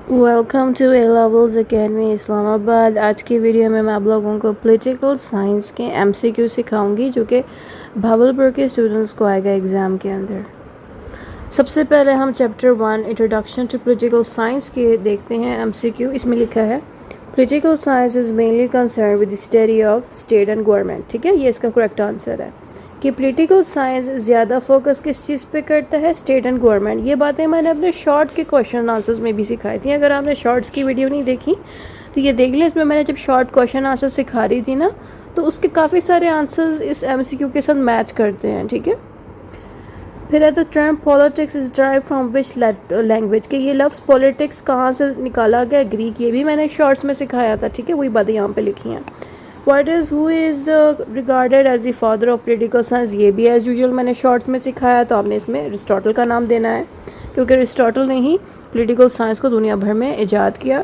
Welcome to A levels academy Islamabad. आज की video में मैं आप लोगों को पॉलिटिकल साइंस के एमसीक्यू सिखाऊंगी जो कि भावलपुर के स्टूडेंट्स को आएगा एग्ज़ाम के अंदर। सबसे पहले हम chapter 1 introduction to political science के देखते हैं एमसीक्यू। इसमें लिखा है political science is mainly concern with the study of state and government. ठीक है, ये इसका करेक्ट आंसर है कि पॉलिटिकल साइंस ज़्यादा फोकस किस चीज़ पे करता है, स्टेट एंड गवर्नमेंट। ये बातें मैंने अपने शॉर्ट के क्वेश्चन आंसर्स में भी सिखाई थी। अगर आपने शॉर्ट्स की वीडियो नहीं देखी तो ये देख लें। इसमें मैंने जब शॉर्ट क्वेश्चन आंसर सिखा रही थी ना, तो उसके काफ़ी सारे आंसर्स इस एमसीक्यू के साथ मैच करते हैं। ठीक है, फिर है the term politics is drive from which language, कि ये लफ्ज़ पॉलिटिक्स कहाँ से निकाला गया, ग्रीक। ये भी मैंने शॉर्ट्स में सिखाया था। ठीक है, वही बातें यहाँ पे लिखी हैं। What is who is regarded as the father of political science, ये भी एज यूजुअल मैंने शॉर्ट्स में सिखाया। तो आपने इसमें अरिस्टोटल का नाम देना है क्योंकि अरिस्टोटल ने ही पॉलिटिकल साइंस को दुनिया भर में ईजाद किया।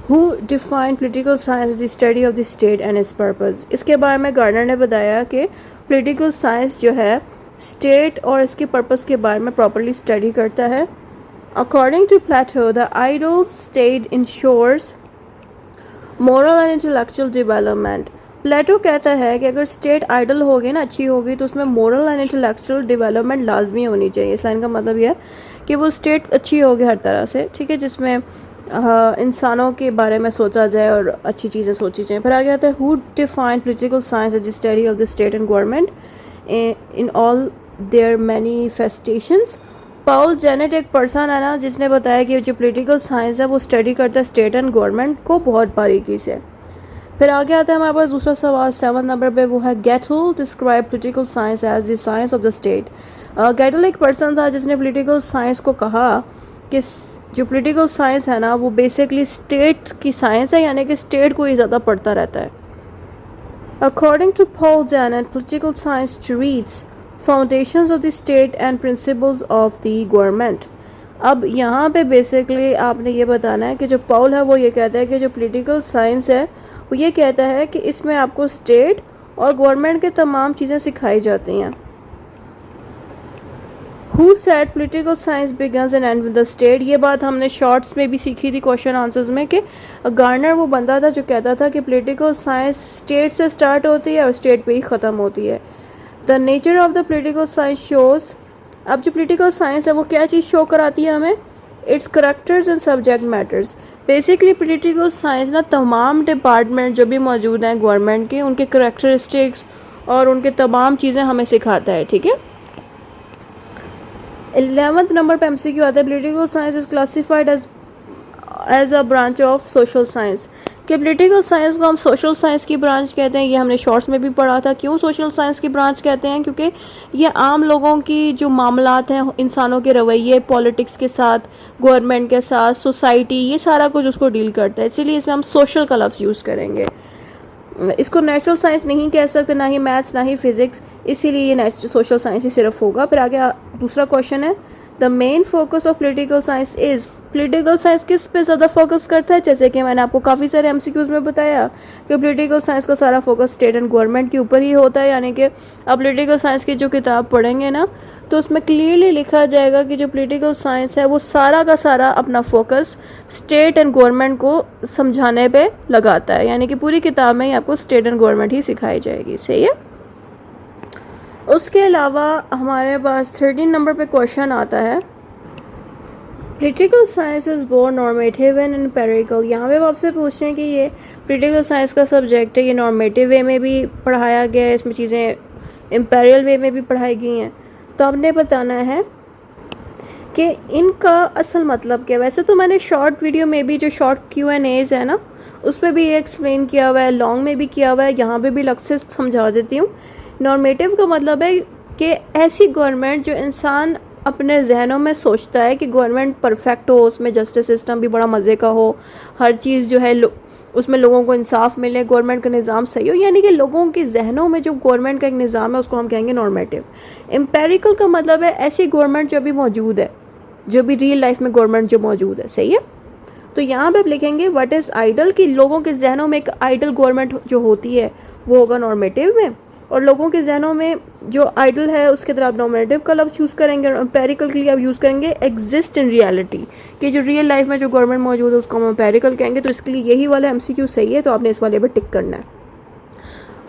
Who defined political science the study of the state and its purpose, इसके बारे में गार्डनर ने बताया कि पॉलिटिकल साइंस जो है स्टेट और इसके पर्पस के बारे में प्रॉपरली स्टडी करता है। According to Plato, the ideal state ensures moral and intellectual development. Plato कहता है कि अगर स्टेट आइडल होगी ना, अच्छी होगी, तो उसमें मोरल एंड इंटेलेक्चुअल डेवलपमेंट लाजमी होनी चाहिए। इस लाइन का मतलब यह है कि वो स्टेट अच्छी होगी हर तरह से। ठीक है, जिसमें इंसानों के बारे में सोचा जाए और अच्छी चीज़ें सोची जाए। फिर आगे आता है who define political science as the study of the state and government in all their manifestations. Paul Janet एक पर्सन है ना जिसने बताया कि जो पॉलिटिकल साइंस है वो स्टडी करता है स्टेट एंड गवर्नमेंट को बहुत बारीकी से। फिर आगे आता है हमारे पास दूसरा सवाल 7 नंबर पे, वो है Gettell describe political science as the science of the state. Gettell एक पर्सन था जिसने पॉलिटिकल साइंस को कहा कि जो पॉलिटिकल साइंस है ना वो बेसिकली स्टेट की साइंस है, यानी कि स्टेट को ही ज़्यादा पढ़ता रहता है। According to Paul Janet, political science treats foundations of the state and principles of the government. अब यहाँ पे बेसिकली आपने ये बताना है कि जो पॉल है वो ये कहता है कि जो पॉलिटिकल साइंस है वो ये कहता है कि इसमें आपको स्टेट और गवर्नमेंट के तमाम चीज़ें सिखाई जाती हैं। Who said political science begins and and with the state, ये बात हमने शॉर्ट्स में भी सीखी थी क्वेश्चन आंसर्स में कि गार्नर वो बंदा था जो कहता था कि पॉलिटिकल साइंस स्टेट से स्टार्ट होती है और स्टेट पे ही ख़त्म होती है। The nature of the political science shows, अब जो पॉलिटिकल साइंस है वो क्या चीज़ शो कराती है हमें, it's characters and subject matters. Basically political science ना तमाम डिपार्टमेंट जो भी मौजूद हैं गवर्नमेंट के, उनके करेक्टरिस्टिक्स और उनके तमाम चीज़ें हमें सिखाता है। ठीक है, 11th नंबर पे एमसीक्यू आता है political science is classified as a branch of social science, कि पॉलिटिकल साइंस को हम सोशल साइंस की ब्रांच कहते हैं। ये हमने शॉर्ट्स में भी पढ़ा था। क्यों सोशल साइंस की ब्रांच कहते हैं, क्योंकि ये आम लोगों की जो मामलात हैं, इंसानों के रवैये, पॉलिटिक्स के साथ, गवर्नमेंट के साथ, सोसाइटी, ये सारा कुछ उसको डील करता है। इसीलिए इसमें हम सोशल का लफ्ज़ यूज़ करेंगे। इसको नेचुरल साइंस नहीं कह सकते, ना ही मैथ्स ना ही फिज़िक्स, इसीलिए ये सोशल साइंस ही सिर्फ होगा। फिर आगे दूसरा क्वेश्चन है the main focus of political science is, political science किस पे ज़्यादा फोकस करता है। जैसे कि मैंने आपको काफ़ी सारे एमसीक्यूज़ में बताया कि पॉलिटिकल साइंस का सारा फोकस स्टेट एंड गवर्नमेंट के ऊपर ही होता है। यानी कि आप पॉलिटिकल साइंस की जो किताब पढ़ेंगे ना, तो उसमें क्लियरली लिखा जाएगा कि जो पॉलिटिकल साइंस है वो सारा का सारा अपना फोकस स्टेट एंड गवर्नमेंट को समझाने पे लगाता है। यानी कि पूरी किताब में ही आपको स्टेट एंड गवर्नमेंट ही सिखाई जाएगी। सही है। उसके अलावा हमारे पास 13 नंबर पे क्वेश्चन आता है political science is both normative and empirical. यहाँ पे आपसे पूछ रहे हैं कि ये पॉलिटिकल साइंस का सब्जेक्ट है, ये नॉर्मेटिव वे में भी पढ़ाया गया है, इसमें चीज़ें एम्पेरियल वे में भी पढ़ाई गई हैं। तो आपने बताना है कि इनका असल मतलब क्या है। वैसे तो मैंने शॉर्ट वीडियो में भी, जो शॉर्ट Q&As है ना, उसमें भी ये एक्सप्लेन किया हुआ है, लॉन्ग में भी किया हुआ है, यहाँ पे भी अलग से समझा देती हूँ। नॉर्मेटिव का मतलब है कि ऐसी गवर्नमेंट जो इंसान अपने जहनों में सोचता है कि गवर्नमेंट परफेक्ट हो, उसमें जस्टिस सिस्टम भी बड़ा मज़े का हो, हर चीज़ जो है उसमें लोगों को इंसाफ मिले, गवर्नमेंट का निज़ाम सही हो, यानी कि लोगों के जहनों में जो गवर्नमेंट का एक निज़ाम है उसको हम कहेंगे नॉर्मेटिव। एम्पेरिकल का मतलब है ऐसी गवर्नमेंट जो भी मौजूद है, जो भी रियल लाइफ में गवर्नमेंट जो मौजूद है। सही है। तो यहाँ पे आप लिखेंगे व्हाट इज़ आइडल, कि लोगों के जहनों में एक आइडल गवर्नमेंट जो होती है वो होगा नॉर्मेटिव में, और लोगों के जहनों में जो आइडल है उसके तरह आप नॉमिनेटिव का लफ्ज़ यूज़ करेंगे और एम्पेरिकल के लिए आप यूज़ करेंगे एग्जिस्ट इन रियलिटी, कि जो रियल लाइफ में जो गवर्नमेंट मौजूद है उसको हम एम्पेरिकल कहेंगे। तो इसके लिए यही वाला MCQ सही है, तो आपने इस वाले पर टिक करना है।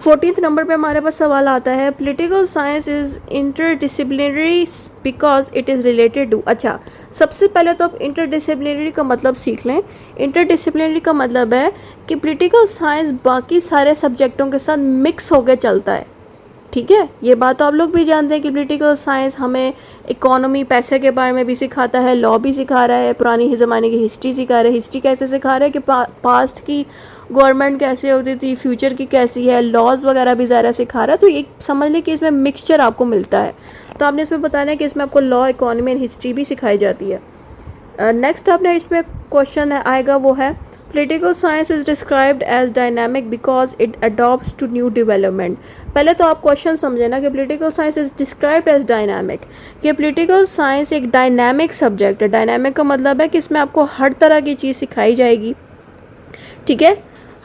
14th नंबर पे हमारे पास सवाल आता है, political science is interdisciplinary because it is related to. अच्छा, सबसे पहले तो आप इंटरडिसिप्लिनरी का मतलब सीख लें। इंटरडिसिप्लिनरी का मतलब है कि पॉलिटिकल साइंस बाकी सारे सब्जेक्टों के साथ मिक्स होकर चलता है, ठीक है। ये बात तो आप लोग भी जानते हैं कि पॉलिटिकल साइंस हमें इकोनॉमी, पैसे के बारे में भी सिखाता है, लॉ भी सिखा रहा है, पुरानी ज़माने की हिस्ट्री सिखा रहा है। हिस्ट्री कैसे सिखा रहा है कि पास्ट की गवर्नमेंट कैसे होती थी, फ्यूचर की कैसी है, लॉज वगैरह भी ज़्यादा सिखा रहा है। तो एक समझ लें कि इसमें मिक्सचर आपको मिलता है। तो आपने इसमें बताना है कि इसमें आपको लॉ, इकोनॉमी एंड हिस्ट्री भी सिखाई जाती है। नेक्स्ट आपने इसमें क्वेश्चन आएगा वो है, political science is described as dynamic because it adopts to new development. पहले तो आप क्वेश्चन समझे ना कि political science is described as dynamic, कि पॉलिटिकल साइंस एक डायनामिक सब्जेक्ट है। डायनामिक का मतलब है कि इसमें आपको हर तरह की चीज़ सिखाई जाएगी, ठीक है,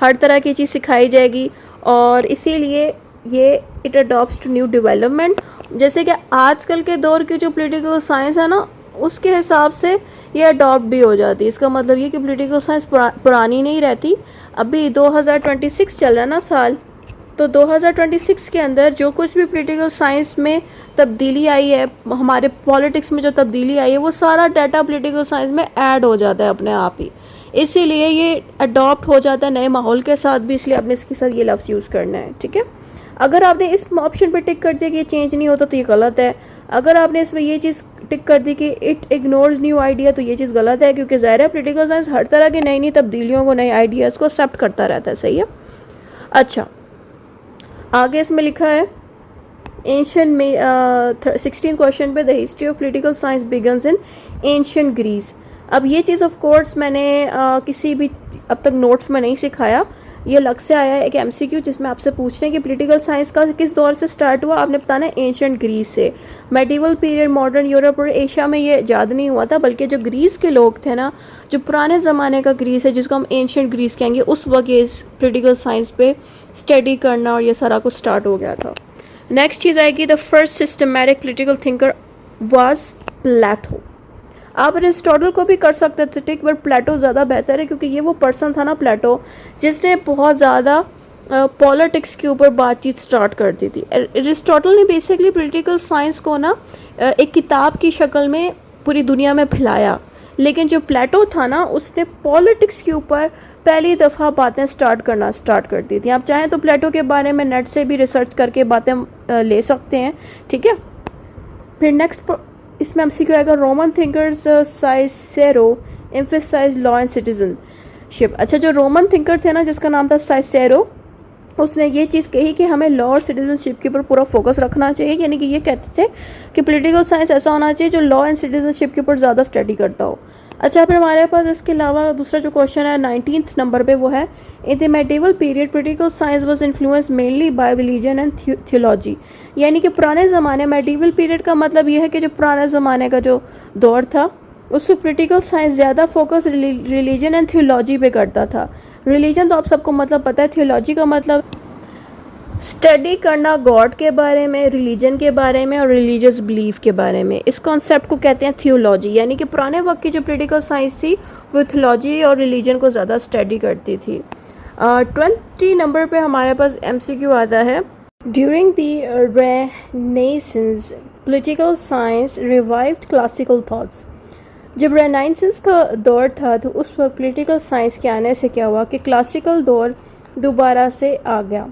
हर तरह की चीज़ सिखाई जाएगी। और इसीलिए ये it adopts to new development. जैसे कि आजकल के दौर की जो पॉलिटिकल साइंस है ना, उसके हिसाब से ये अडॉप्ट भी हो जाती है। इसका मतलब ये कि पॉलिटिकल साइंस पुरानी नहीं रहती। अभी 2026 चल रहा है ना साल, तो 2026 के अंदर जो कुछ भी पॉलिटिकल साइंस में तब्दीली आई है, हमारे पॉलिटिक्स में जो तब्दीली आई है, वो सारा डाटा पॉलिटिकल साइंस में ऐड हो जाता है अपने आप ही। इसीलिए ये अडॉप्ट हो जाता है नए माहौल के साथ भी, इसलिए आपने इसके साथ ये लफ्ज़ यूज़ करना है, ठीक है। अगर आपने इस ऑप्शन पे टिक कर दिया कि ये चेंज नहीं होता तो ये गलत है। अगर आपने इसमें ये चीज़ टिक कर दी कि इट इग्नोर्स न्यू आइडिया, तो ये चीज़ गलत है, क्योंकि ज़ाहिर है पॉलिटिकल साइंस हर तरह की नई नई तब्दीलियों को, नए आइडियाज़ को एक्सेप्ट करता रहता है, सही है। अच्छा, आगे इसमें लिखा है एंशियंट में 16 क्वेश्चन पे, the history of political science begins in ancient Greece. अब ये चीज़ ऑफ कोर्स मैंने किसी भी अब तक नोट्स में नहीं सिखाया, ये अलग से आया है एक MCQ जिसमें आपसे पूछ रहे हैं कि पॉलिटिकल साइंस का किस दौर से स्टार्ट हुआ। आपने बताना है एंशियंट ग्रीस से। मेडिवल पीरियड, मॉडर्न यूरोप और एशिया में ये ईजाद नहीं हुआ था, बल्कि जो ग्रीस के लोग थे ना, जो पुराने ज़माने का ग्रीस है जिसको हम एंशियंट ग्रीस कहेंगे, उस वक्त इस पॉलिटिकल साइंस पे स्टडी करना और ये सारा कुछ स्टार्ट हो गया था। नेक्स्ट चीज़ आएगी, the first systematic political thinker was Plato. आप अरिस्टोटल को भी कर सकते थे ठीक, बट प्लेटो ज़्यादा बेहतर है, क्योंकि ये वो पर्सन था ना प्लेटो जिसने बहुत ज़्यादा पॉलिटिक्स के ऊपर बातचीत स्टार्ट कर दी थी। अरिस्टोटल ने बेसिकली पॉलिटिकल साइंस को ना एक किताब की शक्ल में पूरी दुनिया में फैलाया, लेकिन जो प्लेटो था ना, उसने पॉलिटिक्स के ऊपर पहली दफ़ा बातें स्टार्ट कर दी थी। आप चाहें तो प्लेटो के बारे में नेट से भी रिसर्च करके बातें ले सकते हैं, ठीक है। फिर नेक्स्ट इसमें MCQ आएगा, Roman thinkers Cicero emphasize law and citizenship. अच्छा, जो रोमन थिंकर थे ना जिसका नाम था साइसेरो, उसने ये चीज़ कही कि हमें लॉ और सिटीजनशिप के ऊपर पूरा फोकस रखना चाहिए, यानी कि ये कहते थे कि पॉलिटिकल साइंस ऐसा होना चाहिए जो लॉ एंड सिटीजनशिप के ऊपर ज़्यादा स्टडी करता हो। अच्छा, फिर हमारे पास इसके अलावा दूसरा जो क्वेश्चन है 19th नंबर पे, वो है, in the medieval period political science was influence mainly by religion and theology. यानी कि पुराने ज़माने, मेडिवल पीरियड का मतलब ये है कि जो पुराने ज़माने का जो दौर था उसमें पॉलिटिकल साइंस ज़्यादा फोकस रिलीजन एंड थियोलॉजी पे करता था। रिलीजन तो आप सबको मतलब पता है, थियोलॉजी का मतलब स्टडी करना गॉड के बारे में, रिलीजन के बारे में और रिलीजियस बिलीफ के बारे में। इस कॉन्सेप्ट को कहते हैं थियोलॉजी। यानी कि पुराने वक्त की जो पॉलिटिकल साइंस थी वो थियोलॉजी और रिलीजन को ज़्यादा स्टडी करती थी। 20 नंबर पे हमारे पास MCQ आता है, during the renaissance political science revived classical thoughts. जब रेनेसेंस का दौर था तो उस वक्त पॉलिटिकल साइंस के आने से क्या हुआ कि क्लासिकल दौर दोबारा से आ गया।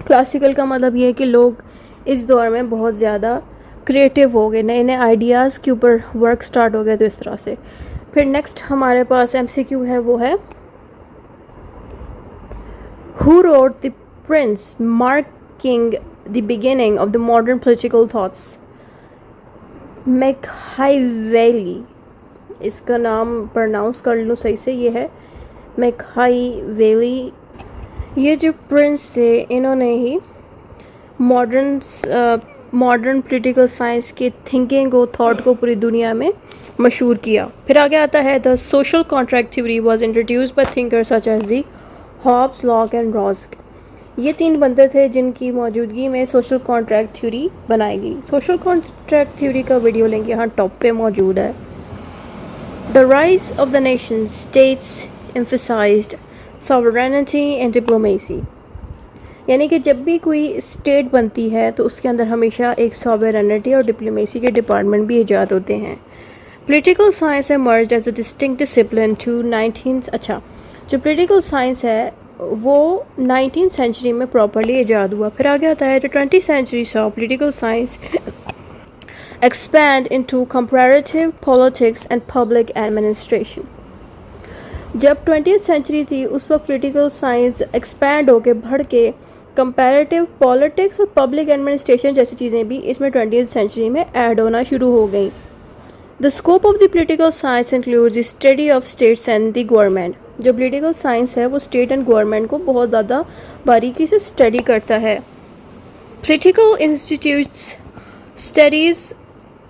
क्लासिकल का मतलब ये है कि लोग इस दौर में बहुत ज़्यादा क्रिएटिव हो गए, नए नए आइडियाज़ के ऊपर वर्क स्टार्ट हो गए, तो इस तरह से। फिर नेक्स्ट हमारे पास MCQ है, वो है, who wrote the Prince marking the beginning of the modern political thoughts. Machiavelli, इसका नाम प्रोनाउंस कर लो सही से, ये है मैकियावेली। ये जो प्रिंस थे इन्होंने ही मॉडर्न पॉलिटिकल साइंस की थिंकिंग को, थॉट को पूरी दुनिया में मशहूर किया। फिर आगे आता है, the social contract theory was introduced by thinkers such as the Hobbes, Locke and Rousseau. ये 3 बंदे थे जिनकी मौजूदगी में सोशल कॉन्ट्रैक्ट थ्योरी बनाई गई। सोशल कॉन्ट्रैक्ट थ्योरी का वीडियो लिंक यहाँ टॉप पे मौजूद है। The rise of the nation states emphasized sovereignty and diplomacy, यानी कि जब भी कोई स्टेट बनती है तो उसके अंदर हमेशा एक सॉवरेनिटी और डिप्लोमेसी के डिपार्टमेंट भी ईजाद होते हैं। Political science emerged as a distinct discipline to 19 जो पॉलिटिकल साइंस है वो 19th सेंचुरी में प्रॉपरली ईजाद हुआ। फिर आगे आता है the 20th century saw political science expand into comparative politics and public administration. जब 20th सेंचुरी थी उस वक्त पॉलिटिकल साइंस एक्सपैंड होके बढ़ के कंपैरेटिव पॉलिटिक्स और पब्लिक एडमिनिस्ट्रेशन जैसी चीज़ें भी इसमें 20th सेंचुरी में ऐड होना शुरू हो गई। The scope of the political science includes the study of states and the government. जो पॉलिटिकल साइंस है वो स्टेट एंड गवर्नमेंट को बहुत ज़्यादा बारीकी से स्टडी करता है। Political institutes studies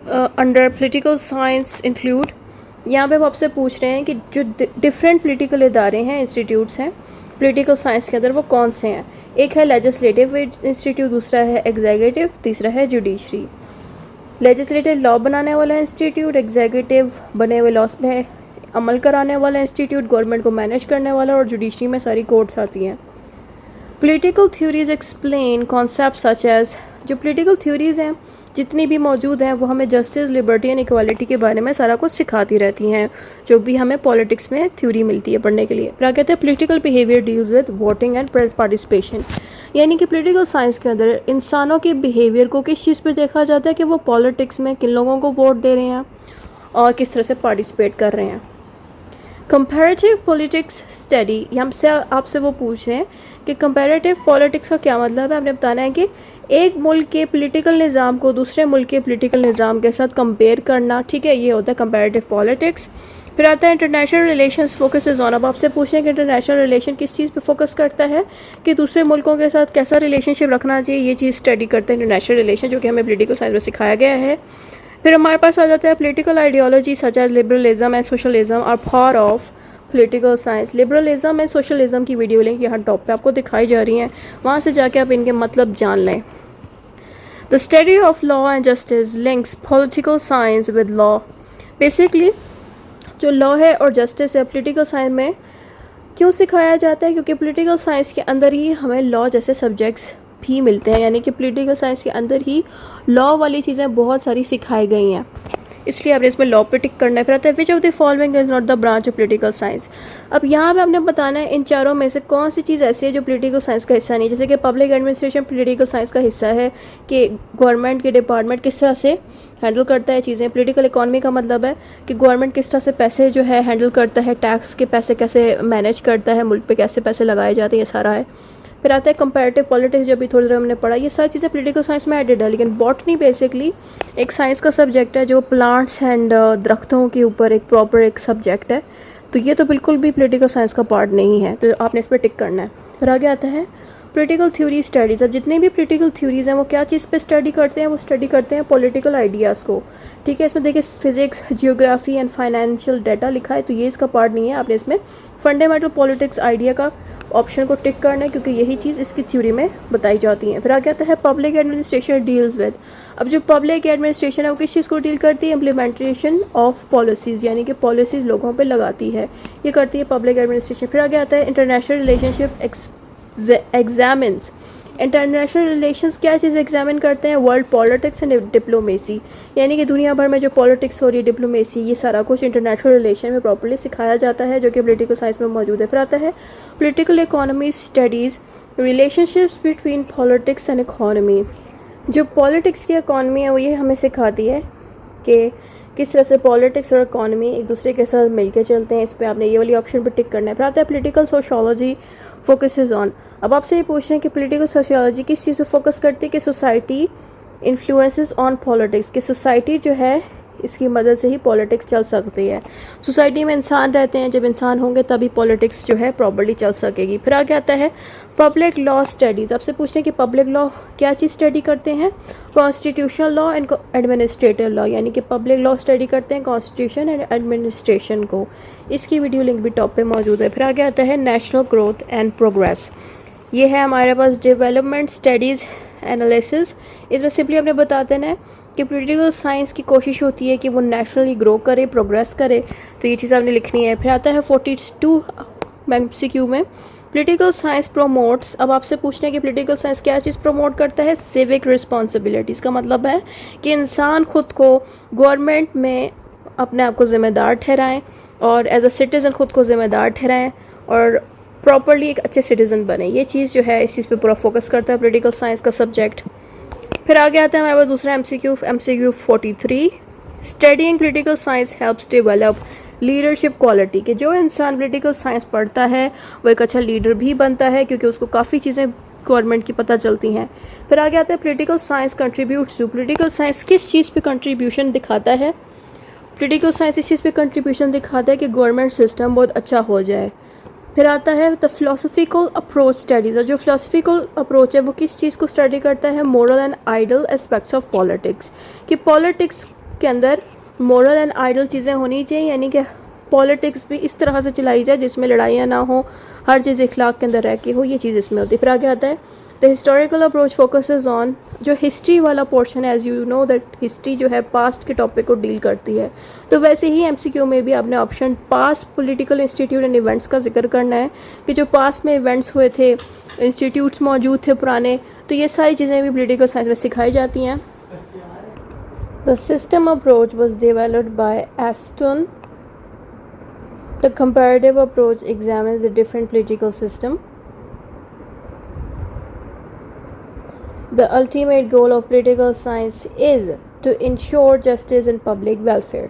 under political science include, यहाँ पे हम आपसे पूछ रहे हैं कि जो डिफरेंट पॉलिटिकल इदारे हैं, इंस्टीट्यूट्स हैं पॉलिटिकल साइंस के अंदर, वो कौन से हैं। एक है लेजिस्लेटिव इंस्टीट्यूट, दूसरा है एग्जीक्यूटिव, तीसरा है जुडिशरी। लेजिस्लेटिव लॉ बनाने वाला इंस्टीट्यूट, एग्जीक्यूटिव बने हुए लॉस में अमल कराने वाला इंस्टीट्यूट, गवर्नमेंट को मैनेज करने वाला, और जुडिशरी में सारी कोर्ट्स आती हैं। Political theories explain concept such as, जो पॉलिटिकल थ्योरीज हैं जितनी भी मौजूद हैं वो हमें जस्टिस, लिबर्टी एंड इक्वालिटी के बारे में सारा कुछ सिखाती रहती हैं, जो भी हमें पॉलिटिक्स में थ्योरी मिलती है पढ़ने के लिए। फिर कहते हैं political behaviour deals with voting and participation, यानी कि पॉलिटिकल साइंस के अंदर इंसानों के बिहेवियर को किस चीज़ पर देखा जाता है कि वो पॉलिटिक्स में किन लोगों को वोट दे रहे हैं और किस तरह से पार्टिसिपेट कर रहे हैं। कंपैरेटिव पॉलिटिक्स स्टडी, हमसे आपसे वो पूछ रहे हैं कि कंपैरेटिव पॉलिटिक्स का क्या मतलब है। आपने बताना है कि एक मुल्क के पॉलिटिकल निज़ाम को दूसरे मुल्क के पॉलिटिकल निज़ाम के साथ कंपेयर करना, ठीक है, ये होता है कंपैरेटिव पॉलिटिक्स। फिर आता है इंटरनेशनल रिलेशंस फोकसेस ऑन, अब आपसे पूछें कि इंटरनेशनल रिलेशन किस चीज़ पे फोकस करता है कि दूसरे मुल्कों के साथ कैसा रिलेशनशिप रखना चाहिए, ये चीज़ स्टडी करते हैं इंटरनेशनल रिलेशन, जो कि हमें पॉलिटिकल साइंस में सिखाया गया है। फिर हमारे पास आ जाता है political ideology such as liberalism and socialism are part of political science. Liberalism and socialism की वीडियो लिंक यहाँ टॉप पे आपको दिखाई जा रही हैं, वहाँ से जाके आप इनके मतलब जान लें। The study of law and justice links political science with law, basically जो लॉ है और जस्टिस है पॉलिटिकल साइंस में क्यों सिखाया जाता है, क्योंकि पॉलिटिकल साइंस के अंदर ही हमें लॉ जैसे सब्जेक्ट्स भी मिलते हैं, यानी कि पॉलिटिकल साइंस के अंदर ही लॉ वाली चीज़ें बहुत सारी सिखाई गई हैं, इसलिए आपने इसमें लॉ पे टिक करना है। फिर आता है which of the following is not the branch of political science. अब यहाँ पे आपने बताना है इन चारों में से कौन सी चीज़ ऐसी है जो पॉलिटिकल साइंस का हिस्सा नहीं है। जैसे कि पब्लिक एडमिनिस्ट्रेशन पॉलिटिकल साइंस का हिस्सा है कि गवर्नमेंट के डिपार्टमेंट किस तरह से हैंडल करता है चीज़ें। पॉलिटिकल इकोनॉमी का मतलब है कि गवर्नमेंट किस तरह से पैसे जो है हैंडल करता है, टैक्स के पैसे कैसे मैनेज करता है, मुल्क पे कैसे पैसे लगाए जाते हैं, ये सारा है। फिर आता है कंपैरेटिव पॉलिटिक्स, जो भी थोड़ी देर हमने पढ़ा, ये सारी चीज़ें पॉलिटिकल साइंस में एडेड है। लेकिन बॉटनी बेसिकली एक साइंस का सब्जेक्ट है जो प्लांट्स एंड दरख्तों के ऊपर एक प्रॉपर एक सब्जेक्ट है, तो ये तो बिल्कुल भी पॉलिटिकल साइंस का पार्ट नहीं है, तो आपने इस पर टिक करना है। फिर आगे आता है पॉलिटिकल थ्योरी स्टडीज़। अब जितने भी पॉलिटिकल थ्योरीज़ हैं वो क्या चीज़ पे स्टडी करते हैं, वो स्टडी करते हैं पॉलिटिकल आइडियाज़ को, ठीक है। इसमें देखिए physics, geography and financial data लिखा है, तो ये इसका पार्ट नहीं है। आपने इसमें फंडामेंटल पॉलिटिक्स आइडिया का ऑप्शन को टिक करना है, क्योंकि यही चीज़ इसकी थ्योरी में बताई जाती है। फिर आगे आता है पब्लिक एडमिनिस्ट्रेशन डील्स विद। अब जो पब्लिक एडमिनिस्ट्रेशन है वो किस चीज़ को डील करती है, इम्प्लीमेंटेशन ऑफ पॉलिसीज़, यानी कि पॉलिसीज़ लोगों पे लगाती है, ये करती है पब्लिक एडमिनिस्ट्रेशन। फिर आगे आता है international relationship examines. International relations क्या चीज़ एग्जामिन करते हैं, वर्ल्ड पॉलिटिक्स एंड डिप्लोमेसी, यानी कि दुनिया भर में जो पॉलिटिक्स हो रही है, डिप्लोमेसी, ये सारा कुछ इंटरनेशनल रिलेशन में प्रॉपर्ली सिखाया जाता है, जो कि पॉलिटिकल साइंस में मौजूद है। फिर आता है political economy studies relationships between politics and economy. जो पॉलिटिक्स की इकोनॉमी है वो ये हमें सिखाती है कि किस तरह से पॉलिटिक्स और इकोनॉमी एक दूसरे के साथ मिलकर चलते हैं। इस पर आपने ये वाली ऑप्शन पर टिक करना है। फिर आता है पॉलिटिकल सोशियोलॉजी फोकसेस ऑन। अब आपसे ये पूछ रहे हैं कि पॉलिटिकल सोशियोलॉजी किस चीज़ पे फोकस करती है, कि सोसाइटी इन्फ्लुएंसेस ऑन पॉलिटिक्स, कि सोसाइटी जो है इसकी मदद से ही पॉलिटिक्स चल सकती है। सोसाइटी में इंसान रहते हैं, जब इंसान होंगे तभी पॉलिटिक्स जो है प्रॉपर्ली चल सकेगी। फिर आगे आता है पब्लिक लॉ स्टडीज़। आपसे पूछते हैं कि पब्लिक लॉ क्या चीज़ स्टडी करते हैं, constitutional law and administrative law, यानी कि पब्लिक लॉ स्टडी करते हैं कॉन्स्टिट्यूशन एंड एडमिनिस्ट्रेशन को। इसकी वीडियो लिंक भी टॉप पे मौजूद है। फिर आगे आता है नेशनल ग्रोथ एंड प्रोग्रेस। ये है हमारे पास डेवलपमेंट स्टडीज़ एनालिसिस। इसमें सिंपली हमने बता देना है कि पॉलिटिकल साइंस की कोशिश होती है कि वो नेशनली ग्रो करे, प्रोग्रेस करे, तो ये चीज़ आपने लिखनी है। फिर आता है 42 MCQ में पॉलिटिकल साइंस प्रोमोट्स। अब आपसे पूछना है कि पॉलिटिकल साइंस क्या चीज़ प्रमोट करता है? सिविक रिस्पॉन्सिबिलिटीज़ का मतलब है कि इंसान खुद को गवर्नमेंट में अपने आप को ज़िम्मेदार ठहराएं और एज अ सिटीज़न खुद को ज़िम्मेदार ठहराएं और प्रॉपरली एक अच्छे सिटीज़न बने। ये चीज़ जो है इस चीज़ पे पूरा फोकस करता है पॉलिटिकल साइंस का सब्जेक्ट। फिर आगे आता है हमारे पास दूसरा MCQ 43। Studying political science helps develop leadership quality, कि जो इंसान पॉलिटिकल साइंस पढ़ता है वो एक अच्छा लीडर भी बनता है क्योंकि उसको काफ़ी चीज़ें गवर्नमेंट की पता चलती हैं। फिर आगे आता है political science contributes to, political science किस चीज़ पे कंट्रीब्यूशन दिखाता है? पॉलिटिकल साइंस इस चीज़ पे कंट्रीब्यूशन दिखाता है कि गवर्नमेंट सिस्टम बहुत अच्छा हो जाए। फिर आता है द फिलोसफिकल अप्रोच स्टडीज़। जो फिलोसफिकल अप्रोच है वो किस चीज़ को स्टडी करता है? Moral and idol aspects of politics, कि पॉलिटिक्स के अंदर मोरल एंड आइडल चीज़ें होनी चाहिए, यानी कि पॉलिटिक्स भी इस तरह से चलाई जाए जिसमें लड़ाइयाँ ना हो, हर चीज़ इखलाक के अंदर रह के हो, ये चीज़ इसमें होती है। फिर आगे आता है the historical approach focuses on, जो हिस्ट्री वाला पोर्शन है, as you know that history जो है पास्ट के टॉपिक को डील करती है, तो वैसे ही MCQ में भी आपने option past political institute and events का जिक्र करना है कि जो पास्ट में इवेंट्स हुए थे, इंस्टीट्यूट्स मौजूद थे पुराने, तो ये सारी चीज़ें भी पॉलिटिकल साइंस में सिखाई जाती हैं। The system approach was developed by Aston. The comparative approach examines the different political system. The ultimate goal of political science is to ensure justice and public welfare.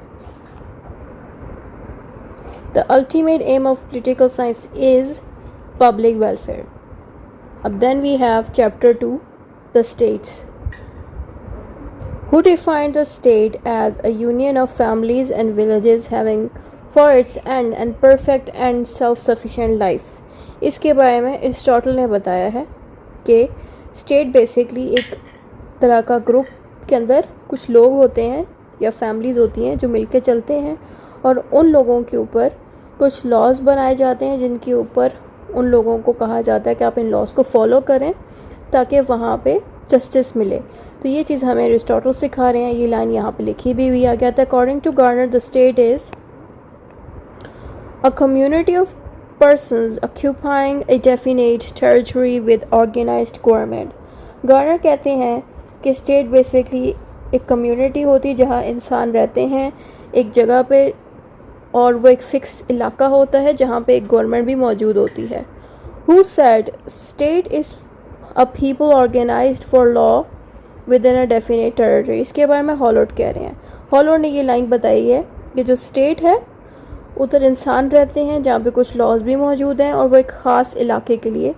The ultimate aim of political science is public welfare. Then we have chapter 2, the states. Who defined the state as a union of families and villages having for its end and perfect and self-sufficient life? इसके बारे में Aristotle ने बताया है कि state basically एक तरह का ग्रुप के अंदर कुछ लोग होते हैं या फैमिलीज़ होती हैं जो मिलके चलते हैं और उन लोगों के ऊपर कुछ लॉज बनाए जाते हैं जिनके ऊपर उन लोगों को कहा जाता है कि आप इन लॉज को फॉलो करें ताकि वहाँ पे जस्टिस मिले। तो ये चीज़ हमें एरिस्टोटल सिखा रहे हैं। ये लाइन यहाँ पे लिखी भी हुई आ गया था। According to Garner the state is a community of persons occupying a definite territory with organized government. Garner कहते हैं कि स्टेट बेसिकली एक कम्युनिटी होती है जहाँ इंसान रहते हैं एक जगह पे और वो एक फ़िक्स इलाका होता है जहाँ पे एक गवर्नमेंट भी मौजूद होती है। Who said state is a people organized for law within a definite territory? इसके बारे में हॉलोड कह रहे हैं। हॉलोड ने ये लाइन बताई है कि जो स्टेट है उधर इंसान रहते हैं जहाँ पे कुछ लॉज भी मौजूद हैं और वो एक ख़ास इलाके के लिए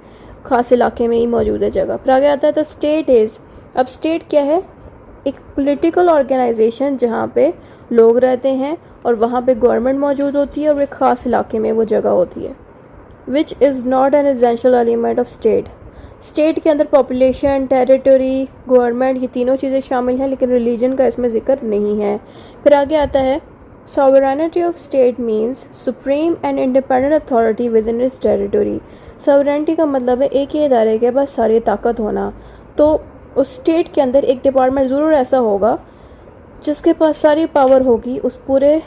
ख़ास इलाके में ही मौजूद है जगह। फिर आगे आता है तो स्टेट इज़, अब स्टेट क्या है? एक पॉलिटिकल ऑर्गेनाइजेशन जहाँ पे लोग रहते हैं और वहाँ पे गवर्नमेंट मौजूद होती है और एक ख़ास इलाके में वो जगह होती है। Which is not an essential element of state. State के अंदर पॉपुलेशन, टेरिटरी, गवर्नमेंट, ये तीनों चीज़ें शामिल हैं लेकिन रिलीजन का इसमें जिक्र नहीं है। फिर आगे आता है Sovereignty of state means supreme and independent authority within its territory. Sovereignty का मतलब है एक ही इदारे के पास सारी ताकत होना। तो उस स्टेट के अंदर एक डिपार्टमेंट ज़रूर ऐसा होगा जिसके पास सारी पावर होगी उस पूरे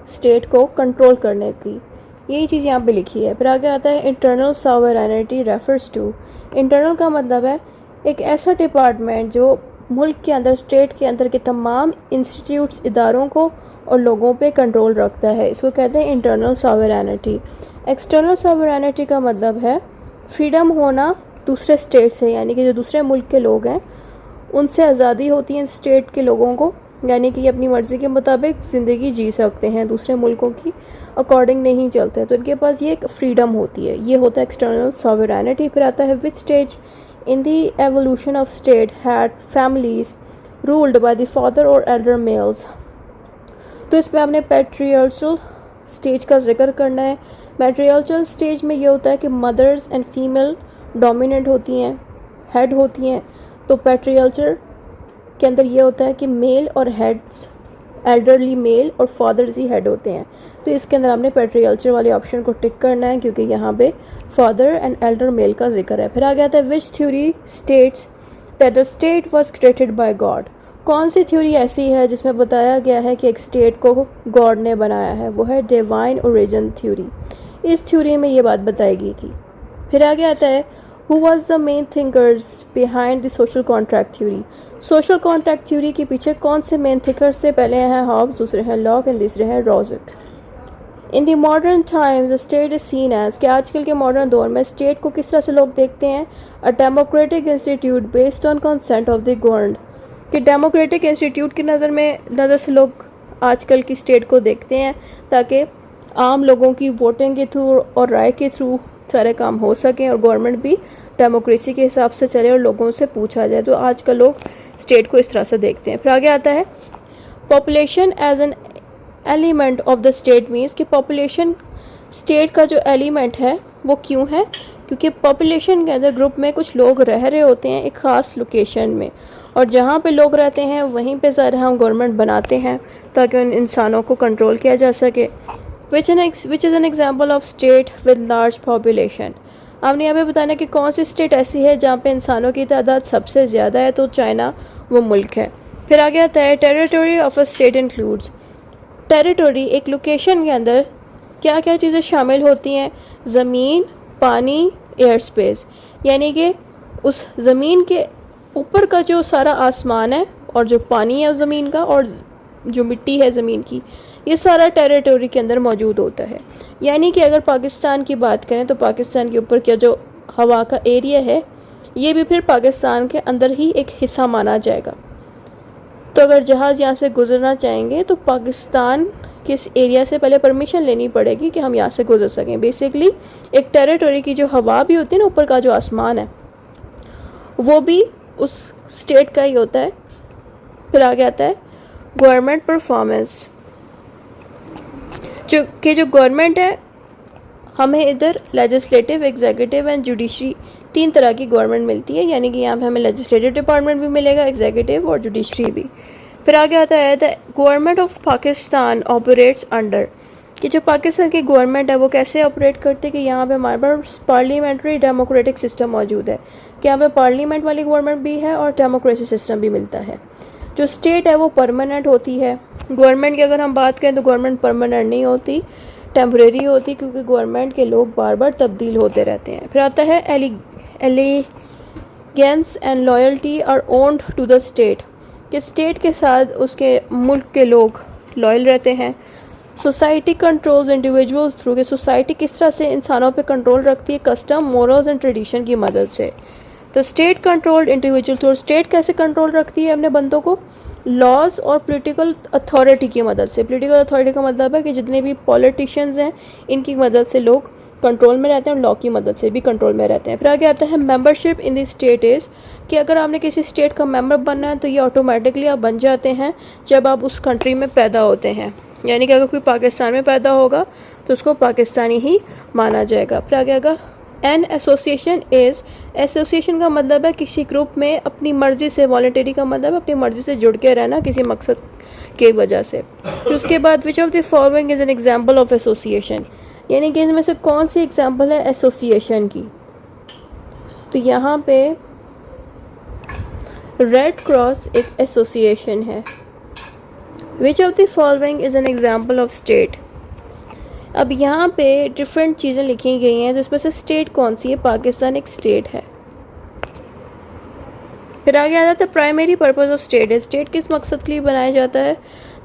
स्टेट को कंट्रोल करने की। यही चीज़ यहाँ पे लिखी है। फिर आगे आता है internal sovereignty refers to. Internal का मतलब है एक ऐसा डिपार्टमेंट जो मुल्क के अंदर, स्टेट के अंदर के तमाम इंस्टीट्यूट्स, इदारों को और लोगों पे कंट्रोल रखता है। इसको कहते हैं इंटरनल सॉवरेनिटी। एक्सटर्नल सॉवरेनिटी का मतलब है फ्रीडम होना दूसरे स्टेट से, यानी कि जो दूसरे मुल्क के लोग हैं उनसे आज़ादी होती है स्टेट के लोगों को, यानी कि अपनी मर्ज़ी के मुताबिक ज़िंदगी जी सकते हैं, दूसरे मुल्कों की अकॉर्डिंग नहीं चलते, तो इनके पास ये एक फ्रीडम होती है। ये होता है एक्सटर्नल सॉवरेनिटी। फिर आता है which stage in the evolution of state had families ruled by the father और एल्डर मेल्स। तो इस पर आपने पैट्रियार्चल स्टेज का जिक्र करना है। पैट्रियार्चल स्टेज में ये होता है कि मदर्स एंड फीमेल डोमिनेंट होती हैं, हेड होती हैं। तो पैट्रियार्चल के अंदर ये होता है कि मेल और हेड्स एल्डरली मेल और फादर्स ही हेड होते हैं। तो इसके अंदर हमने पेट्रिकल्चर वाले ऑप्शन को टिक करना है क्योंकि यहाँ पे फादर एंड एल्डर मेल का जिक्र है। फिर आगे आता है विच theory states that the state was created by God. कौन सी थ्योरी ऐसी है जिसमें बताया गया है कि एक स्टेट को गॉड ने बनाया है, वो है डिवाइन ओरिजिन थ्योरी। इस थ्योरी में ये बात बताई गई थी। फिर आगे आता है who was the main thinkers behind the social contract theory. Social contract theory के पीछे कौन से मेन थिंकर्स थे? पहले हैं हॉब्स, दूसरे हैं लॉक एंड तीसरे हैं Rousseau. In the modern times the state is seen as, कि आजकल के मॉडर्न दौर में स्टेट को किस तरह से लोग देखते हैं? A democratic institute based on consent of the governed, कि डेमोक्रेटिक इंस्टीट्यूट की नज़र से लोग आजकल की स्टेट को देखते हैं ताकि आम लोगों की वोटिंग के थ्रू और राय के थ्रू सारे काम हो सकें और गवर्नमेंट भी डेमोक्रेसी के हिसाब से चले और लोगों से पूछा जाए। तो आजकल लोग स्टेट को इस तरह से देखते हैं। फिर आगे आता है population as an element of the state, means कि पॉपुलेशन स्टेट का जो एलिमेंट है वो क्यों है? क्योंकि पॉपुलेशन के अंदर ग्रुप में कुछ लोग रह रहे होते हैं एक ख़ास लोकेशन में, और जहाँ पे लोग रहते हैं वहीं पे ज़रा हम गवर्नमेंट बनाते हैं ताकि उन इंसानों को कंट्रोल किया जा सके। Which is an example of state with large population. आपने यहाँ पे बताना कि कौन सी स्टेट ऐसी है जहाँ पे इंसानों की तादाद सबसे ज़्यादा है, तो चाइना वो मुल्क है। फिर आगे आता है territory of a state includes. Territory एक लोकेशन के अंदर क्या क्या चीज़ें शामिल होती हैं? ज़मीन, पानी, एयर स्पेस, यानी कि उस ज़मीन के ऊपर का जो सारा आसमान है और जो पानी है उस ज़मीन का और जो मिट्टी है ज़मीन की, ये सारा टेरिटरी के अंदर मौजूद होता है। यानी कि अगर पाकिस्तान की बात करें तो पाकिस्तान के ऊपर क्या जो हवा का एरिया है ये भी फिर पाकिस्तान के अंदर ही एक हिस्सा माना जाएगा। तो अगर जहाज़ यहाँ से गुजरना चाहेंगे तो पाकिस्तान के इस एरिया से पहले परमिशन लेनी पड़ेगी कि हम यहाँ से गुजर सकें। बेसिकली एक टेरिटरी की जो हवा भी होती है ना, ऊपर का जो आसमान है, वो भी उस स्टेट का ही होता है। फिर आगे आता है गवर्नमेंट परफॉर्मेंस, जो गवर्नमेंट है, हमें इधर लेजिस्लेटिव, एग्जीक्यूटिव एंड जुडिशरी तीन तरह की गवर्नमेंट मिलती है, यानी कि यहाँ पे हमें लेजिस्लेटिव डिपार्टमेंट भी मिलेगा, एग्जीक्यूटिव और जुडिशरी भी। फिर आगे आता है the government of Pakistan operates under, कि जो पाकिस्तान की गवर्नमेंट है वो कैसे ऑपरेट करती है कि यहाँ पे हमारे पास पार्लियामेंट्री डेमोक्रेटिक सिस्टम मौजूद है, कि यहाँ पे पार्लियामेंट वाली गवर्नमेंट भी है और डेमोक्रेसी सिस्टम भी मिलता है। जो स्टेट है वो परमानेंट होती है। गवर्नमेंट की अगर हम बात करें तो गवर्नमेंट परमानेंट नहीं होती, टेम्परेरी होती, क्योंकि गवर्नमेंट के लोग बार बार तब्दील होते रहते हैं। फिर आता है allegiance and loyalty are owned to the state, कि स्टेट के साथ उसके मुल्क के लोग लॉयल रहते हैं। सोसाइटी कंट्रोल्स इंडिविजुअल्स थ्रू, कि सोसाइटी किस तरह से इंसानों पे कंट्रोल रखती है? कस्टम, मोरल्स एंड ट्रेडिशन की मदद से। तो state controlled individual through, state कैसे कंट्रोल रखती है अपने बंदों को? लॉज और पॉलिटिकल अथॉरिटी की मदद से। पॉलिटिकल अथॉरिटी का मतलब है कि जितने भी पॉलिटिशियंस हैं इनकी मदद से लोग कंट्रोल में रहते हैं और लॉ की मदद से भी कंट्रोल में रहते हैं। फिर आगे आता है membership in the state is, कि अगर आपने किसी स्टेट का मेंबर बनना है तो ये ऑटोमेटिकली आप बन जाते हैं जब आप उस कंट्री में पैदा होते हैं। यानी कि अगर कोई पाकिस्तान में पैदा होगा तो उसको पाकिस्तानी ही माना जाएगा। फिर आगे आएगा एन एसोसिएशन इज़, एसोसिएशन का मतलब है किसी ग्रुप में अपनी मर्ज़ी से, वॉलंटरी का मतलब है अपनी मर्ज़ी से जुड़ के रहना किसी मकसद के वजह से। फिर उसके बाद विच of the following is an example of association, यानी कि इनमें से कौन सी एग्जाम्पल है एसोसिएशन की? तो यहाँ पे रेड क्रॉस एक एसोसिएशन है। Which of the following is an example of state. अब यहाँ पे डिफरेंट चीज़ें लिखी गई हैं, तो इसमें से स्टेट कौन सी है? पाकिस्तान एक स्टेट है। फिर आगे आ जाता है प्राइमरी पर्पस ऑफ स्टेट है, स्टेट किस मकसद के लिए बनाया जाता है?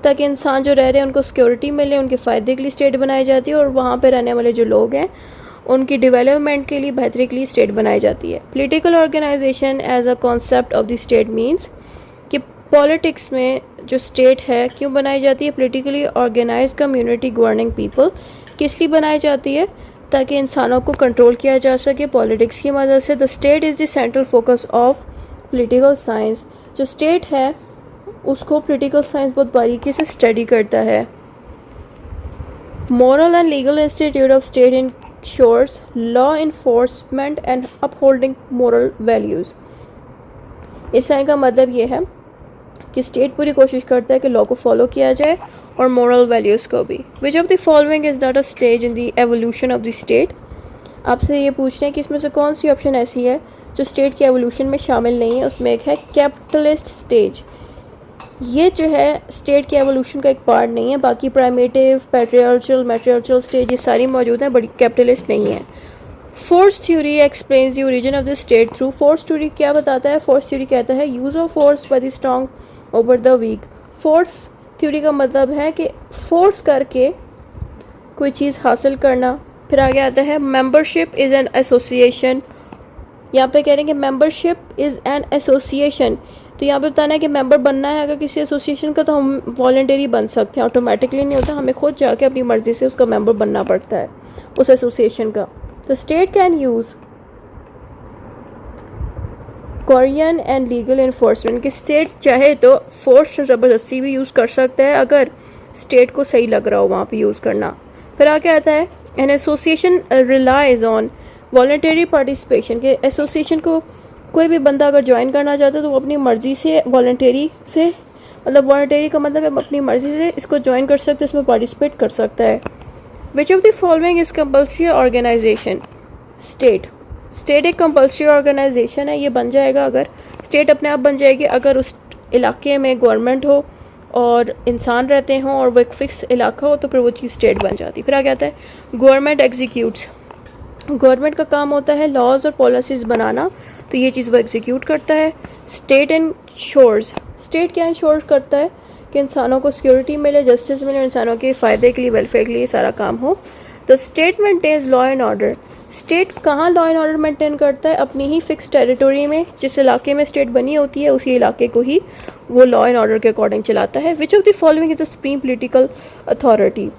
ताकि इंसान जो रह रहे हैं उनको सिक्योरिटी मिले, उनके फ़ायदे के लिए स्टेट बनाई जाती है, और वहाँ पे रहने वाले जो लोग हैं उनकी डेवलपमेंट के लिए, बेहतरी के लिए स्टेट बनाई जाती है। Political organization as a concept of the state means, कि पॉलिटिक्स में जो स्टेट है क्यों बनाई जाती है? Politically organize community governing people, किस लिए बनाई जाती है? ताकि इंसानों को कंट्रोल किया जा सके पॉलिटिक्स की मदद से। The state is the central focus of political science, जो स्टेट है उसको पॉलिटिकल साइंस बहुत बारीकी से स्टडी करता है। Moral and legal institute of state ensures law enforcement and upholding moral values. इस लाइन का मतलब ये है कि स्टेट पूरी कोशिश करता है कि लॉ को फॉलो किया जाए और मॉरल वैल्यूज़ को भी। विच of the following is not a stage in the evolution of the state. आपसे ये पूछ रहे हैं कि इसमें से कौन सी ऑप्शन ऐसी है जो स्टेट के एवोल्यूशन में शामिल नहीं है। उसमें एक है कैपिटलिस्ट स्टेज। ये जो है स्टेट के एवोल्यूशन का एक पार्ट नहीं है। बाकी प्राइमेटिव, पैट्रियार्चल, मैट्रियार्चल स्टेज ये सारी मौजूद हैं, बड़ी कैपिटलिस्ट नहीं है। Force theory explains the origin of the state through. Force theory क्या बताता है? फोर्स थ्योरी कहता है use of force by the strong over the weak. Force theory का मतलब है कि फोर्स करके कोई चीज़ हासिल करना। फिर आगे आता है मेंबरशिप इज़ एन एसोसिएशन। यहाँ पे कह रहे हैं कि मेंबरशिप इज़ एन एसोसिएशन। तो यहाँ पे बताना है कि मेंबर बनना है अगर किसी एसोसिएशन का तो हम वॉलंटरी बन सकते हैं, ऑटोमेटिकली नहीं होता, हमें खुद जाके अपनी मर्ज़ी से उसका मेंबर बनना पड़ता है उस एसोसिएशन का। तो state can use Korean and legal enforcement, कि स्टेट चाहे तो फोर्स और ज़बरदस्ती भी यूज़ कर सकता है अगर स्टेट को सही लग रहा हो वहाँ पे यूज़ करना। फिर आगे आता है an association relies on voluntary participation, के एसोसिएशन को कोई भी बंदा अगर ज्वाइन करना चाहता है तो वो अपनी मर्ज़ी से वॉलंटरी से, मतलब वॉलंटरी का मतलब है अपनी मर्ज़ी से इसको ज्वाइन कर सकते हैं, इसमें पार्टिसिपेट कर सकता है। Which of the following is compulsory organization? State. State एक कंपल्सरी ऑर्गेनाइजेशन है। ये बन जाएगा अगर स्टेट अपने आप बन जाएगी अगर उस इलाके में गवर्नमेंट हो और इंसान रहते हों और वो एक फ़िक्स इलाका हो तो फिर वो चीज़ स्टेट बन जाती है। फिर आगे आता है गवर्नमेंट एग्जीक्यूट्स। गवर्नमेंट का काम होता है लॉज और पॉलिसीज़ बनाना, तो ये चीज़ वो एग्जीक्यूट करता है। State ensures. स्टेट क्या इंश्योर करता है कि इंसानों को सिक्योरिटी मिले, जस्टिस मिले, इंसानों के फ़ायदे के लिए, वेलफेयर के लिए सारा काम हो। The state maintains law and order. State कहाँ लॉ एंड ऑर्डर मेंटेन करता है? अपनी ही फिक्स टेरिटोरी में, जिस इलाके में स्टेट बनी होती है उसी इलाके को ही वो लॉ एंड ऑर्डर के अकॉर्डिंग चलाता है। Which of the following is the supreme political authority?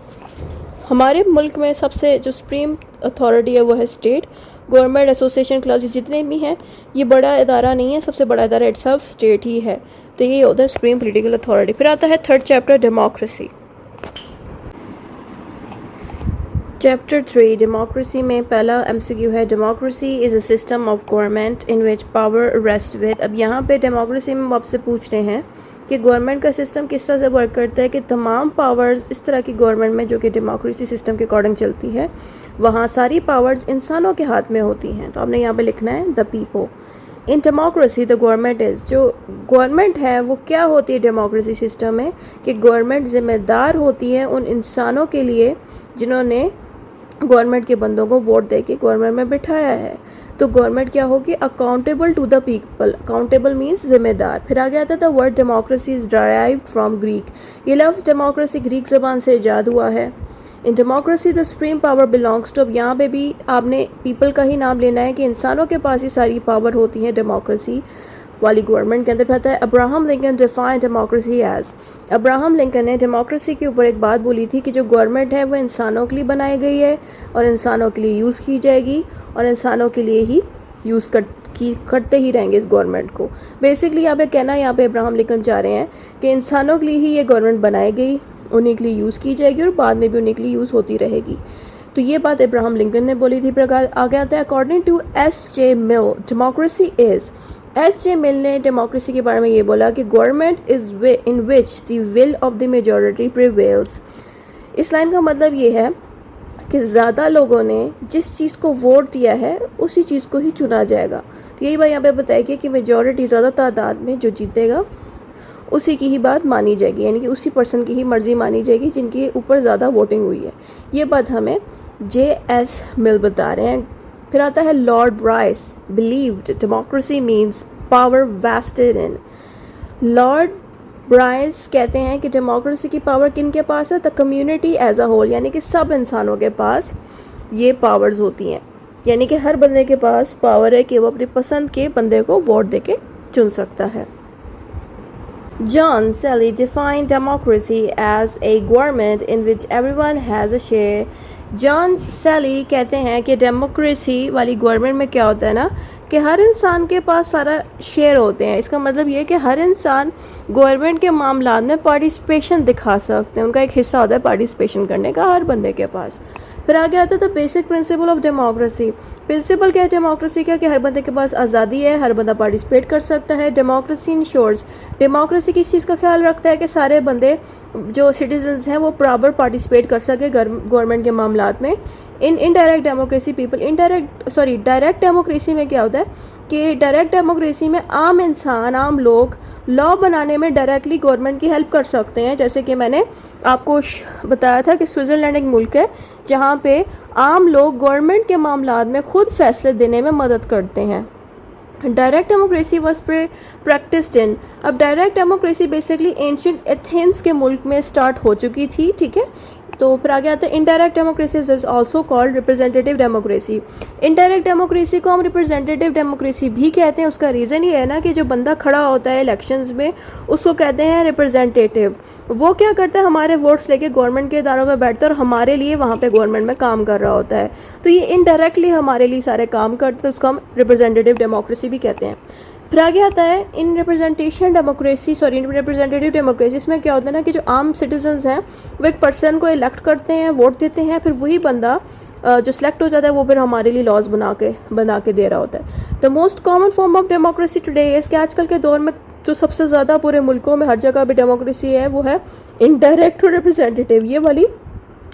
हमारे मुल्क में सबसे जो सुप्रीम अथॉरिटी है वो है स्टेट। गवर्नमेंट, एसोसिएशन, क्लब्स जितने भी हैं ये बड़ा इदारा नहीं है, सबसे बड़ा इदारा इटसेल्फ स्टेट ही है। तो ये होता है सुप्रीम पोलिटिकल अथॉरिटी। फिर आता है third chapter democracy. Chapter 3 democracy में पहला एमसीक्यू है democracy is a system of government in which power rest with. अब यहाँ पे डेमोक्रेसी में आपसे पूछ रहे हैं कि गवर्नमेंट का सिस्टम किस तरह से वर्क करता है, कि तमाम पावर्स इस तरह की गवर्नमेंट में जो कि डेमोक्रेसी सिस्टम के अकॉर्डिंग चलती है वहाँ सारी पावर्स इंसानों के हाथ में होती हैं। तो आपने यहाँ पे लिखना है the people. In democracy the government is, जो गवर्नमेंट है वो क्या होती है डेमोक्रेसी सिस्टम में, कि गवर्नमेंट ज़िम्मेदार होती है उन इंसानों के लिए जिन्होंने गवर्नमेंट के बंदों को वोट दे के गवर्नमेंट में बिठाया है। तो गवर्नमेंट क्या होगी? Accountable to the people. Accountable means जिम्मेदार। फिर आगे आता था word democracy is derived from Greek. ये लफ्ज़ डेमोक्रेसी ग्रीक ज़बान से ईजाद हुआ है। In democracy the supreme power belongs to. अब यहाँ पे भी आपने पीपल का ही नाम लेना है कि इंसानों के पास ही सारी पावर होती है डेमोक्रेसी वाली गवर्नमेंट के अंदर। आता है Abraham Lincoln define democracy as. Abraham Lincoln ने डेमोक्रेसी के ऊपर एक बात बोली थी कि जो गवर्नमेंट है वो इंसानों के लिए बनाई गई है और इंसानों के लिए यूज़ की जाएगी और इंसानों के लिए ही यूज़ करते ही रहेंगे इस गवर्नमेंट को। बेसिकली यहाँ पे कहना, यहाँ पे अब्राहम लिंकन चाह रहे हैं कि इंसानों के लिए ही ये गवर्नमेंट बनाई गई, उन्हीं के लिए यूज़ की जाएगी और बाद में भी उन्हीं के लिए यूज़ होती रहेगी। तो ये बात अब्राहम लिंकन ने बोली थी। फिर आगे आता है according to S.J. Mill democracy is. S.J. Mill ने डेमोक्रेसी के बारे में ये बोला कि government is in which the will of the majority prevails. इस लाइन का मतलब ये है कि ज़्यादा लोगों ने जिस चीज़ को वोट दिया है उसी चीज़ को ही चुना जाएगा। तो यही बात यहाँ पे बताएगी कि मेजॉरिटी ज़्यादा तादाद में जो जीतेगा उसी की ही बात मानी जाएगी, यानी कि उसी पर्सन की ही मर्ज़ी मानी जाएगी जिनके ऊपर ज़्यादा वोटिंग हुई है। ये बात हमें J.S. मिल बता रहे हैं। फिर आता है Lord Bryce believed democracy means power vested in. Lord Bryce कहते हैं कि डेमोक्रेसी की पावर किन के पास है? The community as a whole, यानी कि सब इंसानों के पास ये पावर्स होती हैं। यानी कि हर बंदे के पास पावर है कि वो अपनी पसंद के बंदे को वोट देके चुन सकता है। John Sally defined democracy as a government in which everyone has a share. John Seeley कहते हैं कि डेमोक्रेसी वाली गवर्नमेंट में क्या होता है ना, कि हर इंसान के पास सारा शेयर होते हैं। इसका मतलब ये है कि हर इंसान गवर्नमेंट के मामलात में पार्टिसिपेशन दिखा सकते हैं, उनका एक हिस्सा होता है पार्टिसिपेशन करने का हर बंदे के पास। फिर आगे आता है the basic principle of democracy. Principle क्या है डेमोक्रेसी का, कि हर बंदे के पास आज़ादी है, हर बंदा पार्टिसिपेट कर सकता है। डेमोक्रेसी इंश्योर्स, डेमोक्रेसी किस चीज़ का ख्याल रखता है कि सारे बंदे जो सिटीजन्स हैं वो बराबर पार्टिसिपेट कर सके गवर्नमेंट के मामलात में। Indirect democracy people direct democracy में क्या होता है कि डायरेक्ट डेमोक्रेसी में आम इंसान, आम लोग लॉ बनाने में डायरेक्टली गवर्नमेंट की हेल्प कर सकते हैं। जैसे कि मैंने आपको बताया था कि स्विट्ज़रलैंड एक मुल्क है जहाँ पे आम लोग गवर्नमेंट के मामलात में खुद फैसले देने में मदद करते हैं। Direct democracy was practised in, अब direct democracy basically ancient Athens के मुल्क में स्टार्ट हो चुकी थी, ठीक है। तो फिर आगे आता है indirect democracy is also called representative democracy. Indirect democracy को हम रिप्रेजेंटेटिव डेमोक्रेसी भी कहते हैं। उसका रीज़न ये है ना कि जो बंदा खड़ा होता है इलेक्शंस में उसको कहते हैं रिप्रेजेंटेटिव। वो क्या करता है, हमारे वोट्स लेके गवर्नमेंट के इदारों में बैठता है और हमारे लिए वहाँ पे गवर्नमेंट में काम कर रहा होता है। तो ये इनडायरेक्टली हमारे लिए सारे काम करते हैं, उसको हम रिप्रेजेंटेटिव डेमोक्रेसी भी कहते हैं। फिर आगे आता है इन रिप्रेजेंटेटिव डेमोक्रेसी। इसमें क्या होता है ना कि जो आम सिटीजन्स हैं वो एक पर्सन को इलेक्ट करते हैं, वोट देते हैं, फिर वही बंदा जो सिलेक्ट हो जाता है वो फिर हमारे लिए लॉज बना के दे रहा होता है। The most common form of democracy today is कि आजकल के दौर में जो सबसे ज़्यादा पूरे मुल्कों में हर जगह भी डेमोक्रेसी है वो है इनडायरेक्ट रिप्रेजेंटेटिव। ये वाली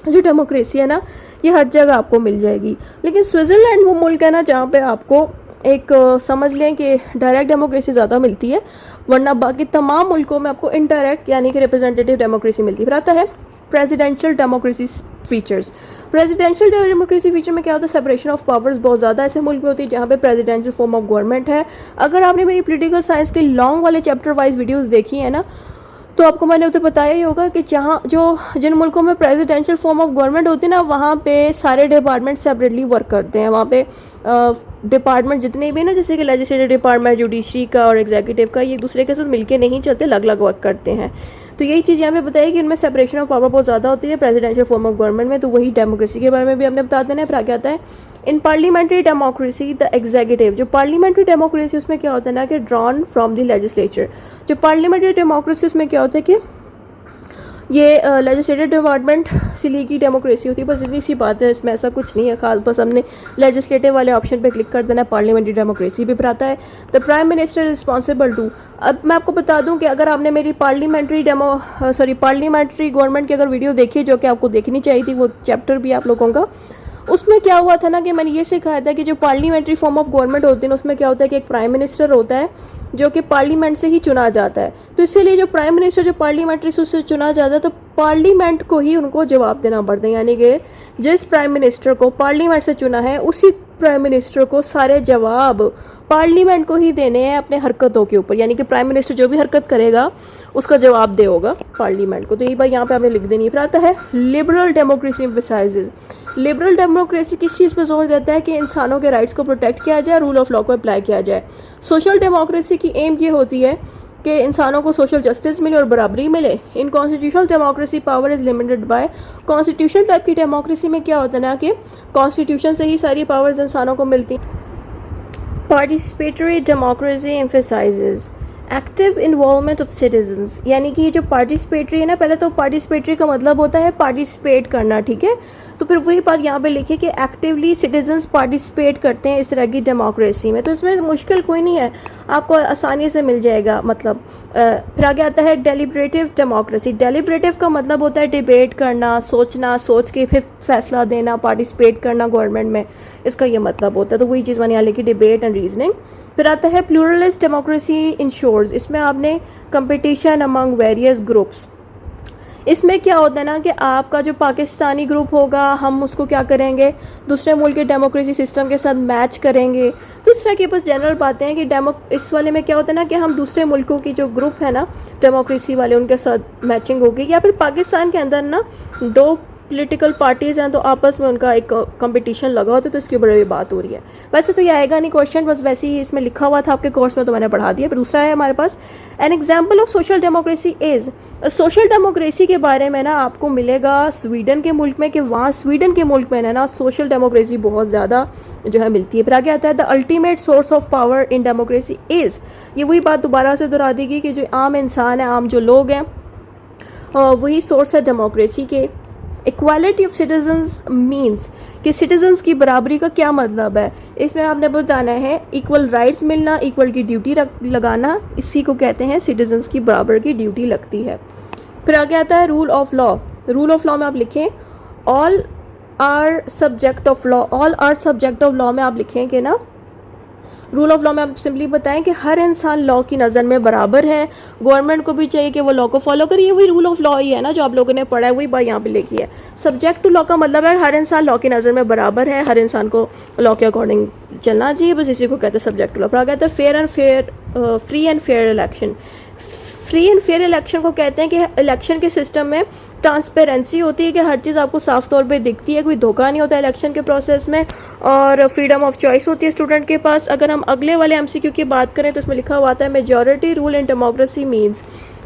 जो डेमोक्रेसी है ना ये हर जगह आपको मिल जाएगी। लेकिन स्विट्ज़रलैंड वो मुल्क है ना जहाँ पे आपको एक समझ लें कि डायरेक्ट डेमोक्रेसी ज़्यादा मिलती है, वरना बाकी तमाम मुल्कों में आपको इनडायरेक्ट यानी कि रिप्रेजेंटेटिव डेमोक्रेसी मिलती है। फिर आता है presidential democracy features. Presidential democracy feature में क्या होता है, सेपरेशन ऑफ पावर्स बहुत ज़्यादा ऐसे मुल्क में होती है जहाँ पे प्रेसिडेंशियल फॉर्म ऑफ गवर्नमेंट है। अगर आपने मेरी पॉलिटिकल साइंस के लॉन्ग वाले चैप्टर वाइज वीडियोज़ देखी है ना तो आपको मैंने उधर बताया ही होगा कि जिन मुल्कों में प्रेसिडेंशियल फॉर्म ऑफ गवर्नमेंट होती है ना वहाँ पे सारे डिपार्टमेंट सेपरेटली वर्क करते हैं। वहाँ पे डिपार्टमेंट जितने भी ना जैसे कि लेजिस्लेटिव डिपार्टमेंट, जुडिशरी का और एग्जीक्यूटिव का, ये एक दूसरे के साथ मिलके नहीं चलते, अलग अलग वर्क करते हैं। तो यही चीज़ यहाँ पे बताई कि इनमें सेपरेशन ऑफ पावर बहुत ज़्यादा होती है प्रेसिडेंशियल फॉर्म ऑफ गवर्नमेंट में। तो वही डेमोक्रेसी के बारे में भी हमने बता देना है। फिर क्या आता है in parliamentary democracy the executive. जो पार्लियामेंट्री डेमोक्रेसी उसमें क्या होता है ना कि ड्रॉन फ्रॉम द लेजिस्लेचर। जो पार्लियामेंट्री डेमोक्रेसी उसमें क्या होता है कि ये लेजिस्लेटिव डिपार्टमेंट से ली की डेमोक्रेसी होती है। बस इतनी सी बात है, इसमें ऐसा कुछ नहीं है खास, बस हमने लेजिस्लेटिव वाले ऑप्शन पे क्लिक कर देना है। पार्लियामेंट्री डेमोक्रेसी भी फिर आता है the prime minister responsible to. अब मैं आपको बता दूं कि अगर आपने मेरी पार्लियामेंट्री गवर्नमेंट की अगर वीडियो देखी जो कि आपको देखनी चाहिए थी, वो चैप्टर भी आप लोगों का, उसमें क्या हुआ था ना कि मैंने ये सिखाया था कि जो पार्लियामेंट्री फॉर्म ऑफ गवर्नमेंट होती है उसमें क्या होता है कि एक प्राइम मिनिस्टर होता है जो कि पार्लियामेंट से ही चुना जाता है। तो इसीलिए जो प्राइम मिनिस्टर जो पार्लियामेंट्री से चुना जाता है तो पार्लियामेंट को ही उनको जवाब देना पड़ता है, यानी कि जिस प्राइम मिनिस्टर को पार्लियामेंट से चुना है उसी प्राइम मिनिस्टर को सारे जवाब पार्लियामेंट को ही देने हैं अपने हरकतों के ऊपर। यानी कि प्राइम मिनिस्टर जो भी हरकत करेगा उसका जवाब दे होगा पार्लियामेंट को। तो ये बात यहाँ पे आपने लिख देनी है। फिर आता है liberal democracy emphasises. Liberal democracy किस चीज़ पर जोर देता है कि इंसानों के राइट्स को प्रोटेक्ट किया जाए, रूल ऑफ लॉ को अप्लाई किया जाए। सोशल डेमोक्रेसी की एम ये होती है कि इंसानों को सोशल जस्टिस मिले और बराबरी मिले। In constitutional democracy power is limited by. Constitution type की डेमोक्रेसी में क्या होता है ना कि कॉन्स्टिट्यूशन से ही सारी पावर्स इंसानों को मिलती। Participatory democracy emphasises active involvement of citizens. यानी कि ये जो पार्टिसिपेटरी है ना, पहले तो पार्टिसिपेटरी का मतलब होता है पार्टिसिपेट करना, ठीक है। तो फिर वही बात यहाँ पे लिखिए कि एक्टिवली सिटीजन्स पार्टिसिपेट करते हैं इस तरह की डेमोक्रेसी में। तो इसमें मुश्किल कोई नहीं है, आपको आसानी से मिल जाएगा। मतलब फिर आगे आता है डेलिब्रेटिव डेमोक्रेसी। डेलिब्रेटिव का मतलब होता है डिबेट करना, सोचना, सोच के फिर फैसला देना, पार्टिसिपेट करना गवर्नमेंट में, इसका ये मतलब होता है। तो वही चीज़ मैंने यहाँ लिखी, डिबेट एंड रीजनिंग। फिर आता है प्लूरलिस्ट डेमोक्रेसी इंश्योर्स। इसमें आपने कंपटीशन अमंग वेरियस ग्रुप्स। इसमें क्या होता है ना कि आपका जो पाकिस्तानी ग्रुप होगा हम उसको क्या करेंगे दूसरे मुल्क के डेमोक्रेसी सिस्टम के साथ मैच करेंगे। तो इस तरह की बस जनरल बातें हैं कि इस वाले में क्या होता है ना कि हम दूसरे मुल्कों की जो ग्रुप है ना डेमोक्रेसी वाले उनके साथ मैचिंग होगी। या फिर पाकिस्तान के अंदर ना दो पॉलिटिकल पार्टीज़ हैं तो आपस में उनका एक कंपटीशन लगा होता है, तो इसके ऊपर भी बात हो रही है। वैसे तो ये आएगा नहीं क्वेश्चन, बस वैसे ही इसमें लिखा हुआ था आपके कोर्स में तो मैंने पढ़ा दिया। फिर दूसरा है हमारे पास an example of social democracy is. Social democracy के बारे में ना आपको मिलेगा स्वीडन के मुल्क में, कि वहाँ स्वीडन के मुल्क में ना सोशल डेमोक्रेसी बहुत ज़्यादा जो है मिलती है। फिर आगे आता है the ultimate source of power in democracy is. ये वही बात दोबारा से दोहरा देगी कि जो आम इंसान है, आम जो लोग हैं वही सोर्स है डेमोक्रेसी के। इक्वालिटी ऑफ सिटीजन्स मीन्स कि सिटीजन्स की बराबरी का क्या मतलब है, इसमें आपने बताना है इक्वल राइट्स मिलना, इक्वल की ड्यूटी लगाना, इसी को कहते हैं सिटीजन्स की बराबर की ड्यूटी लगती है। फिर आगे आता है rule of law. Rule of law में आप लिखें all are subject of law, all are subject of law में आप लिखें कि ना रूल ऑफ लॉ में आप सिंपली बताएं कि हर इंसान लॉ की नज़र में बराबर है, गवर्नमेंट को भी चाहिए कि वो लॉ को फॉलो करे। ये वही रूल ऑफ लॉ ही है ना जो आप लोगों ने पढ़ा है, वही बात यहाँ पे लिखी है। सब्जेक्ट टू लॉ का मतलब है हर इंसान लॉ की नज़र में बराबर है, हर इंसान को लॉ के अकॉर्डिंग चलना चाहिए, बस इसी को कहते हैं सब्जेक्ट टू लॉ। फिर आ कहते हैं free and fair election. Free and fair election को कहते हैं कि इलेक्शन के सिस्टम में ट्रांसपेरेंसी होती है कि हर चीज़ आपको साफ तौर पे दिखती है, कोई धोखा नहीं होता इलेक्शन के प्रोसेस में, और फ्रीडम ऑफ चॉइस होती है स्टूडेंट के पास। अगर हम अगले वाले एमसीक्यू की बात करें तो इसमें लिखा हुआ आता है majority rule in democracy means.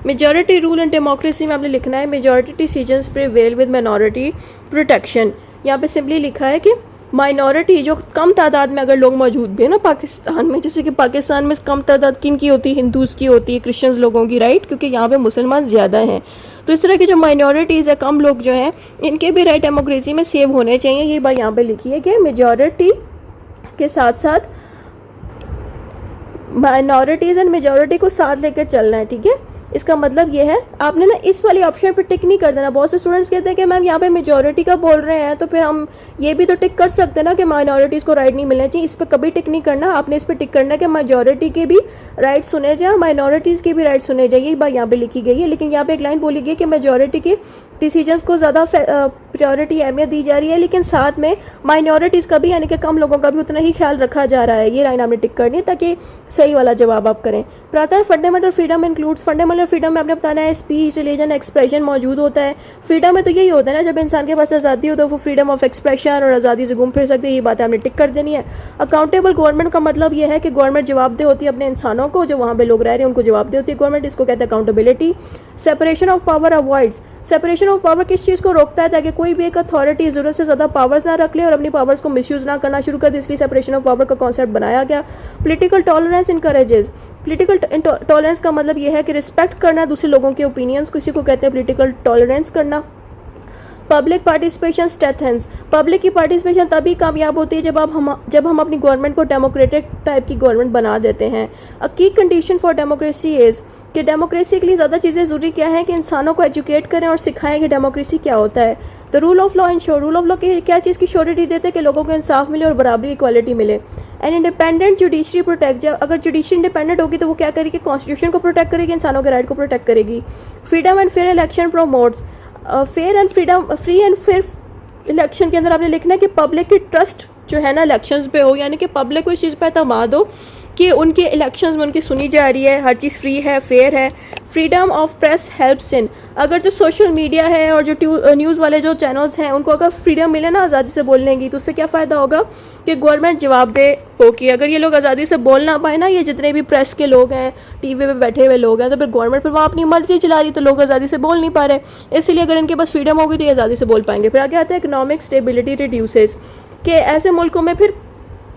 Majority rule in democracy में आपने लिखना है majority decisions prevail with minority protection. यहाँ पे सिंपली लिखा है कि माइनॉरिटी जो कम तादाद में अगर लोग मौजूद भी है ना पाकिस्तान में, जैसे कि पाकिस्तान में कम तादाद किन की होती है, हिंदूज़ की होती है, क्रिश्चियंस लोगों की, राइट, क्योंकि यहाँ पे मुसलमान ज़्यादा हैं। तो इस तरह की जो माइनॉरिटीज़ है, कम लोग जो हैं, इनके भी राइट डेमोक्रेसी में सेव होने चाहिए। ये बात यहाँ पे लिखी है कि मेजॉरिटी के साथ साथ माइनॉरिटीज़ एंड मेजॉरिटी को साथ लेकर चलना है, ठीक है। इसका मतलब ये है आपने ना इस वाली ऑप्शन पर टिक नहीं कर देना। बहुत से स्टूडेंट्स कहते हैं कि मैम यहाँ पे मेजॉरिटी का बोल रहे हैं तो फिर हम ये भी तो टिक कर सकते हैं ना कि माइनॉरिटीज़ को राइट नहीं मिलना चाहिए। इस पर कभी टिक नहीं करना, आपने इस पर टिक करना है कि मेजॉरिटी के भी राइट सुने जाए और माइनॉरिटीज़ के भी राइट सुने जाए। यही बात यहाँ पे लिखी गई है, लेकिन यहाँ पे एक लाइन बोली गई कि मेजॉरिटी के डिसीजंस को ज़्यादा प्रायोरिटी अहमियत दी जा रही है, लेकिन साथ में माइनॉरिटीज़ का भी यानी कि कम लोगों का भी उतना ही ख्याल रखा जा रहा है। ये लाइन आपने टिक करनी है ताकि सही वाला जवाब आप करें। फिर आता है fundamental freedom includes. Fundamental freedom में आपने बताना है स्पीच, रिलीजन, एक्सप्रेशन मौजूद होता है। फ्रीडम में तो यही होता है ना, जब इंसान के पास आज़ादी हो तो वो फ्रीडम ऑफ एक्सप्रेशन और आज़ादी से घूम फिर सकते हैं। ये बात आपने टिक कर देनी है। अकाउंटेबल गवर्नमेंट का मतलब ये है कि गवर्नमेंट जवाबदेह होती है अपने इंसानों को, जो वहाँ पे लोग रह रहे हैं उनको जवाबदेह होती है गवर्नमेंट, इसको कहते हैं accountability. Separation of power avoids. Separation of power किस चीज़ को रोकता है, ताकि कोई भी एक अथॉरिटी ज़रूरत से ज़्यादा पावर्स ना रख ले और अपनी पावर्स को मिसयूज़ ना करना शुरू कर दे, इसलिए सेपरेशन ऑफ पावर का कॉन्सेप्ट बनाया गया। Political tolerance encourages. Political tolerance का मतलब यह है कि रिस्पेक्ट करना दूसरे लोगों के ओपिनियंस को, इसी को कहते हैं पॉलिटिकल टॉलरेंस करना। Public participation strengthens. पब्लिक की पार्टिसिपेशन तभी कामयाब होती है जब हम अपनी गवर्नमेंट को डेमोक्रेटिक टाइप की गवर्नमेंट बना देते हैं। अ की कंडीशन फॉर डेमोक्रेसी इज़ कि डेमोक्रेसी के लिए ज़्यादा चीज़ें ज़रूरी क्या है कि इंसानों को एजुकेट करें और सिखाएं कि डेमोक्रेसी क्या होता है। तो rule of law ensure. Rule of law की क्या चीज़ की श्योरिटी देते हैं कि लोगों को इंसाफ मिले और बराबरी इक्वालिटी मिले। And independent judiciary protect. जब अगर जुडिशरी इंडिपेंडेंट होगी तो वो क्या करेगी, कॉन्स्टिट्यूशन को प्रोटेक्ट करेगी, इंसानों के राइट को प्रोटेक्ट करेगी। Freedom and fair election promotes. Fair and freedom, free and fair election के अंदर आपने लिखना है कि पब्लिक की ट्रस्ट जो है ना इलेक्शंस पे हो, यानी कि पब्लिक को इस चीज़ पर एतमाद हो कि उनके इलेक्शंस में उनकी सुनी जा रही है, हर चीज़ फ्री है, फेयर है। Freedom of press helps in. अगर जो सोशल मीडिया है और जो न्यूज़ वाले जो चैनल्स हैं उनको अगर फ्रीडम मिले ना आज़ादी से बोलने की, तो उससे क्या फ़ायदा होगा कि गवर्नमेंट जवाबदेह होगी। अगर ये लोग आज़ादी से बोल ना पाए ना, ये जितने भी प्रेस के लोग हैं, टीवी पे बैठे हुए लोग हैं, तो फिर गवर्नमेंट फिर वहाँ अपनी मर्जी चला रही, तो लोग आज़ादी से बोल नहीं पा रहे। इसलिए अगर इनके पास फ्रीडम होगी तो ये आज़ादी से बोल पाएंगे। फिर आगे आता है इकोनॉमिक स्टेबिलिटी रिड्यूसेस, कि ऐसे मुल्कों में फिर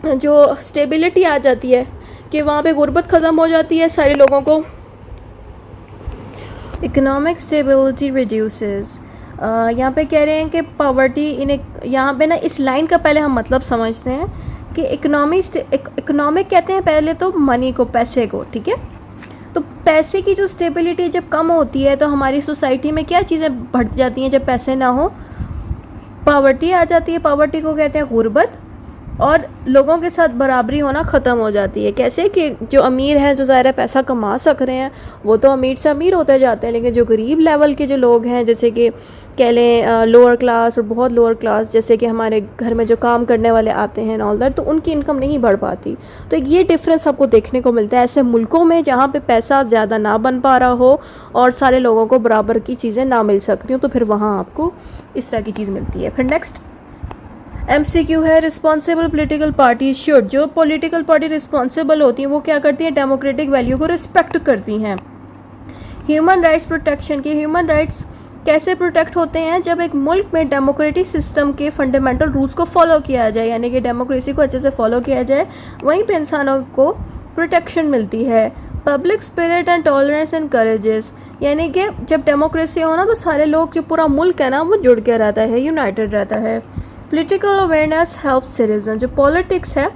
जो स्टेबिलिटी आ जाती है कि वहाँ पे गुर्बत ख़त्म हो जाती है, सारे लोगों को इकोनॉमिक स्टेबिलिटी रिड्यूसेस। यहाँ पे कह रहे हैं कि पॉवर्टी इन, यहाँ पे ना इस लाइन का पहले हम मतलब समझते हैं कि इकोनॉमिक कहते हैं पहले तो मनी को, पैसे को, ठीक है। तो पैसे की जो स्टेबिलिटी जब कम होती है तो हमारी सोसाइटी में क्या चीज़ें बढ़ जाती हैं जब पैसे ना हो, पॉवर्टी आ जाती है। पॉवर्टी को कहते हैं गुर्बत, और लोगों के साथ बराबरी होना ख़त्म हो जाती है। कैसे कि जो अमीर हैं, जो ज़ाहिर है पैसा कमा सक रहे हैं, वो तो अमीर से अमीर होते जाते हैं, लेकिन जो गरीब लेवल के जो लोग हैं, जैसे कि कह लें लोअर क्लास और बहुत लोअर क्लास, जैसे कि हमारे घर में जो काम करने वाले आते हैं ऑल दैट, तो उनकी इनकम नहीं बढ़ पाती। तो ये डिफरेंस आपको देखने को मिलता है ऐसे मुल्कों में जहाँ पे पैसा ज़्यादा ना बन पा रहा हो और सारे लोगों को बराबर की चीज़ें ना मिल सक रही हो, तो फिर वहाँ आपको इस तरह की चीज़ मिलती है। फिर नेक्स्ट MCQ है रिस्पॉन्सिबल पॉलिटिकल पार्टी शुड। जो पॉलिटिकल पार्टी रिस्पॉन्सिबल होती हैं वो क्या करती हैं, डेमोक्रेटिक वैल्यू को रिस्पेक्ट करती हैं। ह्यूमन राइट्स प्रोटेक्शन की, ह्यूमन राइट्स कैसे प्रोटेक्ट होते हैं, जब एक मुल्क में डेमोक्रेटिक सिस्टम के फंडामेंटल रूल्स को फॉलो किया जाए, यानी कि डेमोक्रेसी को अच्छे से फॉलो किया जाए, वहीं पे इंसानों को प्रोटेक्शन मिलती है। Public spirit and tolerance and courages, यानी कि जब डेमोक्रेसी हो ना तो सारे लोग, जो पूरा मुल्क है ना, वो जुड़ के रहता है, यूनाइटेड रहता है। पॉलिटिकल अवेयरनेस हेल्प सिटीजन, जो पॉलिटिक्स है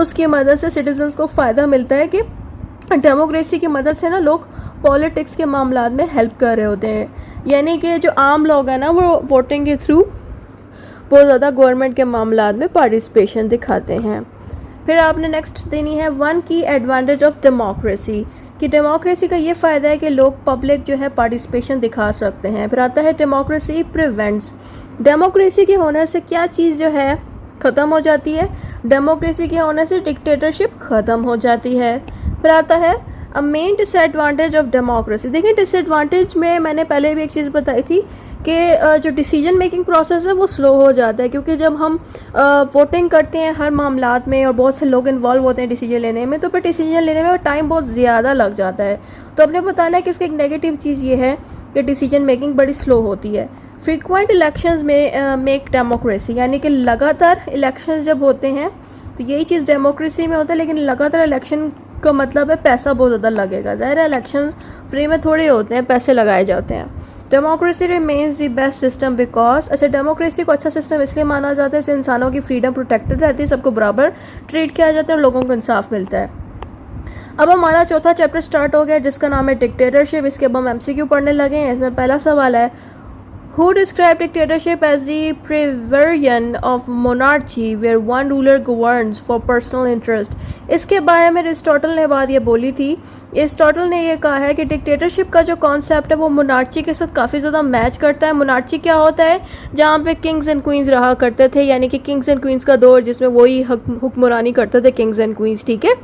उसकी मदद से सिटीजन्स को फ़ायदा मिलता है कि डेमोक्रेसी की मदद से ना लोग पॉलिटिक्स के मामला में हेल्प कर रहे होते हैं। यानी कि जो आम लोग हैं ना वो वोटिंग के थ्रू बहुत ज़्यादा गवर्नमेंट के मामला में पार्टिसिपेशन दिखाते हैं। फिर आपने नेक्स्ट देनी है वन की एडवांटेज ऑफ डेमोक्रेसी, कि डेमोक्रेसी का ये फ़ायदा है कि लोग पब्लिक जो है पार्टिसिपेशन दिखा सकते हैं। फिर आता है डेमोक्रेसी प्रिवेंट्स, डेमोक्रेसी के होने से क्या चीज़ जो है ख़त्म हो जाती है, डेमोक्रेसी के होने से डिक्टेटरशिप ख़त्म हो जाती है। फिर आता है अ मेन डिसएडवांटेज ऑफ डेमोक्रेसी। देखिए डिसएडवांटेज में मैंने पहले भी एक चीज़ बताई थी कि जो डिसीजन मेकिंग प्रोसेस है वो स्लो हो जाता है, क्योंकि जब हम वोटिंग करते हैं हर मामलात में और बहुत से लोग इन्वॉल्व होते हैं डिसीजन लेने में, तो फिर डिसीजन लेने में टाइम बहुत ज़्यादा लग जाता है। तो हमने बताना है कि इसकी एक नेगेटिव चीज़ ये है कि डिसीजन मेकिंग बड़ी स्लो होती है। फ्रीक्वेंट इलेक्शंस में मेक डेमोक्रेसी, यानी कि लगातार इलेक्शंस जब होते हैं तो यही चीज़ डेमोक्रेसी में होता है, लेकिन लगातार इलेक्शन का मतलब है पैसा बहुत ज़्यादा लगेगा। ज़ाहिर है इलेक्शंस फ्री में थोड़े होते हैं, पैसे लगाए जाते हैं। Democracy remains the best system because, अच्छा डेमोक्रेसी को अच्छा सिस्टम इसलिए माना जाता है इससे इंसानों की फ्रीडम प्रोटेक्टेड रहती है, सबको बराबर ट्रीट किया जाता है और लोगों को इंसाफ मिलता है। अब हमारा चौथा चैप्टर स्टार्ट हो गया जिसका नाम है डिक्टेटरशिप। इसके अब हम एमसीक्यू पढ़ने लगे हैं। इसमें पहला सवाल है, Who described dictatorship as the prevalence of monarchy where one ruler governs for personal interest? इसके बारे में अरिस्टोटल ने बात ये बोली थी। अरिस्टोटल ने ये कहा है कि डिक्टेटरशिप का जो कॉन्सेप्ट है वो मोनार्ची के साथ काफ़ी ज़्यादा मैच करता है। मोनार्ची क्या होता है, जहाँ पे किंग्स एंड क्वींस रहा करते थे, यानी कि किंग्स एंड क्वींस का दौर जिसमें वही हुक्मरानी करते थे किंग्स एंड क्वींस, ठीक है।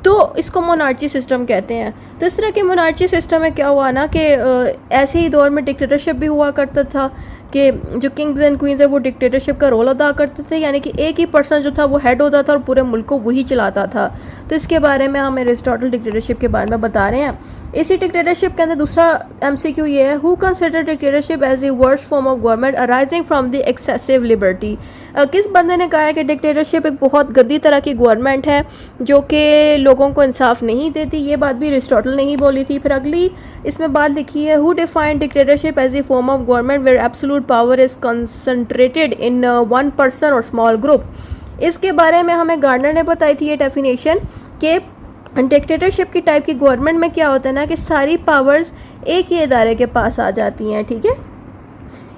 तो इसको मोनार्ची सिस्टम कहते हैं। तो इस तरह के मोनार्ची सिस्टम में क्या हुआ ना कि ऐसे ही दौर में डिक्टेटरशिप भी हुआ करता था कि जो किंग्स एंड क्वींस है वो डिक्टेटरशिप का रोल अदा करते थे, यानी कि एक ही पर्सन जो था वो हेड होता था और पूरे मुल्क को वही चलाता था। तो इसके बारे में हम अरिस्टोटल डिक्टेटरशिप के बारे में बता रहे हैं। इसी डिक्टेटरशिप के अंदर दूसरा एमसीक्यू ये है, who consider dictatorship as the worst form of government arising from the excessive liberty. किस बंदे ने कहा है कि डिक्टेटरशिप एक बहुत गंदी तरह की गवर्नमेंट है जो कि लोगों को इंसाफ नहीं देती। ये बात भी अरिस्टोटल ने ही बोली थी। फिर अगली इसमें बात लिखी है, who defined dictatorship as a form of government where absolute power is concentrated in one person और स्मॉल ग्रुप। इसके बारे में हमें गार्डनर ने बताई थी ये डेफिनेशन कि डिक्टेटरशिप की टाइप की गवर्नमेंट में क्या होता है ना कि सारी पावर्स एक ही इदारे के पास आ जाती हैं, ठीक है।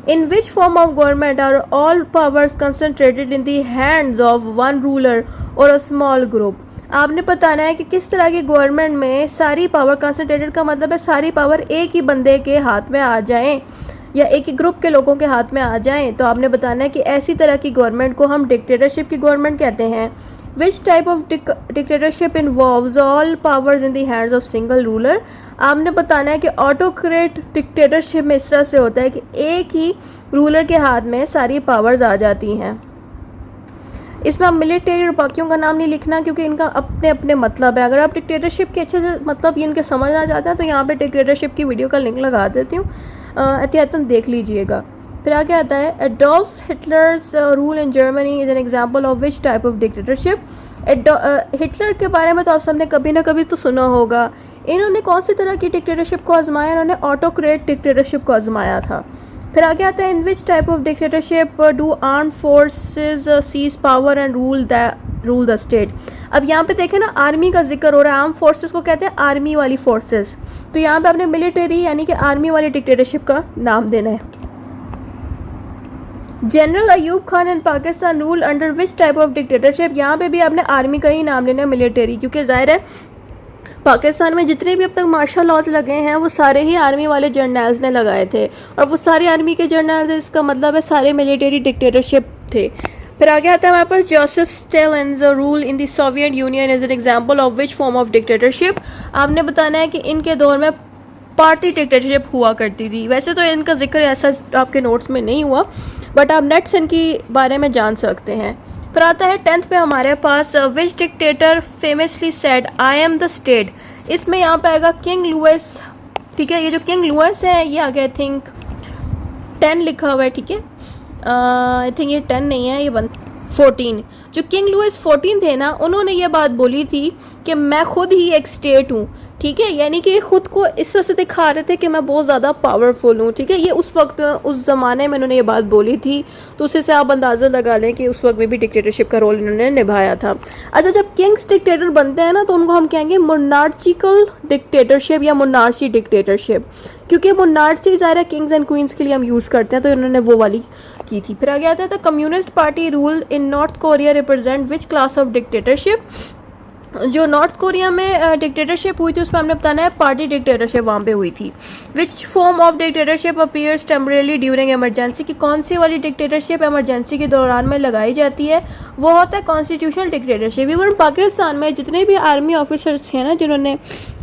In which form of government are all powers concentrated in the hands of one ruler और अ स्मॉल ग्रुप। आपने बताना है कि किस तरह की गवर्नमेंट में सारी पावर कंसंट्रेटेड का मतलब है सारी पावर एक ही बंदे के हाथ में आ जाएं या एक ही ग्रुप के लोगों के हाथ में आ जाएं। तो आपने बताना है कि ऐसी तरह की गवर्नमेंट को हम डिक्टेटरशिप की गवर्नमेंट कहते हैं। विच type of dictatorship involves all powers in the hands of single ruler. आपने बताना है कि ऑटोक्रेट डिक्टेटरशिप में इस तरह से होता है कि एक ही रूलर के हाथ में सारी पावर्स आ जाती हैं। इसमें आप मिलिट्री और बाकियों का नाम नहीं लिखना क्योंकि इनका अपने अपने मतलब है। अगर आप डिक्टेटरशिप के अच्छे से मतलब इनके समझना चाहते हैं तो यहाँ पे डिक्टेटरशिप की वीडियो का लिंक लगा देती हूँ, एहतियातन देख लीजिएगा। फिर आगे आता है, Adolf Hitler's rule in Germany is an example of which type of dictatorship. Hitler के बारे में तो आप सबने कभी ना कभी तो सुना होगा। इन्होंने कौन सी तरह की डिक्टेटरशिप को आजमाया, इन्होंने ऑटोक्रेट डिक्टेटरशिप को आजमाया था। फिर आगे आता है, in which type of dictatorship do arm forces seize power and rule the state. अब यहाँ पे देखें ना आर्मी का जिक्र हो रहा है, आर्म फोर्सेस को कहते हैं आर्मी वाली फोर्सेस। तो यहाँ पे आपने मिलिट्री यानी कि आर्मी वाली डिक्टेटरशिप का नाम देना है। General Ayub Khan in Pakistan rule under which type of dictatorship. यहाँ पे भी आपने आर्मी का ही नाम लेना है, मिलिट्री, क्योंकि जाहिर है पाकिस्तान में जितने भी अब तक मार्शल लॉज लगे हैं वो सारे ही आर्मी वाले जर्नल्स ने लगाए थे और वो सारे आर्मी के जर्नल्स, इसका मतलब है सारे मिलिट्री डिक्टेटरशिप थे। फिर आगे आता है हमारे पास, Joseph Stalin's rule in the Soviet Union is an example of which form of dictatorship. आपने बताना है कि इनके दौर में पार्टी डिक्टेटरशिप हुआ करती थी। वैसे तो इनका जिक्र ऐसा आपके नोट्स में नहीं हुआ बट आप नेट से इनकी बारे में जान सकते हैं। फिर आता है 10th पे हमारे पास, which dictator famously said I am the state. इसमें यहाँ पे आएगा किंग लुइस, ठीक है। ये जो किंग लुइस है ये आगे आई थिंक 10 लिखा हुआ है, ठीक है। आई थिंक ये 10 नहीं है, ये 14। जो किंग लुइस 14 थे ना, उन्होंने ये बात बोली थी कि मैं खुद ही एक स्टेट हूँ, ठीक है, यानी कि खुद को इस तरह से दिखा रहे थे कि मैं बहुत ज़्यादा पावरफुल हूँ। ठीक है, ये उस वक्त उस ज़माने में इन्होंने ये बात बोली थी, तो उससे आप अंदाज़ा लगा लें कि उस वक्त में भी डिक्टेटरशिप का रोल इन्होंने निभाया था। अच्छा, जब किंग्स डिक्टेटर बनते हैं ना, तो उनको हम कहेंगे मोनार्चिकल डिक्टेटरशिप या मोनार्ची डिक्टेटरशिप, क्योंकि मोनार्ची ज़ाहिर है किंग्स एंड क्वींस के लिए हम यूज़ करते हैं, तो इन्होंने वो वाली की थी। फिर आगे आता है the communist party rule in north Korea represent which class of dictatorship. जो नॉर्थ कोरिया में डिक्टेटरशिप हुई थी उसमें हमने बताना है पार्टी डिक्टेटरशिप वहाँ पे हुई थी। विच form of dictatorship appears temporarily during emergency, कि कौन सी वाली डिक्टेटरशिप इमरजेंसी के दौरान में लगाई जाती है, वो होता है कॉन्स्टिट्यूशनल डिक्टेटरशिप। इवन पाकिस्तान में जितने भी आर्मी ऑफिसर्स थे ना जिन्होंने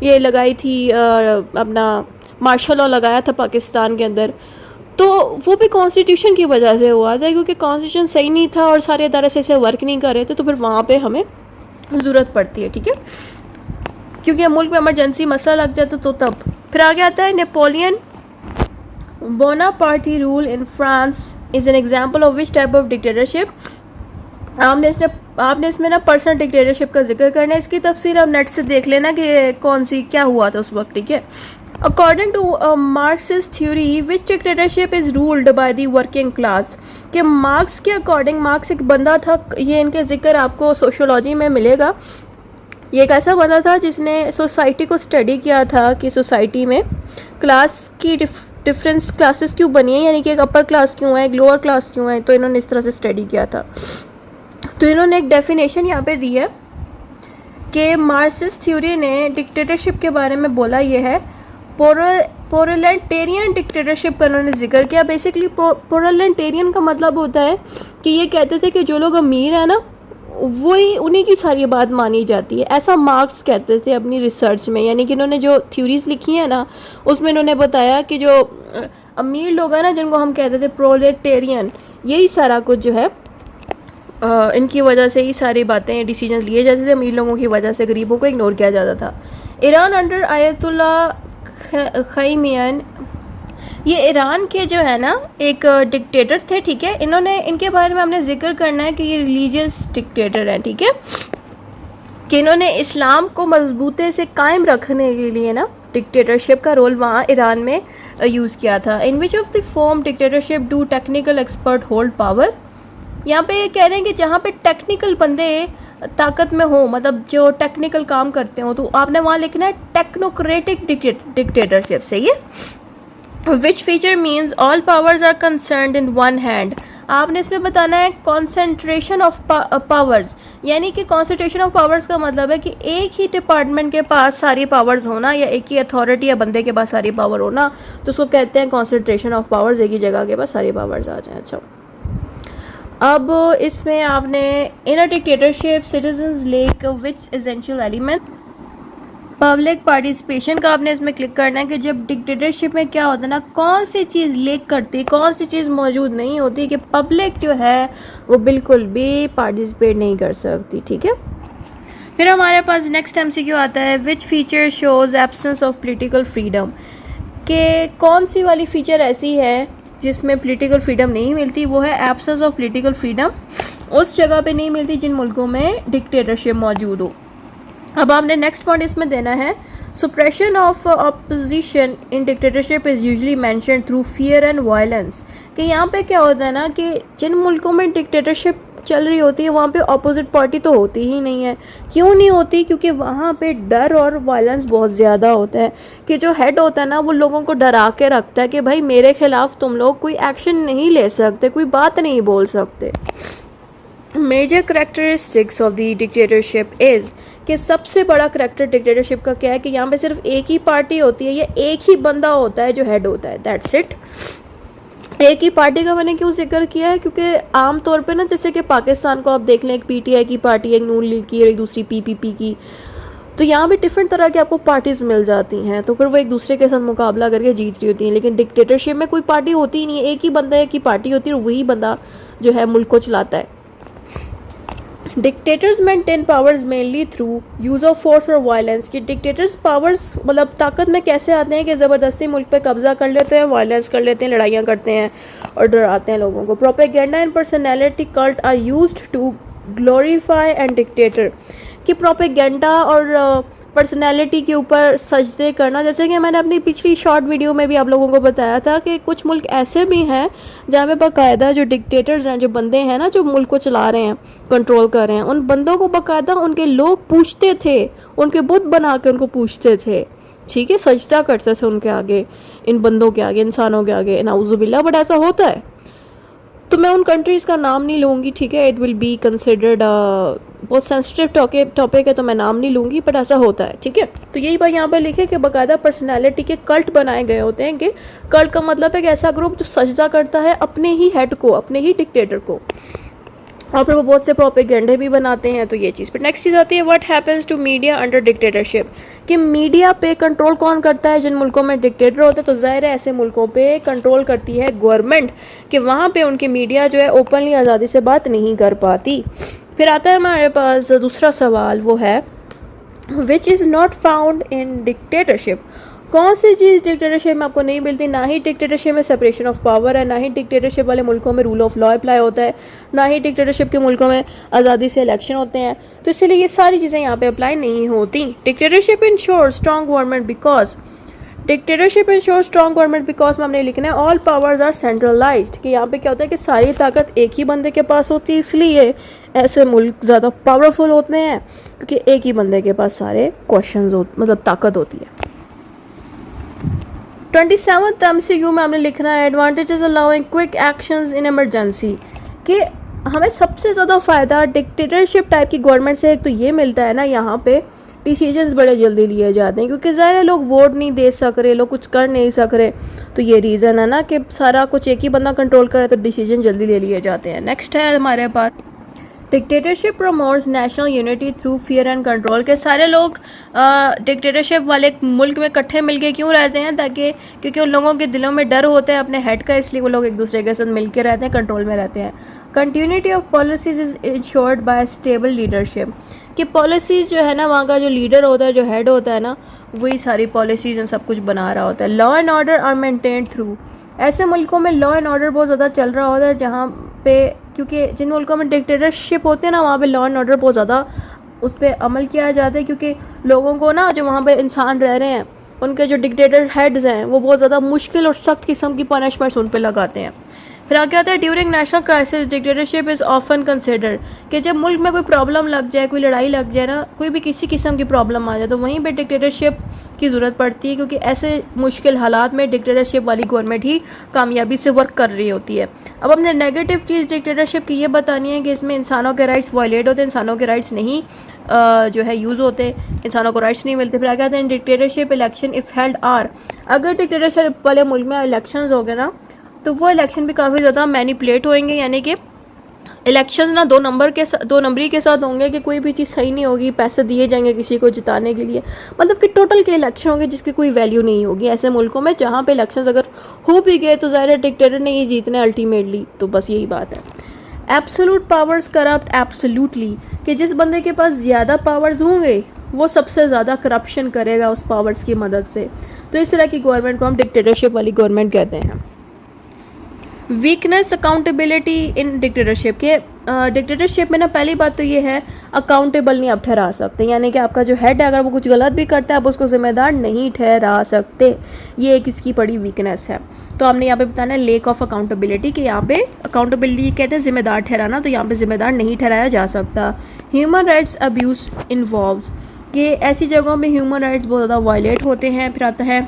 ये लगाई थी अपना मार्शल लॉ लगाया था पाकिस्तान के अंदर, तो वो भी कॉन्स्टिट्यूशन की वजह से हुआ था, क्योंकि कॉन्स्टिट्यूशन सही नहीं था और सारे अदारे से वर्क नहीं कर रहे थे, तो फिर वहाँ पे हमें ज़रूरत पड़ती है। ठीक है, क्योंकि मुल्क में इमरजेंसी मसला लग जाता तो तब। फिर आगे आता है Napoleon Bonaparte rule in France is an example of which type of dictatorship. आपने इसमें ना पर्सनल डिक्टेटरशिप का जिक्र करना है, इसकी तफसीर आप नेट से देख लेना कि कौन सी क्या हुआ था उस वक्त। ठीक है, according to Marxist theory which dictatorship is ruled by the working class, कि मार्क्स के अकॉर्डिंग, मार्क्स एक बंदा था, ये इनके जिक्र आपको सोशियोलॉजी में मिलेगा। ये एक ऐसा बंदा था जिसने सोसाइटी को स्टडी किया था कि सोसाइटी में क्लास की डिफरेंस क्लासेस क्यों बनी है, यानी कि एक अपर क्लास क्यों है, एक लोअर क्लास क्यों है, तो इन्होंने इस तरह से स्टडी किया था। तो इन्होंने एक डेफिनेशन यहाँ पे दी है कि मार्क्सिस्ट थ्योरी ने डिक्टेटरशिप के बारे में बोला, ये है पोरलेंटेरियन डिक्टेटरशिप का इन्होंने जिक्र किया। बेसिकली पोरलेंटेरियन का मतलब होता है कि ये कहते थे कि जो लोग अमीर हैं ना वही उन्हीं की सारी बात मानी जाती है, ऐसा मार्क्स कहते थे अपनी रिसर्च में। यानी कि इन्होंने जो थ्योरीज लिखी है ना उसमें इन्होंने बताया कि जो अमीर लोग हैं ना जिनको हम कहते थे प्रोलेटेरियन, यही सारा कुछ जो है इनकी वजह से ही सारी बातें डिसीजन लिए जाते थे, अमीर लोगों की वजह से गरीबों को इग्नोर किया जाता था। ईरान अंडर आयतुल्ला खमीनेई, ये ईरान के जो है ना एक डिक्टेटर थे। ठीक है, इन्होंने, इनके बारे में हमने जिक्र करना है कि ये रिलीजियस डिक्टेटर हैं। ठीक है, कि इन्होंने इस्लाम को मजबूती से कायम रखने के लिए ना डिक्टेटरशिप का रोल वहाँ ईरान में यूज़ किया था। In which of the form dictatorship do technical expert hold power, यहाँ पे ये कह रहे हैं कि जहाँ पे टेक्निकल बंदे ताकत में हो, मतलब जो टेक्निकल काम करते हो, तो आपने वहाँ लिखना है टेक्नोक्रेटिक डिक्टेटरशिप। सही है। Which feature means all powers are concerned in one hand, आपने इसमें बताना है कॉन्सेंट्रेशन ऑफ पावर्स, यानी कि कॉन्सेंट्रेशन ऑफ पावर्स का मतलब है कि एक ही डिपार्टमेंट के पास सारी पावर्स होना, या एक ही अथॉरिटी या बंदे के पास सारी पावर होना, तो उसको कहते हैं कॉन्सेंट्रेशन ऑफ पावर्स, एक ही जगह के पास सारी पावर्स आ जाएँ। अच्छा, अब इसमें आपने in a dictatorship citizens lack which essential element, public participation का आपने इसमें क्लिक करना है कि जब डिक्टेटरशिप में क्या होता है ना, कौन सी चीज़ लेक करती, कौन सी चीज़ मौजूद नहीं होती, कि पब्लिक जो है वो बिल्कुल भी पार्टिसिपेट नहीं कर सकती। ठीक है, फिर हमारे पास नेक्स्ट MCQ आता है which feature shows absence of political freedom, कि कौन सी वाली फीचर ऐसी है जिसमें पॉलिटिकल फ्रीडम नहीं मिलती, वो है एब्सेंस ऑफ पॉलिटिकल फ्रीडम, उस जगह पे नहीं मिलती जिन मुल्कों में डिक्टेटरशिप मौजूद हो। अब आपने नेक्स्ट पॉइंट इसमें देना है suppression of opposition in dictatorship is usually mentioned through fear and violence, कि यहाँ पे क्या होता है ना कि जिन मुल्कों में डिक्टेटरशिप चल रही होती है वहाँ पे ऑपोजिट पार्टी तो होती ही नहीं है। क्यों नहीं होती? क्योंकि वहाँ पे डर और वायलेंस बहुत ज़्यादा होता है, कि जो हेड होता है ना वो लोगों को डरा के रखता है कि भाई मेरे खिलाफ तुम लोग कोई एक्शन नहीं ले सकते, कोई बात नहीं बोल सकते। Major characteristics of the dictatorship is, कि सबसे बड़ा करेक्टर डिक्टेटरशिप का क्या है कि यहाँ पे सिर्फ एक ही पार्टी होती है, या एक ही बंदा होता है जो हेड होता है, दैट्स इट। एक ही पार्टी का मैंने क्यों जिक्र किया है? क्योंकि आम तौर पे ना जैसे कि पाकिस्तान को आप देख लें, एक PTI की पार्टी, एक नून लीग की और एक दूसरी PPP की, तो यहाँ भी डिफरेंट तरह की आपको पार्टीज़ मिल जाती हैं, तो फिर वो एक दूसरे के साथ मुकाबला करके जीत रही होती हैं। लेकिन डिक्टेटरशिप में कोई पार्टी होती ही नहीं है, एक ही बंदा की पार्टी होती है और वही बंदा जो है मुल्क को चलाता है। Dictators maintain powers mainly through use of force और वायलेंस, की डिक्टेटर्स पावर्स मतलब ताकत में कैसे आते हैं कि ज़बरदस्ती मुल्क पे कब्जा कर लेते हैं, वायलेंस कर लेते हैं, लड़ाइयाँ करते हैं और डराते हैं लोगों को। Propaganda and personality cult are used to glorify and dictator, कि प्रोपेगेंडा और पर्सनैलिटी के ऊपर सजदे करना। जैसे कि मैंने अपनी पिछली शॉर्ट वीडियो में भी आप लोगों को बताया था कि कुछ मुल्क ऐसे भी हैं जहाँ पे बाकायदा जो डिक्टेटर्स हैं, जो बंदे हैं ना, जो मुल्क को चला रहे हैं, कंट्रोल कर रहे हैं, उन बंदों को बाकायदा उनके लोग पूछते थे, उनके बुत बना के उनको पूछते थे, ठीक है, सजदा करते थे उनके आगे, इन बंदों के आगे, इंसानों के आगे, नाउजुबिल्ला। बट ऐसा होता है। तो मैं उन कंट्रीज़ का नाम नहीं लूँगी, ठीक है, इट विल बी कंसिडर्ड बहुत सेंसिटिव टॉपिक है, तो मैं नाम नहीं लूँगी, बट ऐसा होता है, ठीक है। तो यही बात यहाँ पे लिखे कि बाकायदा पर्सनैलिटी के कल्ट बनाए गए होते हैं, कि कल्ट का मतलब है कि ऐसा ग्रुप जो सजदा करता है अपने ही हेड को, अपने ही डिक्टेटर को, और फिर वो बहुत से प्रोपेगेंडे भी बनाते हैं। तो ये चीज़। फिर नेक्स्ट चीज़ आती है what happens to media under dictatorship, कि मीडिया पे कंट्रोल कौन करता है जिन मुल्कों में डिक्टेटर होते हैं। तो ज़ाहिर है ऐसे मुल्कों पे कंट्रोल करती है गवर्नमेंट, कि वहाँ पे उनकी मीडिया जो है ओपनली आज़ादी से बात नहीं कर पाती। फिर आता है हमारे पास दूसरा सवाल, वो है which is not found in dictatorship, कौन सी चीज़ डिक्टेटरशिप में आपको नहीं मिलती। ना ही डिक्टेटरशिप में सेपरेशन ऑफ पावर है, ना ही डिक्टेटरशिप वाले मुल्कों में रूल ऑफ लॉ अप्लाई होता है, ना ही डिक्टेटरशिप के मुल्कों में आज़ादी से इलेक्शन होते हैं। तो इसलिए ये सारी चीज़ें यहाँ पे अप्लाई नहीं होती। Dictatorship ensure strong government because, dictatorship ensure strong government because में हमने लिखना है ऑल पावर्स आर सेंट्रलाइज्ड, कि यहाँ पे क्या होता है कि सारी ताकत एक ही बंदे के पास होती है, इसलिए ऐसे मुल्क ज़्यादा पावरफुल होते हैं, क्योंकि एक ही बंदे के पास सारे क्वेश्चंस मतलब ताकत होती है। 27th MCQ में हमने लिखना है advantages allowing quick actions in emergency, कि हमें सबसे ज़्यादा फ़ायदा डिक्टेटरशिप टाइप की गवर्नमेंट से एक तो ये मिलता है ना, यहाँ पे डिसीजंस बड़े जल्दी लिए जाते हैं, क्योंकि ज़ाहिर लोग वोट नहीं दे सक रहे, लोग कुछ कर नहीं सक रहे। तो ये रीज़न है ना कि सारा कुछ एक ही बंदा कंट्रोल करे, तो डिसीजन जल्दी ले लिए जाते हैं। नेक्स्ट है हमारे पास dictatorship promotes national unity through fear and control, के सारे लोग डिक्टेटरशिप वाले मुल्क में इकट्ठे मिलके क्यों रहते हैं, ताकि क्योंकि उन लोगों के दिलों में डर होता है अपने हेड का, इसलिए वो लोग एक दूसरे के साथ मिलके रहते हैं, कंट्रोल में रहते हैं। Continuity of policies is ensured by stable leadership, कि पॉलिसीज़ जो है ना, वहाँ का जो लीडर होता है, जो हेड होता है ना, वही सारी पॉलिसीज़ एंड सब कुछ बना रहा होता है। Law and order are maintained through, ऐसे मुल्कों में लॉ एंड ऑर्डर बहुत ज़्यादा चल रहा होता है, जहाँ पे क्योंकि जिन मुल्कों में डिक्टेटरशिप होते हैं ना, वहाँ पे लॉ एंड ऑर्डर बहुत ज़्यादा उस पर अमल किया जाता है, क्योंकि लोगों को ना, जो वहाँ पे इंसान रह रहे हैं, उनके जो डिक्टेटर हेड्स हैं, वो बहुत ज़्यादा मुश्किल और सख्त किस्म की पनिशमेंट्स उन पर लगाते हैं। फिर आगे आता है during national crisis dictatorship is often considered, कि जब मुल्क में कोई प्रॉब्लम लग जाए, कोई लड़ाई लग जाए ना, कोई भी किसी किस्म की प्रॉब्लम आ जाए, तो वहीं पे डिक्टेटरशिप की ज़रूरत पड़ती है, क्योंकि ऐसे मुश्किल हालात में डिक्टेटरशिप वाली गवर्नमेंट ही कामयाबी से वर्क कर रही होती है। अब हमने नेगेटिव चीज़ डिक्टेटरशिप की ये बतानी है कि इसमें इंसानों के राइट्स वायलेट होते हैं, इंसानों के राइट्स नहीं जो है यूज़ होते, इंसानों को राइट्स नहीं मिलते। फिर आगे आते हैं dictatorship election if held are, अगर डिक्टेटरशिप वाले मुल्क में इलेक्शन हो गए ना, तो वो इलेक्शन भी काफ़ी ज़्यादा मैनिपुलेट होंगे, यानी कि इलेक्शंस ना दो नंबरी के साथ होंगे, कि कोई भी चीज़ सही नहीं होगी, पैसे दिए जाएंगे किसी को जिताने के लिए, मतलब कि टोटल के इलेक्शन होंगे जिसकी कोई वैल्यू नहीं होगी। ऐसे मुल्कों में जहाँ पे इलेक्शंस अगर हो भी गए, तो ज़ाहिर डिक्टेटर ने ही जीतने अल्टीमेटली, तो बस यही बात है। एब्सोल्यूट पावर्स करप्ट एब्सोल्यूटली, कि जिस बंदे के पास ज़्यादा पावर्स होंगे वो सबसे ज़्यादा करप्शन करेगा उस पावर्स की मदद से। तो इस तरह की गवर्नमेंट को हम डिक्टेटरशिप वाली गवर्नमेंट कहते हैं। वीकनेस अकाउंटेबिलिटी इन डिक्टेटरशिप, के डिक्टेटरशिप में ना पहली बात तो ये है अकाउंटेबल नहीं आप ठहरा सकते, यानी कि आपका जो हेड है अगर वो कुछ गलत भी करता है, आप उसको जिम्मेदार नहीं ठहरा सकते, ये एक इसकी बड़ी वीकनेस है। तो हमने यहाँ पे बताना है लेक ऑफ अकाउंटेबिलिटी, कि यहाँ पे अकाउंटेबिलिटी कहते हैं जिम्मेदार ठहराना, तो यहाँ पे जिम्मेदार नहीं ठहराया जा सकता। ह्यूमन राइट्स अब्यूज़ इन्वॉल्व्स, कि ऐसी जगहों में ह्यूमन राइट्स बहुत ज़्यादा वायलेट होते हैं। फिर आता है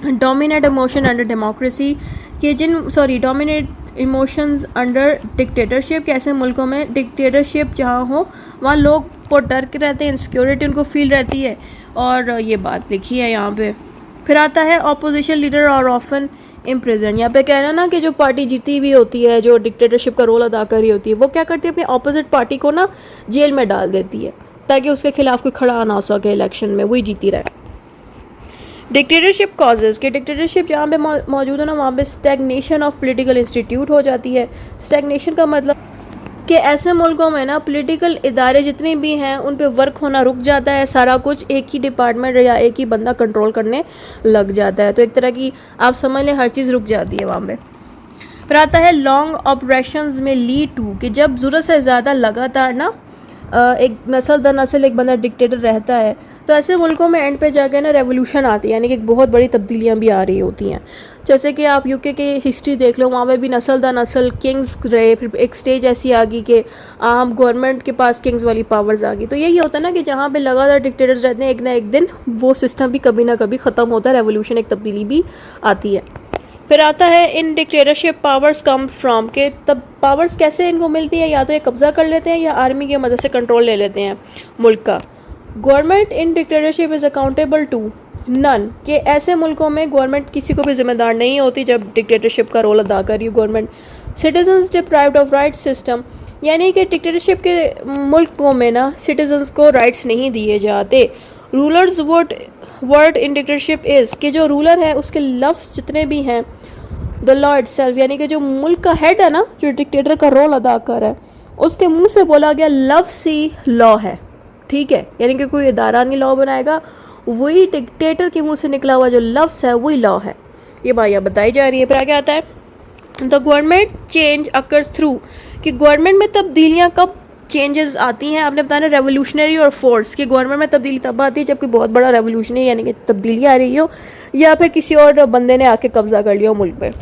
डोमिनेट इमोशन अंडर डेमोक्रेसी, कि डोमिनेट इमोशंस अंडर डिक्टेटरशिप, कि ऐसे मुल्कों में डिक्टेटरशिप जहाँ हो वहाँ लोग बहुत डर के रहते हैं, इनसिक्योरिटी उनको फील रहती है, और ये बात लिखी है यहाँ पे। फिर आता है ऑपोजिशन लीडर और ऑफन इम्प्रिजन, यहाँ पे कह रहा है ना कि जो पार्टी जीती हुई होती है, जो डिक्टेटरशिप का रोल अदा कर रही होती है, वो क्या करती है, अपनी ऑपोजिट पार्टी को ना जेल में डाल देती है, ताकि उसके खिलाफ कोई खड़ा ना हो सके इलेक्शन में, वही जीती रहे। डिक्टेटरशिप कॉजेज़, कि डिक्टेटरशिप जहाँ पे मौजूद है ना, वहाँ पे स्टैग्नेशन ऑफ पॉलिटिकल इंस्टीट्यूट हो जाती है। स्टैग्नेशन का मतलब कि ऐसे मुल्कों में ना पॉलिटिकल इदारे जितने भी हैं उन पे वर्क होना रुक जाता है, सारा कुछ एक ही डिपार्टमेंट या एक ही बंदा कंट्रोल करने लग जाता है, तो एक तरह की आप समझ लें हर चीज़ रुक जाती है वहाँ पे। फिर आता है लॉन्ग ऑपरेशंस में लीड टू, कि जब ज़रूरत से ज़्यादा लगातार ना एक नस्ल दर नस्ल एक बंदा डिक्टेटर रहता है, तो ऐसे मुल्कों में एंड पे जाके ना रेवोल्यूशन आती है, यानी कि बहुत बड़ी तब्दीलियाँ भी आ रही होती हैं। जैसे कि आप यूके की हिस्ट्री देख लो, वहाँ पे भी नस्ल दर नस्ल किंग्स रहे, फिर एक स्टेज ऐसी आ गई कि आम गवर्नमेंट के पास किंग्स वाली पावर्स आ गई। तो यही होता है ना कि जहाँ पे लगातार डिक्टेटर्स रहते हैं, एक ना एक दिन वो सिस्टम भी कभी ना कभी ख़त्म होता है, रेवोल्यूशन एक तब्दीली भी आती है। फिर आता है इन डिक्टेटरशिप पावर्स कम फ्रॉम, के तब पावर्स कैसे इनको मिलती है, या तो ये कब्जा कर लेते हैं या आर्मी की मदद से कंट्रोल ले लेते हैं मुल्क का। Government in dictatorship is accountable to none, के ऐसे मुल्कों में गवर्नमेंट किसी को भी जिम्मेदार नहीं होती जब डिक्टेटरशिप का रोल अदा कर रही है government. Citizens deprived of rights system, यानी कि डिक्टेटरशिप के मुल्कों में ना सिटीजन्स को राइट्स नहीं दिए जाते। Rulers word in dictatorship is, कि जो रूलर है उसके लफ्ज़ जितने भी हैं द लॉ इटसेल्फ, यानी कि जो मुल्क का हेड है ना, जो डिक्टेटर का रोल अदा कर रहा है, उसके मुंह से बोला गया लफ्ज़ ही लॉ है। ठीक है, यानी कि कोई इदारा नहीं लॉ बनाएगा, वही डिक्टेटर के मुंह से निकला हुआ जो लफ्ज़ है वही लॉ है। ये बात बताई जा रही है। फिर आगे आता है the government change occurs through, कि गवर्नमेंट में तब्दीलियाँ कब चेंजेस आती हैं। आपने बताया रेवोल्यूशनरी और फोर्स, कि गवर्नमेंट में तब्दीली तब आती है जब कोई बहुत बड़ा रेवोल्यूशनरी यानी कि तब्दीली आ रही हो, या फिर किसी और बंदे ने आके कब्जा कर लिया हो मुल्क पे।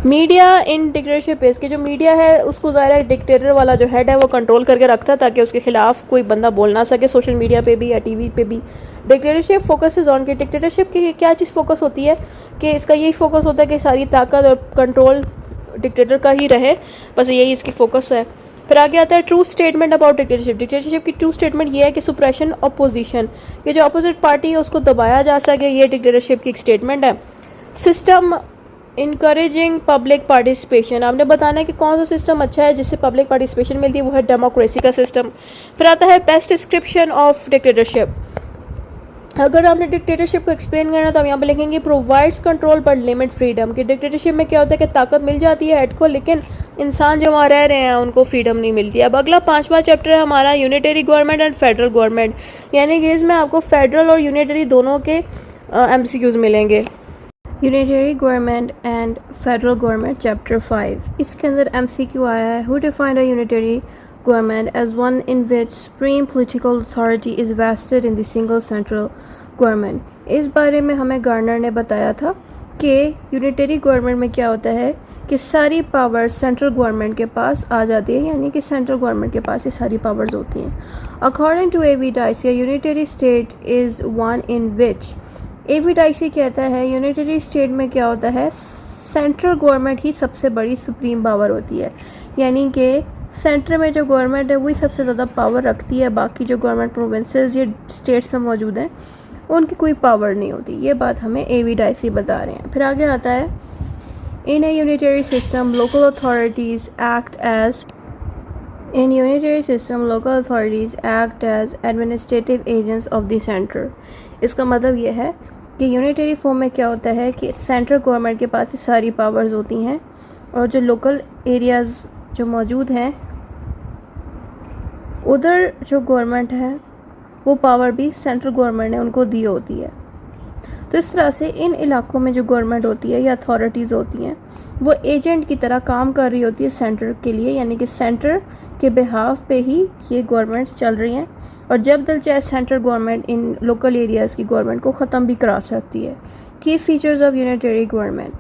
मीडिया इन डिक्टेटरशिप इज़, कि जो मीडिया है उसको ज़ाहिर है डिक्टेटर वाला जो हेड है वो कंट्रोल करके रखता है ताकि उसके खिलाफ कोई बंदा बोल ना सके, सोशल मीडिया पे भी या टीवी पे भी। डिक्टेटरशिप फोकसेस ऑन, कि डिक्टेटरशिप की क्या चीज़ फोकस होती है, कि इसका यही फोकस होता है कि सारी ताकत और कंट्रोल डिक्टेटर का ही रहे, बस यही इसकी फोकस है। फिर आगे आता है true statement about dictatorship. Dictatorship की ट्रू स्टेटमेंट ये है कि सुप्रेशन अपोजिशन, कि जो अपोजिट पार्टी है उसको दबाया जा सके, ये डिक्टेटरशिप की एक स्टेटमेंट है। सिस्टम इनकरेजिंग पब्लिक पार्टिसिपेशन, आपने बताना है कि कौन सा सिस्टम अच्छा है जिससे पब्लिक पार्टिसिपेशन मिलती है, वो है डेमोक्रेसी का सिस्टम। फिर आता है बेस्ट डिस्क्रिप्शन ऑफ डिक्टेटरशिप। अगर आपने डिक्टेटरशिप को एक्सप्लेन करना तो हम यहाँ पे लिखेंगे प्रोवाइड्स कंट्रोल पर लिमिट फ्रीडम, कि डिक्टेटरशिप में क्या होता है कि ताकत मिल जाती है हेड को, लेकिन इंसान जो वहाँ रह रहे हैं उनको फ्रीडम नहीं मिलती। अब अगला 5वां चैप्टर है हमारा unitary government and federal government, यानी कि इसमें आपको फेडरल और यूनिटरी दोनों के MCQs मिलेंगे। Unitary government and federal government chapter 5, इसके अंदर MCQ आया है who defined a unitary government as one in which supreme political authority is vested in the single central government। इस बारे में हमें गार्नर ने बताया था कि यूनिटरी गवर्नमेंट में क्या होता है कि सारी पावर सेंट्रल गवर्नमेंट के पास आ जाती है, यानी कि सेंट्रल गवर्नमेंट के पास ये सारी पावर्स होती हैं। According to A V Dicey, unitary state is one in which, A V Dicey कहता है यूनिटरी स्टेट में क्या होता है, सेंट्रल गवर्नमेंट ही सबसे बड़ी सुप्रीम पावर होती है, यानी कि सेंटर में जो गवर्नमेंट है वही सबसे ज़्यादा पावर रखती है, बाकी जो गवर्नमेंट प्रोविंसेस या स्टेट्स में मौजूद हैं उनकी कोई पावर नहीं होती। ये बात हमें एवी डाइसी बता रहे हैं। फिर आगे आता है in a unitary system local authorities act as, in unitary system local authorities act as administrative agents of the centre. इसका मतलब ये है कि यूनिटरी फॉर्म में क्या होता है कि सेंट्रल गवर्नमेंट के पास सारी पावर्स होती हैं और जो लोकल एरियाज़ जो मौजूद हैं उधर जो गवर्नमेंट है वो पावर भी सेंट्रल गवर्नमेंट ने उनको दी होती है। तो इस तरह से इन इलाकों में जो गवर्नमेंट होती है या अथॉरिटीज़ होती हैं वो एजेंट की तरह काम कर रही होती है सेंटर के लिए, यानी कि सेंटर के बिहाफ पे ही ये गवर्नमेंट्स चल रही हैं, और जब दिल चाहे central government in local areas की गवर्नमेंट को ख़त्म भी करा सकती है। की फीचर्स ऑफ यूनिटरी गवर्नमेंट,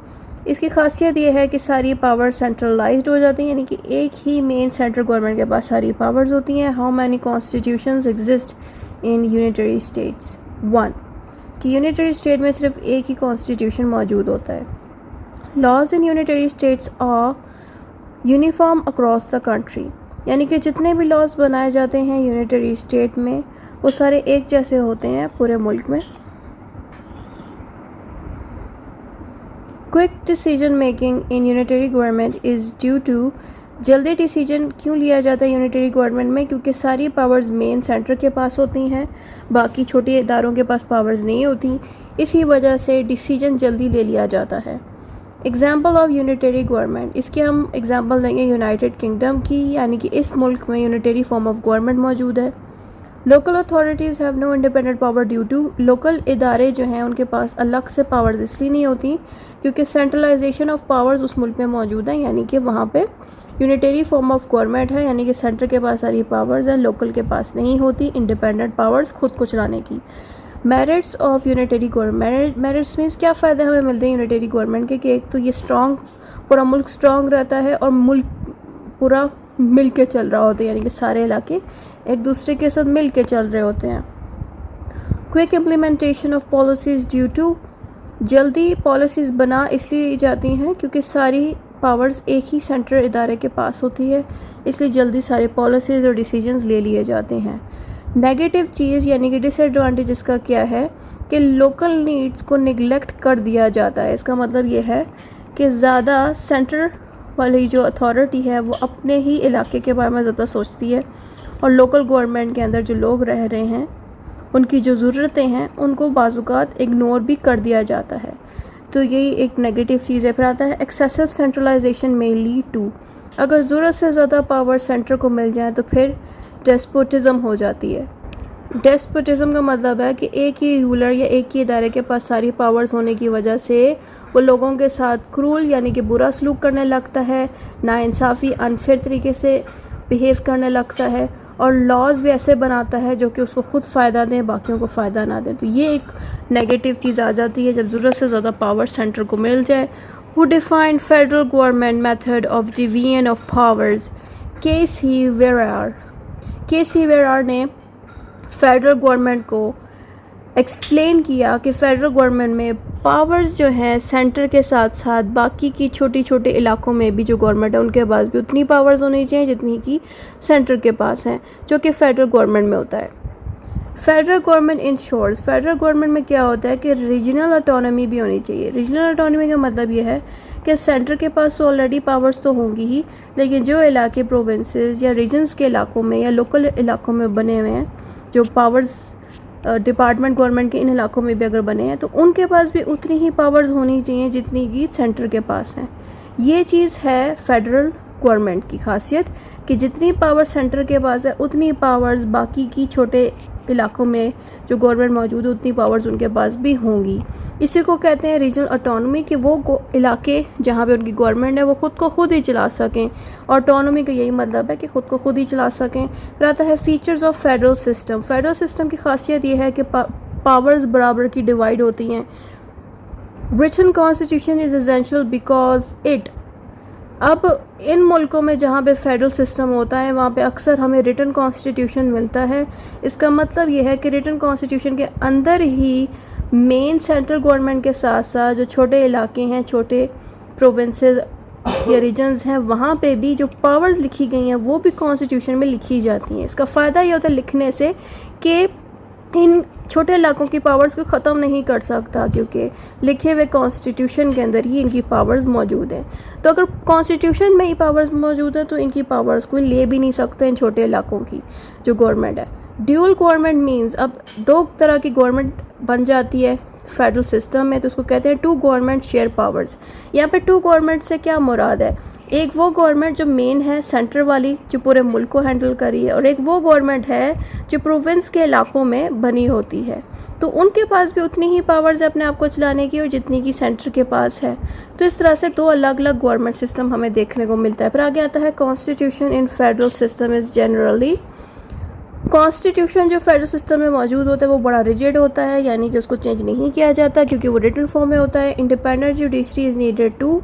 इसकी खासियत ये है कि सारी पावर सेंट्रलाइज्ड हो जाती हैं, यानी कि एक ही मेन सेंट्रल गवर्नमेंट के पास सारी पावर्स होती हैं। How many constitutions exist in unitary states, 1, कि यूनिटरी स्टेट में सिर्फ एक ही कॉन्स्टिट्यूशन मौजूद होता है। Laws in unitary states are uniform across the country, यानी कि जितने भी लॉज बनाए जाते हैं यूनिटरी स्टेट में वो सारे एक जैसे होते हैं पूरे मुल्क में। Quick decision making in unitary government is due to, जल्दी डिसीजन क्यों लिया जाता है यूनिटरी गवर्नमेंट में, क्योंकि सारी पावर्स मेन सेंटर के पास होती हैं, बाकी छोटे इदारों के पास पावर्स नहीं होती, इसी वजह से डिसीजन जल्दी ले लिया जाता है। एग्जाम्पल ऑफ यूनिटरी गवर्नमेंट, इसके हम एग्जाम्पल देंगे यूनाइटेड किंगडम की, यानी कि इस मुल्क में यूनिटरी फॉर्म ऑफ गवर्नमेंट मौजूद है। Local authorities have no independent power due to, local इदारे जो हैं उनके पास अलग से पावर्स इसलिए नहीं होती क्योंकि सेंट्रलाइजेशन ऑफ पावर्स उस मुल्क में मौजूद है, यानी कि वहाँ पे यूनिटरी फॉर्म ऑफ गवर्नमेंट है, यानी कि सेंटर के पास सारी पावर्स हैं, लोकल के पास नहीं होती इंडिपेंडेंट पावर्स खुद को चलाने की। Merits of unitary government, merits means क्या फ़ायदे हमें मिलते हैं यूनिटरी गवर्नमेंट के, कि एक तो ये स्ट्रॉन्ग, पूरा मुल्क स्ट्रॉन्ग रहता है और मुल्क पूरा मिल के चल रहा होता है, यानी कि सारे इलाके एक दूसरे के साथ मिल के चल रहे होते हैं। Quick implementation of policies due to, जल्दी पॉलिसीज़ बना इसलिए जाती हैं क्योंकि सारी पावर्स एक ही सेंट्रल इदारे के पास होती है, इसलिए जल्दी सारे पॉलिसीज़ और डिसीजंस ले लिए जाते हैं। नेगेटिव चीज़ यानी कि डिसएडवांटेज इसका क्या है कि लोकल नीड्स को निगलेक्ट कर दिया जाता है। इसका मतलब ये है कि ज़्यादा सेंटर वाली जो अथॉरिटी है वो अपने ही इलाके के बारे में ज़्यादा सोचती है और लोकल गवर्नमेंट के अंदर जो लोग रह रहे हैं उनकी जो ज़रूरतें हैं उनको बाज़ात इग्नोर भी कर दिया जाता है। तो यही एक नेगेटिव चीज़ है। फिर आता है एक्सेसिव सेंट्रलाइजेशन में लीड टू, अगर ज़रूरत से ज़्यादा पावर सेंटर को मिल जाए तो फिर डेस्पोटिज़म हो जाती है। डेस्पोटिज़म का मतलब है कि एक ही रूलर या एक ही इदारे के पास सारी पावर्स होने की वजह से वो लोगों के साथ क्रूल यानी कि बुरा सलूक करने लगता है, नाइंसाफ़ी अनफेयर तरीके से बिहेव करने लगता है और लॉज भी ऐसे बनाता है जो कि उसको खुद फ़ायदा दें बाकियों को फ़ायदा ना दें। तो ये एक नेगेटिव चीज़ आ जाती है जब ज़रूरत से ज़्यादा पावर सेंटर को मिल जाए। Who defined federal government method of division of powers, K C. Wheare ने फेडरल गवर्नमेंट को एक्सप्लेन किया कि फेडरल गवर्नमेंट में पावर्स जो हैं सेंटर के साथ साथ बाकी की छोटे छोटे इलाकों में भी जो गवर्नमेंट है उनके पास भी उतनी पावर्स होनी चाहिए जितनी कि सेंटर के पास हैं, जो कि फेडरल गवर्नमेंट में होता है। Federal government ensures, federal government में क्या होता है कि रीजनल ऑटोनॉमी भी होनी चाहिए। रीजनल ऑटोनॉमी का मतलब ये है कि सेंटर के पास तो ऑलरेडी पावर्स तो होंगी ही, लेकिन जो इलाके प्रोविंसेस या रीजन्स के इलाकों में या लोकल इलाकों में बने हुए हैं, जो पावर्स डिपार्टमेंट गवर्नमेंट के इन इलाकों में भी अगर बने हैं तो उनके पास भी उतनी ही पावर्स होनी चाहिए जितनी कि सेंटर के पास हैं। ये चीज़ है फेडरल गवर्नमेंट की खासियत कि जितनी पावर सेंटर के पास है उतनी पावर्स बाकी की छोटे इलाकों में जो गवर्नमेंट मौजूद है उतनी पावर्स उनके पास भी होंगी। इसी को कहते हैं रीजनल ऑटोनॉमी, कि वो इलाके जहाँ पे उनकी गवर्नमेंट है वो ख़ुद को खुद ही चला सकें। ऑटोनॉमी का यही मतलब है कि ख़ुद को खुद ही चला सकें। फिर आता है features of federal system. Federal system की खासियत ये है कि पावर्स बराबर की डिवाइड होती हैं। Britain constitution is essential because it, अब इन मुल्कों में जहाँ पे फेडरल सिस्टम होता है वहाँ पे अक्सर हमें रिटन कॉन्स्टिट्यूशन मिलता है। इसका मतलब ये है कि रिटन कॉन्स्टिट्यूशन के अंदर ही मेन सेंट्रल गवर्नमेंट के साथ साथ जो छोटे इलाके हैं, छोटे प्रोविंसेस या रीजन्स हैं, वहाँ पे भी जो पावर्स लिखी गई हैं वो भी कॉन्स्टिट्यूशन में लिखी जाती हैं। इसका फ़ायदा ये होता है लिखने से कि इन छोटे इलाकों की पावर्स को ख़त्म नहीं कर सकता, क्योंकि लिखे हुए कॉन्स्टिट्यूशन के अंदर ही इनकी पावर्स मौजूद हैं। तो अगर कॉन्स्टिट्यूशन में ही पावर्स मौजूद है तो इनकी पावर्स कोई ले भी नहीं सकता इन छोटे इलाकों की जो गवर्नमेंट है। ड्यूअल गवर्नमेंट मीन्स अब दो तरह की गवर्नमेंट बन जाती है फेडरल सिस्टम में, तो उसको कहते हैं टू गवर्नमेंट शेयर पावर्स। यहाँ पे टू गवर्नमेंट से क्या मुराद है, एक वो गवर्नमेंट जो मेन है सेंटर वाली जो पूरे मुल्क को हैंडल करी है, और एक वो गवर्नमेंट है जो प्रोविंस के इलाकों में बनी होती है। तो उनके पास भी उतनी ही पावर्स है अपने आप को चलाने की और जितनी की सेंटर के पास है। तो इस तरह से दो अलग अलग गवर्नमेंट सिस्टम हमें देखने को मिलता है। फिर आगे आता है constitution in federal system is generally, constitution जो फेडरल सिस्टम में मौजूद होता है वो बड़ा रिजिड होता है, यानी कि उसको चेंज नहीं किया जाता क्योंकि वो रिटन फॉर्म में होता है। Independent judiciary is needed to,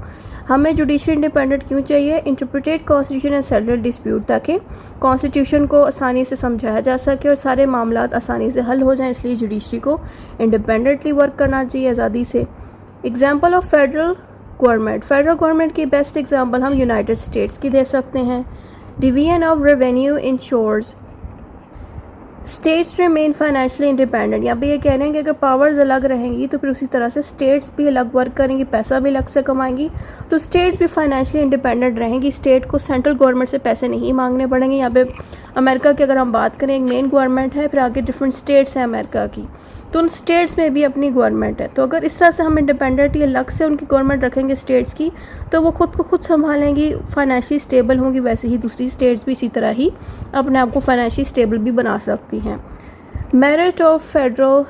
हमें जुडिशरी इंडिपेंडेंट क्यों चाहिए, interpret constitution and settle dispute, ताकि कॉन्स्टिट्यूशन को आसानी से समझाया जा सके और सारे मामला आसानी से हल हो जाएं, इसलिए जुडिशरी को इंडिपेंडेंटली वर्क करना चाहिए आज़ादी से। Example of federal government, federal government की बेस्ट एग्जाम्पल हम यूनाइटेड स्टेट्स की दे सकते हैं। Division of revenue ensures states remain financially independent. यहाँ पे ये कह रहे हैं कि अगर पावर्स अलग रहेंगी तो फिर उसी तरह से स्टेट्स भी अलग वर्क करेंगी, पैसा भी अलग से कमाएंगी, तो स्टेट्स भी फाइनेंशियली इंडिपेंडेंट रहेंगी। स्टेट को सेंट्रल गवर्नमेंट से पैसे नहीं मांगने पड़ेंगे। यहाँ पे अमेरिका की अगर हम बात करें, एक मेन गवर्नमेंट है, फिर आगे डिफरेंट स्टेट्स हैं अमेरिका की, तो उन स्टेट्स में भी अपनी गवर्नमेंट है। तो अगर इस तरह से हम इंडिपेंडेंटली अलग से उनकी गवर्नमेंट रखेंगे स्टेट्स की, तो वो खुद को खुद संभालेंगी, फाइनेंशियली स्टेबल होंगी। वैसे ही दूसरी स्टेट्स भी इसी तरह ही अपने आप को फाइनेंशियली स्टेबल भी बना सकती हैं। Merit of federal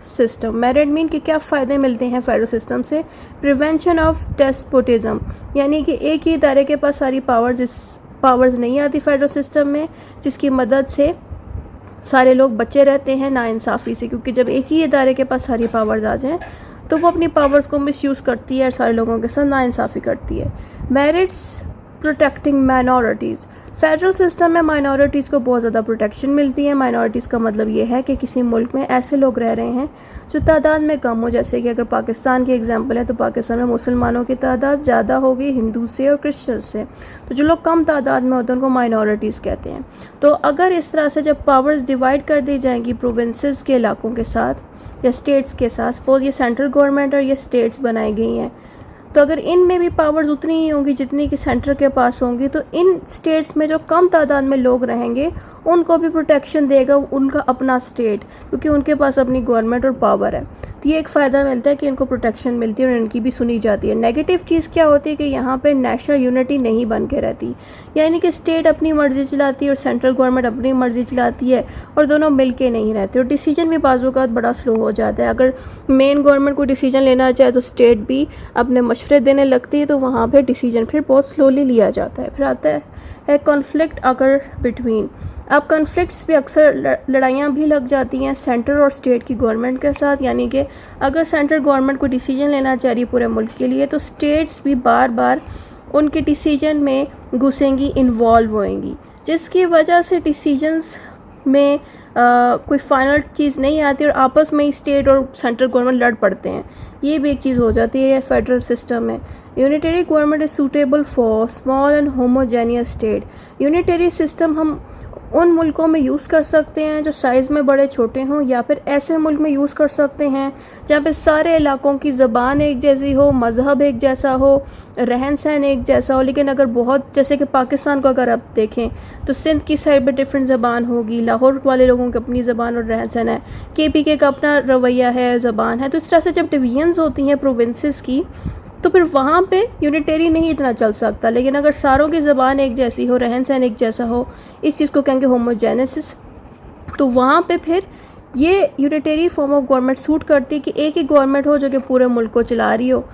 system. Merit mean कि क्या फ़ायदे मिलते हैं फेडरल सिस्टम से। प्रिवेंशन ऑफ डेस्पोटिज्म, यानी कि एक ही इदारे के पास सारी पावर्स नहीं आती फेडरल सिस्टम में, जिसकी मदद से सारे लोग बचे रहते हैं नाइंसाफ़ी से, क्योंकि जब एक ही इदारे के पास सारी पावर्स आ जाएं तो वो अपनी पावर्स को मिसयूज़ करती है और सारे लोगों के साथ नाइंसाफ़ी करती है। Merits protecting minorities. Federal system में माइनॉरिटीज़ को बहुत ज़्यादा प्रोटेक्शन मिलती है। माइनॉरिटीज़ का मतलब ये है कि किसी मुल्क में ऐसे लोग रह रहे हैं जो तादाद में कम हो, जैसे कि अगर पाकिस्तान की एग्जांपल है तो पाकिस्तान में मुसलमानों की तादाद ज़्यादा होगी हिंदू से और क्रिश्चियन से, तो जो लोग कम तादाद में होते हैं उनको माइनॉरिटीज़ कहते हैं। तो अगर इस तरह से जब पावर्स डिवाइड कर दी जाएंगी प्रोविंसेस के इलाकों के साथ या स्टेट्स के साथ, सपोज ये सेंट्रल गवर्नमेंट और ये स्टेट्स बनाई गई हैं, तो अगर इन में भी पावर्स उतनी ही होंगी जितनी कि सेंटर के पास होंगी, तो इन स्टेट्स में जो कम तादाद में लोग रहेंगे उनको भी प्रोटेक्शन देगा उनका अपना स्टेट, क्योंकि उनके पास अपनी गवर्नमेंट और पावर है। तो ये एक फ़ायदा मिलता है कि इनको प्रोटेक्शन मिलती है और इनकी भी सुनी जाती है। नेगेटिव चीज़ क्या होती है कि यहाँ पे नेशनल यूनिटी नहीं बन के रहती, यानी कि स्टेट अपनी मर्ज़ी चलाती है और सेंट्रल गवर्नमेंट अपनी मर्ज़ी चलाती है और दोनों मिल के नहीं रहते, और डिसीजन भी बाज़ औक़ात बड़ा स्लो हो जाता है। अगर मेन गवर्नमेंट कोई डिसीजन लेना चाहे तो स्टेट भी अपने मशवरे देने लगती है, तो वहाँ पर डिसीजन फिर बहुत स्लोली लिया जाता है। फिर आता है कॉन्फ्लिक्ट अगर बिटवीन। अब कॉन्फ्लिक्ट्स भी अक्सर लड़ाइयाँ भी लग जाती हैं सेंटर और स्टेट की गवर्नमेंट के साथ, यानी कि अगर सेंट्रल गवर्नमेंट कोई डिसीजन लेना चाह रही है पूरे मुल्क के लिए, तो स्टेट्स भी बार बार उनके डिसीजन में घुसेंगी, इन्वॉल्व होएंगी, जिसकी वजह से डिसीजंस में कोई फाइनल चीज़ नहीं आती और आपस में ही स्टेट और सेंट्रल गवर्नमेंट लड़ पड़ते हैं। ये भी एक चीज़ हो जाती है फेडरल सिस्टम में। Unitary government is suitable for small and homogeneous state. Unitary system हम उन मुल्कों में यूज़ कर सकते हैं जो साइज़ में बड़े छोटे हों, या फिर ऐसे मुल्क में यूज़ कर सकते हैं जहाँ पे सारे इलाकों की ज़बान एक जैसी हो, मज़हब एक जैसा हो, रहन सहन एक जैसा हो। लेकिन अगर बहुत, जैसे कि पाकिस्तान को अगर आप देखें तो सिंध की साइड पे डिफरेंट ज़बान होगी, लाहौर वाले लोगों की अपनी ज़बान और रहन सहन है, KPK का अपना रवैया है, ज़बान है। तो इस तरह से जब डिवीजन्स होती हैं प्रोविंसेस की, तो फिर वहाँ पे यूनिटरी नहीं इतना चल सकता। लेकिन अगर सारों की ज़बान एक जैसी हो, रहन सहन एक जैसा हो, इस चीज़ को कहेंगे होमोजेनेसिस, तो वहाँ पे फिर ये unitary form of government suit करती है कि एक ही गवर्नमेंट हो जो कि पूरे मुल्क को चला रही हो,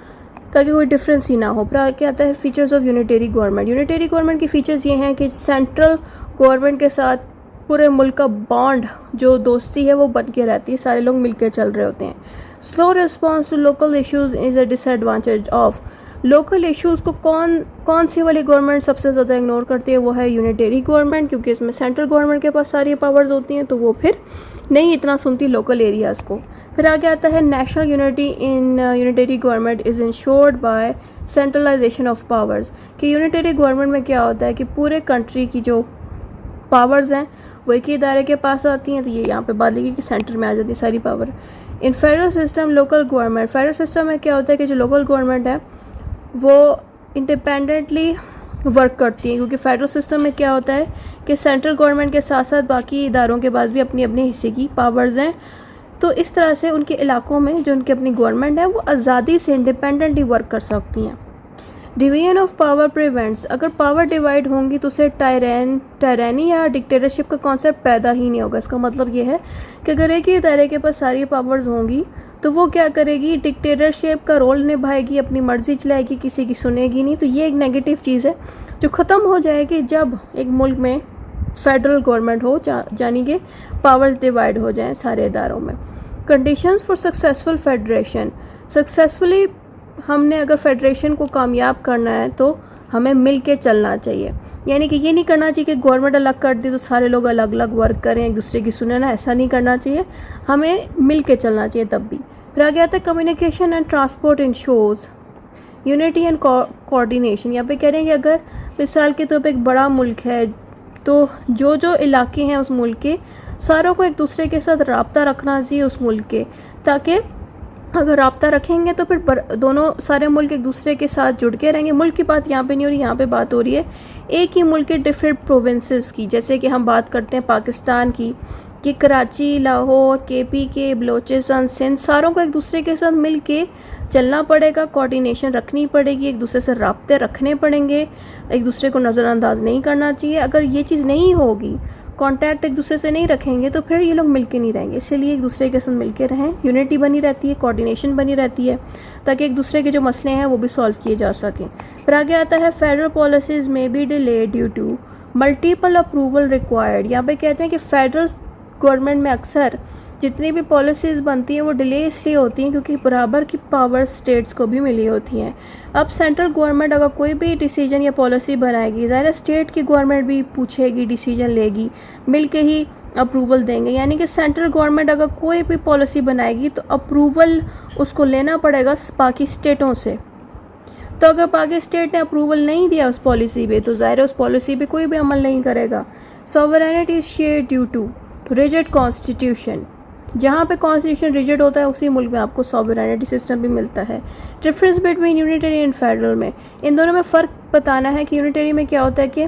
ताकि कोई डिफरेंस ही ना हो। फिर क्या आता है features of unitary government. Unitary government की फ़ीचर्स ये हैं कि सेंट्रल गवर्नमेंट के साथ पूरे मुल्क का बॉन्ड, जो दोस्ती है, वो बन के रहती है, सारे लोग मिलकर चल रहे होते हैं। Slow response to local issues is a disadvantage of. Local issues को कौन सी वाली गवर्नमेंट सबसे ज़्यादा इग्नोर करती है, वो है यूनिटरी गवर्नमेंट, क्योंकि इसमें सेंट्रल गवर्नमेंट के पास सारी पावर्स होती हैं, तो वो फिर नहीं इतना सुनती लोकल एरियाज़ को। फिर आगे आता है national unity in unitary government is ensured by centralization of powers. कि यूनिटरी गवर्नमेंट में क्या होता है कि पूरे कंट्री की जो पावर्स हैं वो एक ही इदारे के पास आती हैं, तो ये यहाँ पे बात लगी कि सेंटर में आ जाती है सारी पावर। इन federal system local government, federal system में क्या होता है कि जो लोकल गवर्नमेंट है वो इंडिपेंडेंटली वर्क करती है, क्योंकि फेडरल सिस्टम में क्या होता है कि सेंट्रल गवर्नमेंट के साथ साथ बाकी इदारों के पास भी अपनी अपने हिस्से की पावर्स हैं। तो इस तरह से उनके इलाकों में जो उनकी अपनी गवर्नमेंट है वो आज़ादी से इंडिपेंडेंटली वर्क कर सकती हैं। Division of power prevents. अगर पावर डिवाइड होंगी तो उसे टायरनी या डिक्टेटरशिप का कॉन्सेप्ट पैदा ही नहीं होगा। इसका मतलब ये है कि अगर एक ही इदारे के पास सारी पावर्स होंगी तो वो क्या करेगी, डिक्टेटरशिप का रोल निभाएगी, अपनी मर्जी चलाएगी, किसी की सुनेगी नहीं। तो ये एक नेगेटिव चीज़ है जो ख़त्म हो जाएगी जब एक मुल्क में फेडरल गवर्नमेंट हो, यानी कि पावर्स डिवाइड हो जाएं सारे इदारों में। Conditions for successful federation. Successfully हमने अगर फेडरेशन को कामयाब करना है तो हमें मिल के चलना चाहिए, यानी कि ये नहीं करना चाहिए कि गवर्नमेंट अलग कर दी तो सारे लोग अलग अलग वर्क करें, एक दूसरे की सुने ना, ऐसा नहीं करना चाहिए, हमें मिल के चलना चाहिए तब भी। फिर आगे आता है communication and transport ensures unity and coordination. यहाँ पे कह रहे हैं कि अगर मिसाल के तौर पर एक बड़ा मुल्क है तो जो इलाके हैं उस मुल्क के सारों को एक दूसरे के साथ रब्ता रखना चाहिए उस मुल्क के, ताकि अगर रब्ता रखेंगे तो फिर दोनों सारे मुल्क एक दूसरे के साथ जुड़ के रहेंगे। मुल्क की बात यहाँ पे नहीं हो रही, यहाँ पे बात हो रही है एक ही मुल्क के डिफरेंट प्रोविंसेस की। जैसे कि हम बात करते हैं पाकिस्तान की, कि कराची, लाहौर, KPK, बलोचिस्तान, सिंध, सारों को एक दूसरे के साथ मिल के चलना पड़ेगा, कोऑर्डिनेशन रखनी पड़ेगी, एक दूसरे से रब्ते रखने पड़ेंगे, एक दूसरे को नज़रअंदाज नहीं करना चाहिए। अगर ये चीज़ नहीं होगी कांटेक्ट एक दूसरे से नहीं रखेंगे तो फिर ये लोग मिलके नहीं रहेंगे। इसीलिए एक दूसरे के साथ मिलके रहें, यूनिटी बनी रहती है, कोऑर्डिनेशन बनी रहती है, ताकि एक दूसरे के जो मसले हैं वो भी सॉल्व किए जा सकें। फिर आगे आता है फेडरल पॉलिसीज़ में be delay due to multiple approval required. यहाँ पे कहते हैं कि फेडरल गवर्नमेंट में अक्सर जितनी भी पॉलिसीज़ बनती हैं वो डिले इसलिए होती हैं क्योंकि बराबर की पावर स्टेट्स को भी मिली होती हैं। अब सेंट्रल गवर्नमेंट अगर कोई भी डिसीजन या पॉलिसी बनाएगी, ज़ाहिर स्टेट की गवर्नमेंट भी पूछेगी, डिसीजन लेगी, मिल के ही अप्रूवल देंगे। यानी कि सेंट्रल गवर्नमेंट अगर कोई भी पॉलिसी बनाएगी तो अप्रूवल उसको लेना पड़ेगा बाकी स्टेटों से। तो अगर बाकी स्टेट ने अप्रूवल नहीं दिया उस पॉलिसी पे तो ज़ाहिर उस पॉलिसी पे कोई भी अमल नहीं करेगा। Sovereignty is shared due to rigid constitution. जहाँ पे कॉन्स्टिट्यूशन रिजिड होता है उसी मुल्क में आपको सॉवरेनिटी सिस्टम भी मिलता है। Difference between unitary and federal में, इन दोनों में फ़र्क बताना है कि यूनिटरी में क्या होता है कि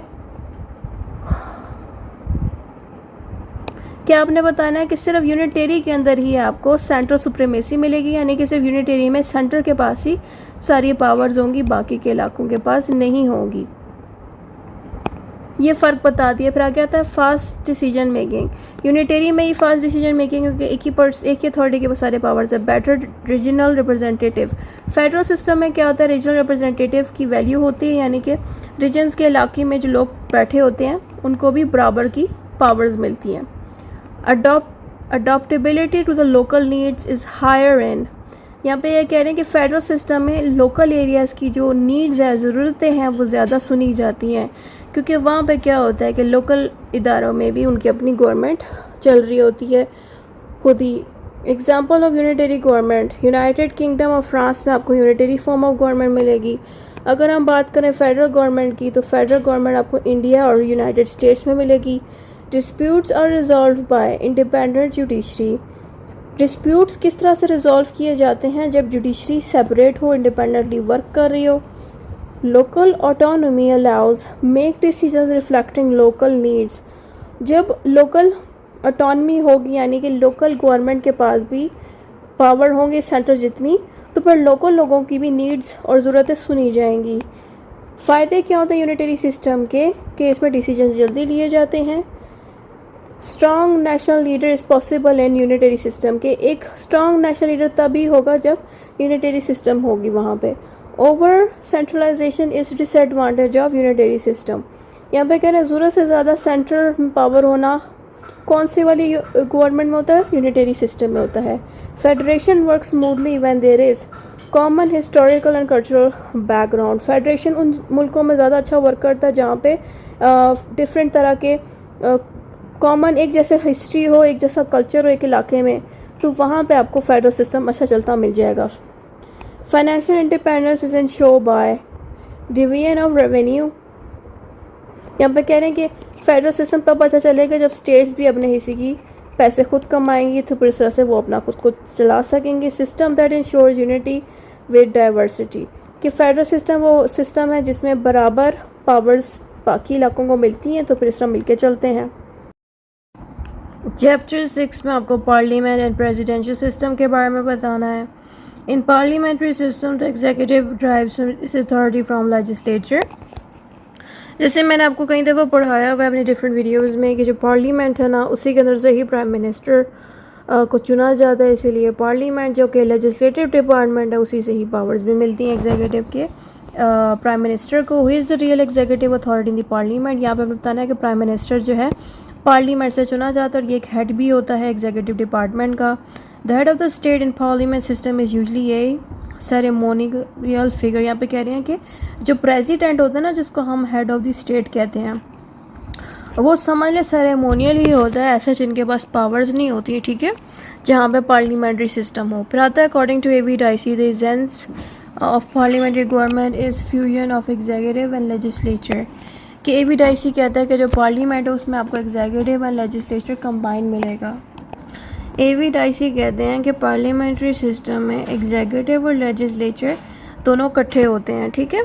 क्या आपने बताना है कि सिर्फ यूनिटरी के अंदर ही आपको सेंट्रल सुप्रीमेसी मिलेगी, यानी कि सिर्फ यूनिटरी में सेंटर के पास ही सारी पावर्स होंगी, बाकी के इलाकों के पास नहीं होंगी। ये फ़र्क बता दिया। फिर आगे आता है फास्ट डिसीजन मेकिंग। यूनिटरी में ही फास्ट डिसीजन मेकिंग क्योंकि एक ही अथॉरिटी के पास सारे पावर्स है। Better regional representative. Federal system में क्या होता है, रीजनल रिप्रेजेंटेटिव की वैल्यू होती है, यानी कि रीजन्स के इलाके में जो लोग बैठे होते हैं उनको भी बराबर की पावर्स मिलती हैं। Adaptability to the local needs is higher in. यहाँ पे ये कह रहे हैं कि फेडरल सिस्टम में लोकल एरियाज़ की जो नीड्स है, ज़रूरतें हैं, वो ज़्यादा सुनी जाती हैं क्योंकि वहाँ पे क्या होता है कि लोकल इदारों में भी उनकी अपनी गवर्नमेंट चल रही होती है खुद ही। Example of unitary government, United Kingdom और फ्रांस में आपको यूनिटरी फॉर्म ऑफ गवर्नमेंट मिलेगी। अगर हम बात करें फेडरल गवर्नमेंट की तो फेडरल गवर्नमेंट आपको इंडिया और यूनाइटेड स्टेट्स में मिलेगी। Disputes are resolve by independent judiciary. Disputes किस तरह से रिजॉल्व किए जाते हैं, जब जुडिशरी सेपरेट हो, इंडिपेंडेंटली वर्क कर रही हो। Local autonomy allows make decisions reflecting local needs. जब लोकल ऑटोनॉमी होगी यानी कि लोकल गवर्नमेंट के पास भी पावर होंगे सेंटर जितनी, तो फिर लोकल लोगों की भी नीड्स और ज़रूरतें सुनी जाएंगी। फ़ायदे क्या होते हैं यूनिटरी सिस्टम के इसमें डिसीजंस जल्दी लिए जाते हैं। Strong national leader is possible in unitary system के। एक स्ट्रॉन्ग नेशनल लीडर तभी होगा जब यूनिटरी सिस्टम होगी वहाँ पे। Over centralization is disadvantage of unitary system. यहाँ पे कह रहे हैं ज़रूरत से ज़्यादा सेंट्रल पावर होना कौन सी वाली गवर्नमेंट में होता है, यूनिटरी सिस्टम में होता है। Federation work smoothly when there is common historical and cultural background. Federation उन मुल्कों में ज़्यादा अच्छा वर्क करता है जहाँ पे डिफरेंट तरह के कॉमन एक जैसे हिस्ट्री हो, एक जैसा कल्चर हो एक इलाके में, तो वहाँ पे आपको फेडरल सिस्टम अच्छा चलता मिल जाएगा। Financial independence is ensured by division of revenue. यहाँ पे कह रहे हैं कि फेडरल सिस्टम तब अच्छा चलेगा जब स्टेट्स भी अपने हिस्से की पैसे खुद कमाएंगी, तो फिर इस तरह से वो अपना खुद को चला सकेंगे। System that ensures unity with diversity, कि फेडरल सिस्टम वो सिस्टम है जिसमें बराबर पावर्स बाकी इलाकों को मिलती हैं, तो फिर इस तरह मिलके चलते हैं। चैप्टर 6 में आपको पार्लियामेंट एंड प्रेसिडेंशियल सिस्टम के बारे में बताना है। In parliamentary system the executive drives it's authority from legislature. जैसे मैंने आपको कई दफ़ा पढ़ाया हुआ है अपने डिफरेंट वीडियोस में कि जो पार्लियामेंट है ना, उसी के अंदर से ही प्राइम मिनिस्टर को चुना जाता है। इसीलिए पार्लियामेंट जो कि लेजिस्लेटिव डिपार्टमेंट है, उसी से ही पावर्स भी मिलती हैं एग्जीक्यूटिव के प्राइम मिनिस्टर को। Who is the real executive authority in the parliament. यहाँ पर बताना है कि प्राइम मिनिस्टर जो है पार्लियामेंट से चुना जाता है और ये एक हेड भी होता है एग्जीक्यूटिव डिपार्टमेंट का। The head of the state in parliament system is usually a ceremonial figure. यहाँ पे कह रहे हैं कि जो प्रेसिडेंट होता है ना, जिसको हम हेड ऑफ द स्टेट कहते हैं, वो समझ ले सेरेमोनियल ही होता है, ऐसे जिनके पास पावर्स नहीं होती है, ठीक है, जहाँ पे पार्लियामेंट्री सिस्टम हो। फिर आता है according to A V Dicey the essence of parliamentary government is fusion of executive and legislature. कि एवी डाइसी कहता है कि जो पार्लियामेंट है उसमें आपको एग्जीक्यूटिव एंड लेजिस्लेचर कंबाइन मिलेगा। एवी डाइसी कहते हैं कि पार्लियामेंट्री सिस्टम में एग्जीक्यूटिव और लेजिस्लेचर दोनों इकट्ठे होते हैं, ठीक है।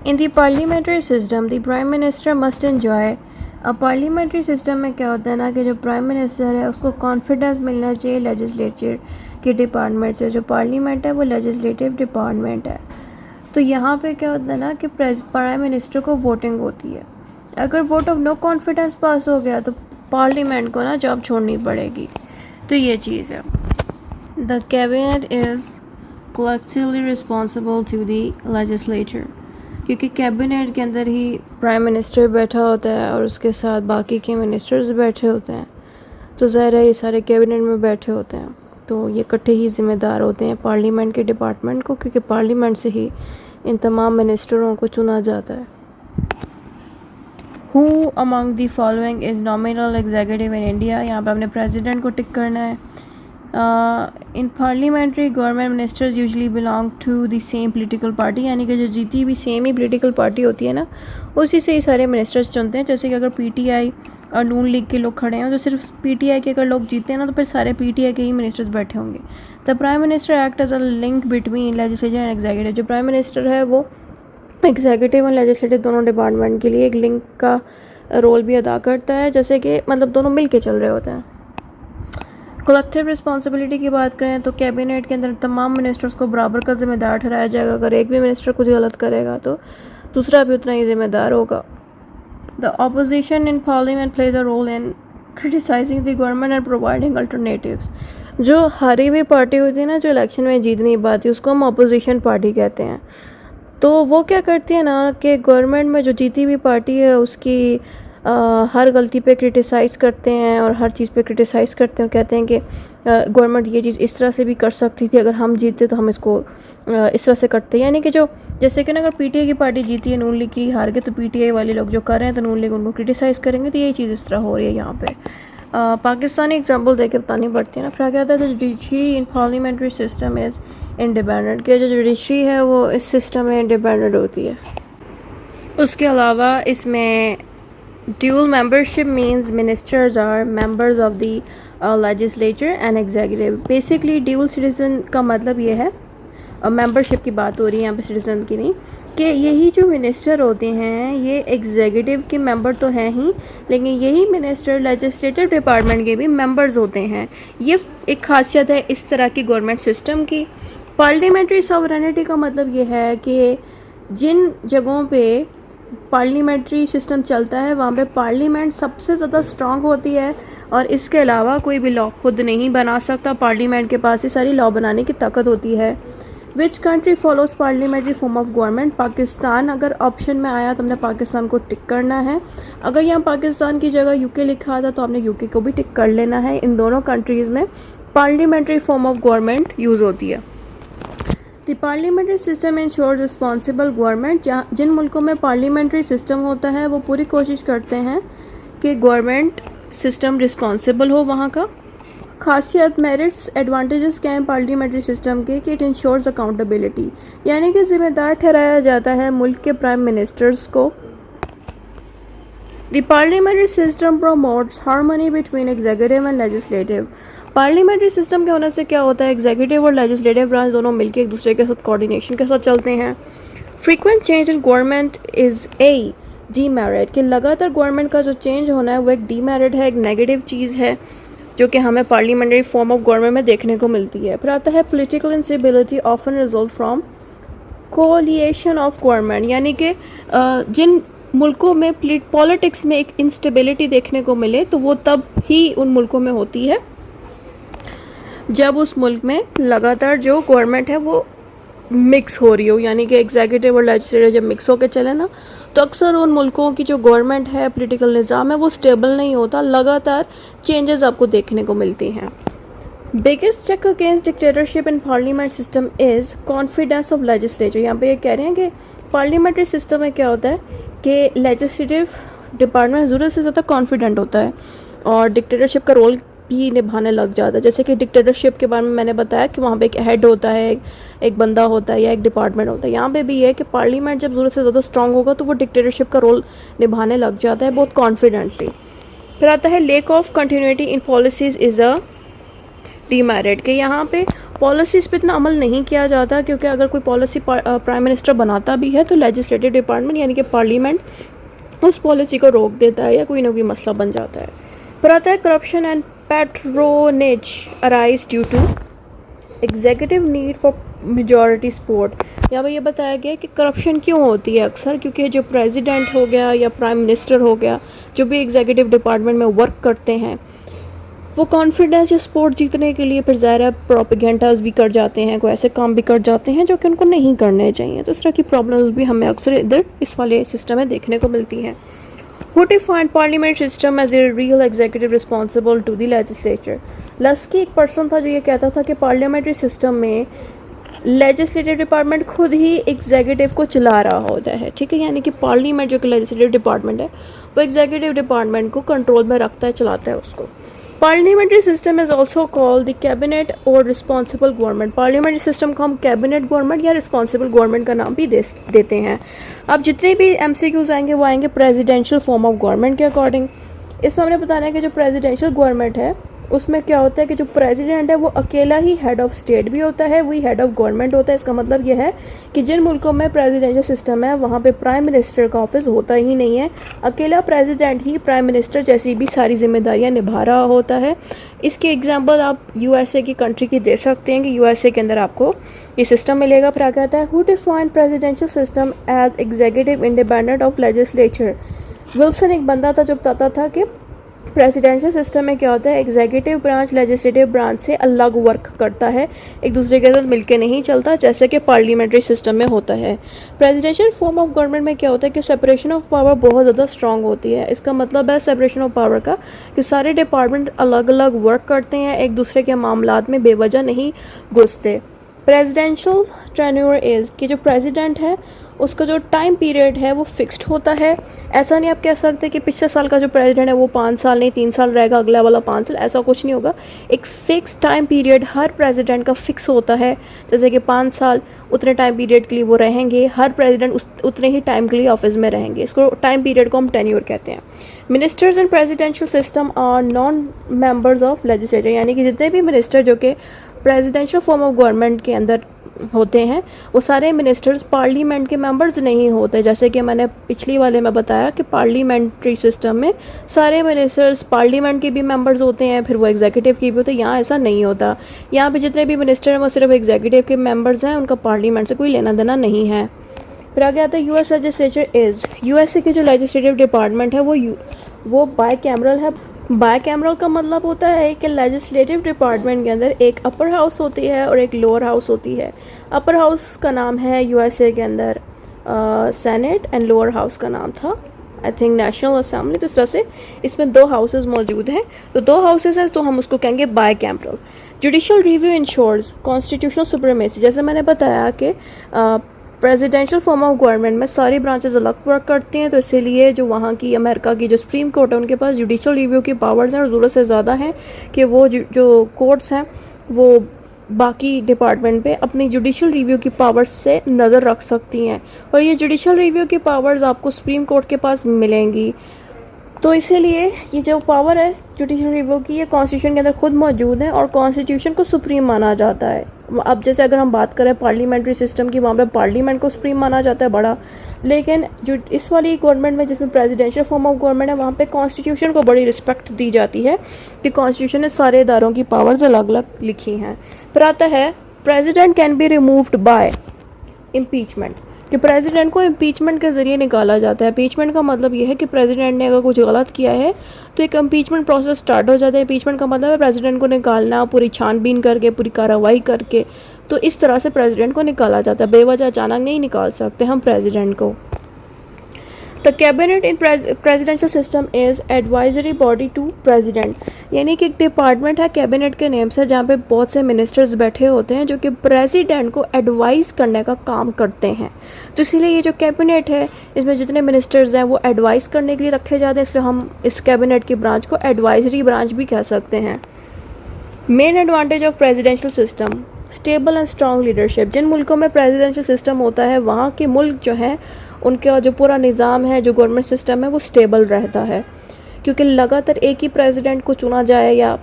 In the parliamentary system the prime minister must enjoy. अब पार्लियामेंट्री सिस्टम में क्या होता है ना कि जो प्राइम मिनिस्टर है उसको कॉन्फिडेंस मिलना चाहिए लेजिस्लेचर के डिपार्टमेंट से। जो पार्लियामेंट है वो लेजिस्लेटिव डिपार्टमेंट है। तो यहाँ पे क्या होता है ना कि प्राइम मिनिस्टर को वोटिंग होती है। अगर वोट ऑफ नो कॉन्फिडेंस पास हो गया तो पार्लियामेंट को ना जॉब छोड़नी पड़ेगी। तो ये चीज़ है। The cabinet is collectively responsible to the legislature, क्योंकि कैबिनेट के अंदर ही प्राइम मिनिस्टर बैठा होता है और उसके साथ बाकी के मिनिस्टर्स बैठे होते हैं। तो ज़ाहिर है ये सारे कैबिनेट में बैठे होते हैं, तो ये इकट्ठे ही ज़िम्मेदार होते हैं पार्लियामेंट के डिपार्टमेंट को, क्योंकि पार्लियामेंट से ही इन तमाम मिनिस्टरों को चुना जाता है। Who among the following is nominal executive in India, यहाँ पे आपने प्रेसिडेंट को टिक करना है। In parliamentary government ministers usually belong to the same political party, यानी कि जो जीती भी सेम ही पोलिटिकल पार्टी होती है ना, उसी से ही सारे मिनिस्टर्स चुनते हैं। जैसे कि अगर पीटीआई और नून लीग के लोग खड़े हैं तो सिर्फ पीटीआई के अगर लोग जीते हैं ना, तो फिर सारे पीटीआई के ही मिनिस्टर्स बैठे होंगे। The prime minister act as a link between legislature and executive, जो प्राइम मिनिस्टर है वो एग्जीक्यूटिव और लेजिस्लेटिव दोनों डिपार्टमेंट के लिए एक लिंक का रोल भी अदा करता है, जैसे कि मतलब दोनों मिल के चल रहे होते हैं। कलेक्टिव रिस्पॉन्सिबिलिटी की बात करें तो कैबिनेट के अंदर तमाम मिनिस्टर्स को बराबर का जिम्मेदार ठहराया जाएगा। अगर एक भी मिनिस्टर कुछ गलत करेगा तो दूसरा भी उतना ही जिम्मेदार होगा। The opposition in parliament plays a role in criticising the government and providing alternatives. जो हारी हुई पार्टी होती है ना, जो इलेक्शन में जीत नहीं पाती, उसको हम अपोजिशन पार्टी कहते हैं। तो वो क्या करती है ना कि गवर्नमेंट में जो जीती हुई पार्टी है उसकी हर गलती पे क्रिटिसाइज़ करते हैं और हर चीज़ पे क्रिटिसाइज़ करते हैं और कहते हैं कि गवर्नमेंट ये चीज़ इस तरह से भी कर सकती थी, अगर हम जीते तो हम इसको इस तरह से करते हैं। यानी कि जो जैसे कि ना अगर पीटीआई की पार्टी जीती है, नून लीग की हार गई, तो पीटीआई वाले लोग जो कर रहे हैं तो नून लीग उनको क्रिटिसाइज़ करेंगे। तो यही चीज़ इस तरह हो रही है यहाँ पे। पाकिस्तानी एग्जाम्पल देके बतानी पड़ती है ना। फिर क्या कहता है, judiciary in parliamentary system is independent, कि जो जुडिशरी है वो इस सिस्टम में इंडिपेंडेंट होती है। उसके अलावा इसमें dual membership means ministers are members of the legislature and executive. Basically dual citizen का मतलब ये है, मेंबरशिप की बात हो रही है यहाँ पे, सिटीजन की नहीं, कि यही जो मिनिस्टर होते हैं ये एग्जीक्यूटिव के मेंबर तो हैं ही, लेकिन यही मिनिस्टर लेजिस्लेटिव डिपार्टमेंट के भी मेंबर्स होते हैं। ये एक खासियत है इस तरह की गवर्नमेंट सिस्टम की। पार्लियामेंट्री सॉवरेनिटी का मतलब ये है कि जिन जगहों पे पार्लियामेंट्री सिस्टम चलता है वहाँ पे पार्लियामेंट सबसे ज़्यादा स्ट्रांग होती है और इसके अलावा कोई भी लॉ खुद नहीं बना सकता। पार्लियामेंट के पास ही सारी लॉ बनाने की ताकत होती है। Which country follows parliamentary form of government? Pakistan. अगर ऑप्शन में आया तो हमने पाकिस्तान को टिक करना है। अगर यहाँ पाकिस्तान की जगह यूके लिखा था तो हमने यूके को भी टिक कर लेना है। इन दोनों कंट्रीज़ में parliamentary form of government use होती है। The parliamentary system ensures responsible government. जहाँ जिन मुल्कों में पार्लियामेंट्री सिस्टम होता है वो पूरी कोशिश करते हैं कि गवर्नमेंट सिस्टम रिस्पॉन्सिबल हो वहाँ का। खासियत, मेरिट्स, एडवांटेजेस क्या हैं पार्लियामेंट्री सिस्टम के, कि इट इंश्योर्स अकाउंटेबिलिटी, यानी कि जिम्मेदार ठहराया जाता है मुल्क के प्राइम मिनिस्टर्स को। The parliamentary system promotes harmony between executive and legislative. Parliamentary system के होने से क्या होता है, एग्जीक्यूटिव और लेजिस्लेटिव ब्रांच दोनों मिलकर एक दूसरे के साथ कोऑर्डिनेशन के साथ चलते हैं। Frequent change in government is a demerit, कि लगातार गवर्नमेंट का जो चेंज होना है वो एक डीमेरिट है, एक नेगेटिव चीज़ है जो कि हमें पार्लियामेंट्री फॉर्म ऑफ गवर्नमेंट में देखने को मिलती है। फिर आता है political instability often result from coalition of government, यानी कि जिन मुल्कों में पॉलिटिक्स में एक इंस्टेबिलिटी देखने को मिले तो वो तब ही उन मुल्कों में होती है जब उस मुल्क में लगातार जो गवर्नमेंट है वो मिक्स हो रही हो, यानी कि एग्जीक्यूटिव और लेजिस्लेटिव जब मिक्स होकर चले ना तो अक्सर उन मुल्कों की जो गवर्नमेंट है, पॉलिटिकल निज़ाम है वो स्टेबल नहीं होता, लगातार चेंजेस आपको देखने को मिलती हैं। Biggest check against dictatorship in parliament system is confidence of legislature. यहाँ पे ये कह रहे हैं कि पार्लियामेंट्री सिस्टम में क्या होता है कि लेजिस्लेटिव डिपार्टमेंट ज़रूरत से ज़्यादा कॉन्फिडेंट होता है और डिक्टेटरशिप का रोल भी निभाने लग जाता है। जैसे कि डिक्टेटरशिप के बारे में मैंने बताया कि वहाँ पे एक हेड होता है, एक बंदा होता है या एक डिपार्टमेंट होता है। यहाँ पे भी है कि पार्लियामेंट जब ज़रूरत से ज़्यादा स्ट्रांग होगा तो वो डिक्टेटरशिप का रोल निभाने लग जाता है बहुत कॉन्फिडेंटली। फिर आता है lake of continuity in policies is a demerit, कि यहाँ पे पॉलिसीज़ पे इतना अमल नहीं किया जाता, क्योंकि अगर कोई पॉलिसी प्राइम मिनिस्टर बनाता भी है तो लेजिस्लेटिव डिपार्टमेंट यानी कि पार्लियामेंट उस पॉलिसी को रोक देता है या कोई ना कोई मसला बन जाता है। फिर आता है corruption and patronage arise due to executive need for majority support. यहाँ पर ये बताया गया कि करप्शन क्यों होती है अक्सर, क्योंकि जो प्रेसिडेंट हो गया या प्राइम मिनिस्टर हो गया, जो भी एग्जीक्यूटिव डिपार्टमेंट में वर्क करते हैं, वो कॉन्फिडेंस या सपोर्ट जीतने के लिए फिर ज़ाहिर है प्रोपेगेंडाज भी कर जाते हैं, कोई ऐसे काम भी कर जाते हैं जो कि उनको नहीं करने चाहिए। तो इस तरह की प्रॉब्लम्स भी हमें अक्सर इधर इस वाले सिस्टम में देखने को मिलती हैं। Who defined parliament system as a real executive responsible to the legislature? लस्की एक पर्सन था जो ये कहता था कि पार्लियामेंट्री सिस्टम में लेजिस्लेटिव डिपार्टमेंट खुद ही एग्जीक्यूटिव को चला रहा होता है, ठीक है। यानी कि पार्लियामेंट जो कि लेजिस्लेटिव डिपार्टमेंट है वो एग्जीक्यूटिव डिपार्टमेंट को कंट्रोल में रखता है, चलाता है उसको। Parliamentary system is also called the cabinet और रिस्पॉन्सिबल गवर्नमेंट। पार्लियामेंट्री सिस्टम को हम कैबिनेट गवर्नमेंट या रिस्पॉन्सिबल गवर्नमेंट का नाम भी देते हैं। अब जितने भी MCQs आएंगे वो आएंगे प्रेसिडेंशियल फॉर्म ऑफ गवर्नमेंट के अकॉर्डिंग। इसमें हमने बताना है कि जो प्रेसिडेंशियल गवर्नमेंट है उसमें क्या होता है कि जो प्रेसिडेंट है वो अकेला ही हेड ऑफ स्टेट भी होता है, वही हेड ऑफ गवर्नमेंट होता है। इसका मतलब यह है कि जिन मुल्कों में प्रेसिडेंशियल सिस्टम है वहाँ पे प्राइम मिनिस्टर का ऑफिस होता ही नहीं है, अकेला प्रेसिडेंट ही प्राइम मिनिस्टर जैसी भी सारी जिम्मेदारियाँ निभा रहा होता है। इसके एग्जाम्पल आप USA की कंट्री की दे सकते हैं कि USA के अंदर आपको ये सिस्टम मिलेगा। फिर क्या कहता है, who defined presidential system as executive independent of legislature. Wilson एक बंदा था जो बताता था कि प्रेसिडेंशियल सिस्टम में क्या होता है, एग्जीक्यूटिव ब्रांच लेजिस्लेटिव ब्रांच से अलग वर्क करता है, एक दूसरे के साथ मिलके नहीं चलता जैसे कि पार्लियामेंट्री सिस्टम में होता है। प्रेसिडेंशियल फॉर्म ऑफ गवर्नमेंट में क्या होता है कि सेपरेशन ऑफ पावर बहुत ज़्यादा स्ट्रांग होती है। इसका मतलब है सेपरेशन ऑफ पावर का कि सारे डिपार्टमेंट अलग अलग वर्क करते हैं, एक दूसरे के मामलात में बेवजह नहीं घुसते। प्रेसिडेंशियल टेन्योर इज़ कि जो प्रेसिडेंट है उसका जो टाइम पीरियड है वो फिक्स्ड होता है। ऐसा नहीं आप कह सकते कि पिछले साल का जो प्रेसिडेंट है वो 5 साल नहीं 3 साल रहेगा, अगला वाला 5 साल, ऐसा कुछ नहीं होगा। एक फ़िक्स टाइम पीरियड हर प्रेसिडेंट का फिक्स होता है, जैसे कि 5 साल उतने टाइम पीरियड के लिए वो रहेंगे, हर प्रेसिडेंट उतने ही टाइम के लिए ऑफिस में रहेंगे। इसको टाइम पीरियड को हम टेन्योर कहते हैं। Ministers in presidential system are non members of legislature, यानी कि जितने भी मिनिस्टर जो कि प्रेसिडेंशियल फॉर्म ऑफ गवर्नमेंट के अंदर होते हैं वो सारे मिनिस्टर्स पार्लियामेंट के मेंबर्स नहीं होते। जैसे कि मैंने पिछली वाले में बताया कि पार्लियामेंट्री सिस्टम में सारे मिनिस्टर्स पार्लियामेंट के भी मेंबर्स होते हैं, फिर वो एग्जीक्यूटिव के भी होते हैं। यहाँ ऐसा नहीं होता, यहाँ पे जितने भी मिनिस्टर हैं वो सिर्फ एग्जीक्यूटिव के मेंबर्स हैं, उनका पार्लियामेंट से कोई लेना देना नहीं है। फिर आगे आता है US लेजिस्लेचर इज़। USA की जो लेजिस्लेटिव डिपार्टमेंट है वो बाई कैमरल है। बाई कैमरल का मतलब होता है कि लेजिस्लेटिव डिपार्टमेंट के अंदर एक अपर हाउस होती है और एक लोअर हाउस होती है। अपर हाउस का नाम है USA के अंदर सेनेट एंड लोअर हाउस का नाम था आई थिंक नेशनल असेंबली। तो इस तरह से इसमें 2 हाउसेज मौजूद हैं, तो 2 हाउसेज हैं तो हम उसको कहेंगे bicameral. Judicial review ensures constitutional supremacy. जैसे मैंने बताया कि प्रेसिडेंशियल फॉर्म ऑफ गवर्नमेंट में सारी ब्रांचेस अलग वर्क करती हैं, तो इसीलिए जो वहाँ की अमेरिका की जो सुप्रीम कोर्ट है उनके पास जुडिशल रिव्यू की पावर्स हैं और ज़रूरत से ज़्यादा हैं कि वो जो कोर्ट्स हैं वो बाकी डिपार्टमेंट पे अपनी जुडिशल रिव्यू की पावर्स से नज़र रख सकती हैं, और ये जुडिशल रिव्यू की पावर्स आपको सुप्रीम कोर्ट के पास मिलेंगी। तो इसीलिए ये जो पावर है जुडिशल रिव्यू की ये कॉन्स्टिट्यूशन के अंदर खुद मौजूद है और कॉन्स्टिट्यूशन को सुप्रीम माना जाता है। अब जैसे अगर हम बात करें पार्लियामेंट्री सिस्टम की, वहाँ पे पार्लियामेंट को सुप्रीम माना जाता है बड़ा, लेकिन जो इस वाली गवर्नमेंट में जिसमें प्रेसिडेंशियल फॉर्म ऑफ गवर्नमेंट है वहाँ पे कॉन्स्टिट्यूशन को बड़ी रिस्पेक्ट दी जाती है कि कॉन्स्टिट्यूशन ने सारे इदारों की पावर्स अलग अलग लिखी हैं। फिर आता है president can be removed by impeachment, कि प्रेसिडेंट को इम्पीचमेंट के ज़रिए निकाला जाता है। इम्पीचमेंट का मतलब ये है कि प्रेसिडेंट ने अगर कुछ गलत किया है तो एक इम्पीचमेंट प्रोसेस स्टार्ट हो जाता है। इम्पीचमेंट का मतलब है प्रेसिडेंट को निकालना, पूरी छानबीन करके, पूरी कार्रवाई करके। तो इस तरह से प्रेसिडेंट को निकाला जाता है, बेवजह अचानक नहीं निकाल सकते हम प्रेसिडेंट को। The cabinet in presidential system is advisory body to president, यानी कि एक डिपार्टमेंट है कैबिनेट के नेम से जहाँ पे बहुत से मिनिस्टर्स बैठे होते हैं जो कि प्रेसिडेंट को एडवाइस करने का काम करते हैं। तो इसीलिए ये जो कैबिनेट है इसमें जितने मिनिस्टर्स हैं वो एडवाइस करने के लिए रखे जाते हैं, इसलिए हम इस कैबिनेट की ब्रांच को एडवाइजरी ब्रांच भी कह सकते हैं। Main advantage of presidential system stable and strong leadership. जिन मुल्कों में प्रेसिडेंशियल सिस्टम होता है वहाँ के मुल्क जो हैं उनका जो पूरा निज़ाम है, जो गवर्नमेंट सिस्टम है वो स्टेबल रहता है, क्योंकि लगातार एक ही प्रेसिडेंट को चुना जाए या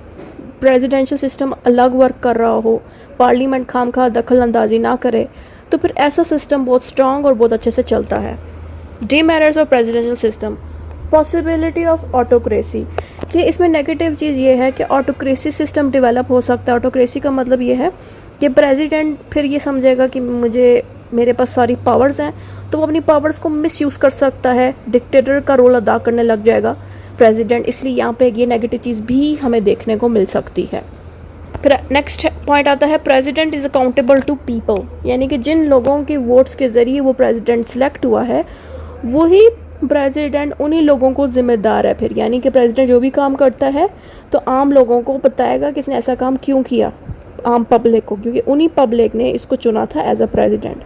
प्रेसिडेंशियल सिस्टम अलग वर्क कर रहा हो, पार्लियामेंट खामखा दखल अंदाजी ना करे, तो फिर ऐसा सिस्टम बहुत स्ट्रॉन्ग और बहुत अच्छे से चलता है। Demerits of presidential system possibility of autocracy, कि इसमें नेगेटिव चीज़ ये है कि ऑटोक्रेसी सिस्टम डेवलप हो सकता है। ऑटोक्रेसी का मतलब ये है कि प्रेसिडेंट फिर ये समझेगा कि मेरे पास सारी पावर्स हैं, तो वो अपनी पावर्स को मिसयूज़ कर सकता है, डिक्टेटर का रोल अदा करने लग जाएगा प्रेसिडेंट। इसलिए यहाँ पे ये नेगेटिव चीज़ भी हमें देखने को मिल सकती है। फिर नेक्स्ट पॉइंट आता है president is accountable to people, यानी कि जिन लोगों के वोट्स के ज़रिए वो प्रेसिडेंट सेलेक्ट हुआ है वही प्रेसिडेंट उन्हीं लोगों को ज़िम्मेदार है फिर, यानी कि प्रेसिडेंट जो भी काम करता है तो आम लोगों को बताएगा कि इसने ऐसा काम क्यों किया, आम पब्लिक को, क्योंकि उन्हीं पब्लिक ने इसको चुना था as a president.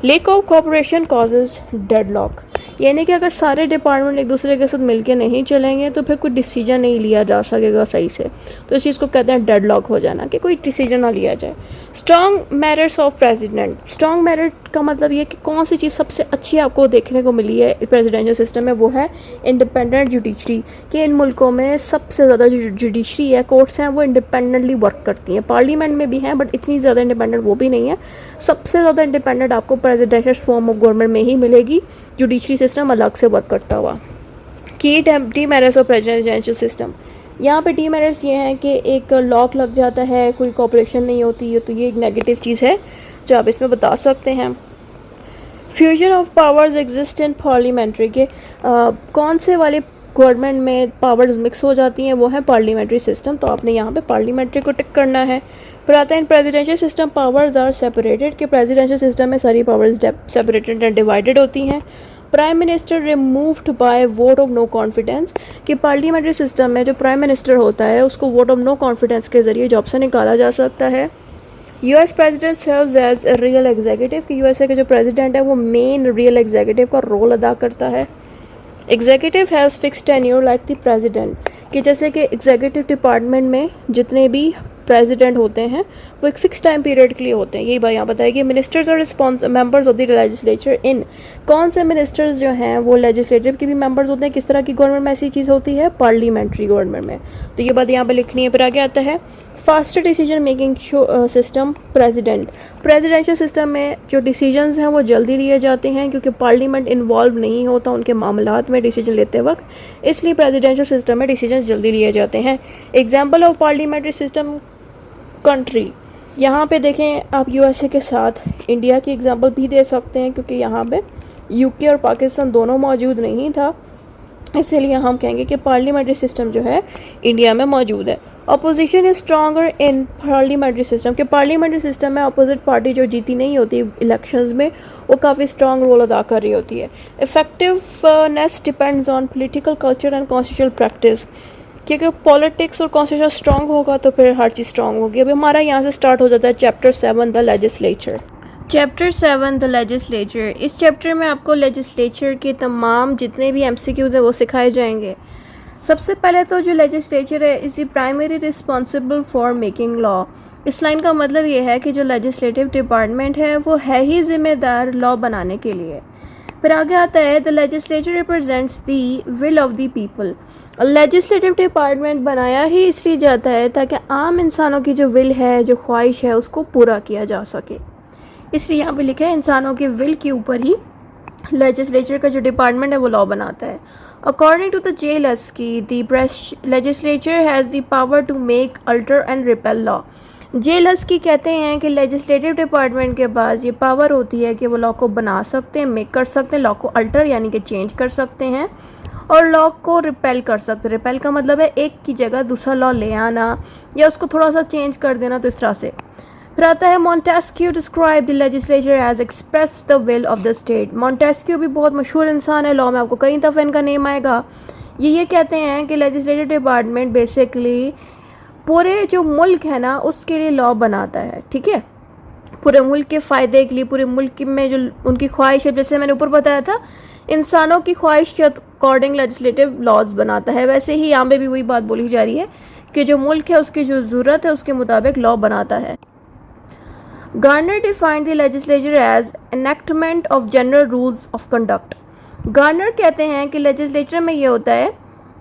Lack of cooperation causes deadlock, यानी कि अगर सारे डिपार्टमेंट एक दूसरे के साथ मिलके नहीं चलेंगे तो फिर कोई डिसीजन नहीं लिया जा सकेगा सही से, तो इस चीज़ को कहते हैं डेडलॉक हो जाना, कि कोई डिसीजन ना लिया जाए। Strong merits of president, strong merit का मतलब ये कि कौन सी चीज़ सबसे अच्छी आपको देखने को मिली है प्रेसिडेंशियल सिस्टम में, वो है इंडिपेंडेंट जुडिशरी, कि इन मुल्कों में सबसे ज़्यादा जो जुडिशरी है, कोर्ट्स हैं, वो इंडिपेंडेंटली वर्क करती हैं। पार्लियामेंट में भी हैं बट इतनी ज़्यादा इंडिपेंडेंट वो भी नहीं है। सबसे ज़्यादा इंडिपेंडेंट आपको प्रेसिडेंशियल फॉर्म ऑफ गवर्नमेंट में ही मिलेगी, जुडिशरी सिस्टम अलग से वर्क करता हुआ। की डीमेरिट्स ऑफ प्रेसिडेंशियल सिस्टम, यहाँ पे डीमेरिट्स ये हैं कि एक लॉक लग जाता है, कोई कॉपरेशन नहीं होती है, तो ये एक नेगेटिव चीज़ है जो आप इसमें बता सकते हैं। Fusion of powers exist in parliamentary, के कौन से वाले गवर्नमेंट में पावर्स मिक्स हो जाती हैं, वो है पार्लियामेंट्री सिस्टम, तो आपने यहाँ पे पार्लियामेंट्री को टिक करना है। फिर आता है in presidential system powers are separated, कि प्रेसिडेंशियल सिस्टम में सारी पावर्स सेपरेटेड एंड डिवाइडेड होती हैं। Prime minister removed by vote of no confidence, कि पार्लियामेंट्री सिस्टम में जो प्राइम मिनिस्टर होता है उसको वोट ऑफ नो कॉन्फिडेंस के ज़रिए जॉब से निकाला जा सकता है। US president serves as a real executive, कि यूएसए के जो प्रेसिडेंट है वो मेन रियल एग्जीक्यूटिव का रोल अदा करता है। Executive has fixed tenure like the president, कि जैसे कि एग्जीक्यूटिव डिपार्टमेंट में जितने भी प्रेसिडेंट होते हैं वो एक फ़िक्स टाइम पीरियड के लिए होते हैं। यही बात यहाँ बताएगी। मिनिस्टर्स और मेंबर्स ऑफ द लेजिस्लेचर इन, कौन से मिनिस्टर्स जो हैं वो लेजिस्लेटिव के भी मेंबर्स होते हैं। किस तरह की गवर्नमेंट में ऐसी चीज़ होती है, पार्लियामेंट्री गवर्नमेंट में, तो ये बात यहाँ पे लिखनी है। फिर आगे आता है faster decision making system presidential system में जो डिसीजंस हैं वो जल्दी लिए जाते हैं क्योंकि पार्लियामेंट इन्वॉल्व नहीं होता उनके मामलात में डिसीजन लेते वक्त, इसलिए प्रेसिडेंशियल सिस्टम में डिसीजन जल्दी लिए जाते हैं। Example of parliamentary system country, यहाँ पे देखें आप यूएसए के साथ इंडिया की एग्जांपल भी दे सकते हैं क्योंकि यहाँ पे यूके और पाकिस्तान दोनों मौजूद नहीं था, इसलिए हम कहेंगे कि पार्लियामेंट्री सिस्टम जो है इंडिया में मौजूद है। Opposition is stronger in parliamentary system, के पार्लियामेंट्री सिस्टम में अपोजिट पार्टी जो जीती नहीं होती इलेक्शंस में वो काफ़ी स्ट्रॉन्ग रोल अदा कर रही होती है। Effectiveness depends on political culture and constitutional practice, क्योंकि पॉलिटिक्स और कॉन्स्टिट्यूशन स्ट्रॉन्ग होगा तो फिर हर चीज़ स्ट्रॉन्ग होगी। अभी हमारा यहाँ से स्टार्ट हो जाता है chapter 7 the legislature. Chapter 7 the legislature, इस चैप्टर में आपको लेजिस्लेचर के तमाम जितने भी एमसीक्यूज़ हैं वो सिखाए जाएंगे। सबसे पहले तो जो लेजिस्लेचर है is the primary responsible for making law. इस लाइन का मतलब ये है कि जो लेजिस्लेटिव डिपार्टमेंट है वो है ही जिम्मेदार लॉ बनाने के लिए। फिर आगे आता है the legislature represents the will of the people. Legislative department बनाया ही इसलिए जाता है ताकि आम इंसानों की जो विल है, जो ख्वाहिश है, उसको पूरा किया जा सके। इसलिए यहाँ पे लिखा है इंसानों के विल के ऊपर ही लेजिस्लेचर का जो डिपार्टमेंट है वो लॉ बनाता है। According to the JLSK, the legislature has the power to make, alter and repeal law. JLSK कहते हैं कि लेजिस्लेटिव डिपार्टमेंट के पास ये पावर होती है कि वो लॉ को बना सकते हैं, मेक कर सकते हैं, लॉ को अल्टर यानी कि चेंज कर सकते हैं और लॉ को रिपेल कर सकते हैं। रिपेल का मतलब है एक की जगह दूसरा लॉ ले आना या उसको थोड़ा सा चेंज कर देना, तो इस तरह से। फिर आता है Montesquieu describe the legislature as express the will of the state. Montesquieu भी बहुत मशहूर इंसान है, लॉ में आपको कई दफ़ा इनका नेम आएगा। ये कहते हैं कि लेजिस्लेटिव डिपार्टमेंट बेसिकली पूरे जो मुल्क है ना उसके लिए लॉ बनाता है, ठीक है, पूरे मुल्क के फ़ायदे के लिए, पूरे मुल्क में जो उनकी ख्वाहिश है, जैसे मैंने ऊपर बताया था इंसानों की ख्वाहिश के अकॉर्डिंग लेजिस्लेटिव लॉज बनाता है, वैसे ही यहाँ पे भी वही बात बोली जा रही है कि जो मुल्क है उसकी जो ज़रूरत है उसके मुताबिक लॉ बनाता है। Garner defined the legislature as enactment of general rules of conduct. Garner कहते हैं कि लेजिस्लेचर में ये होता है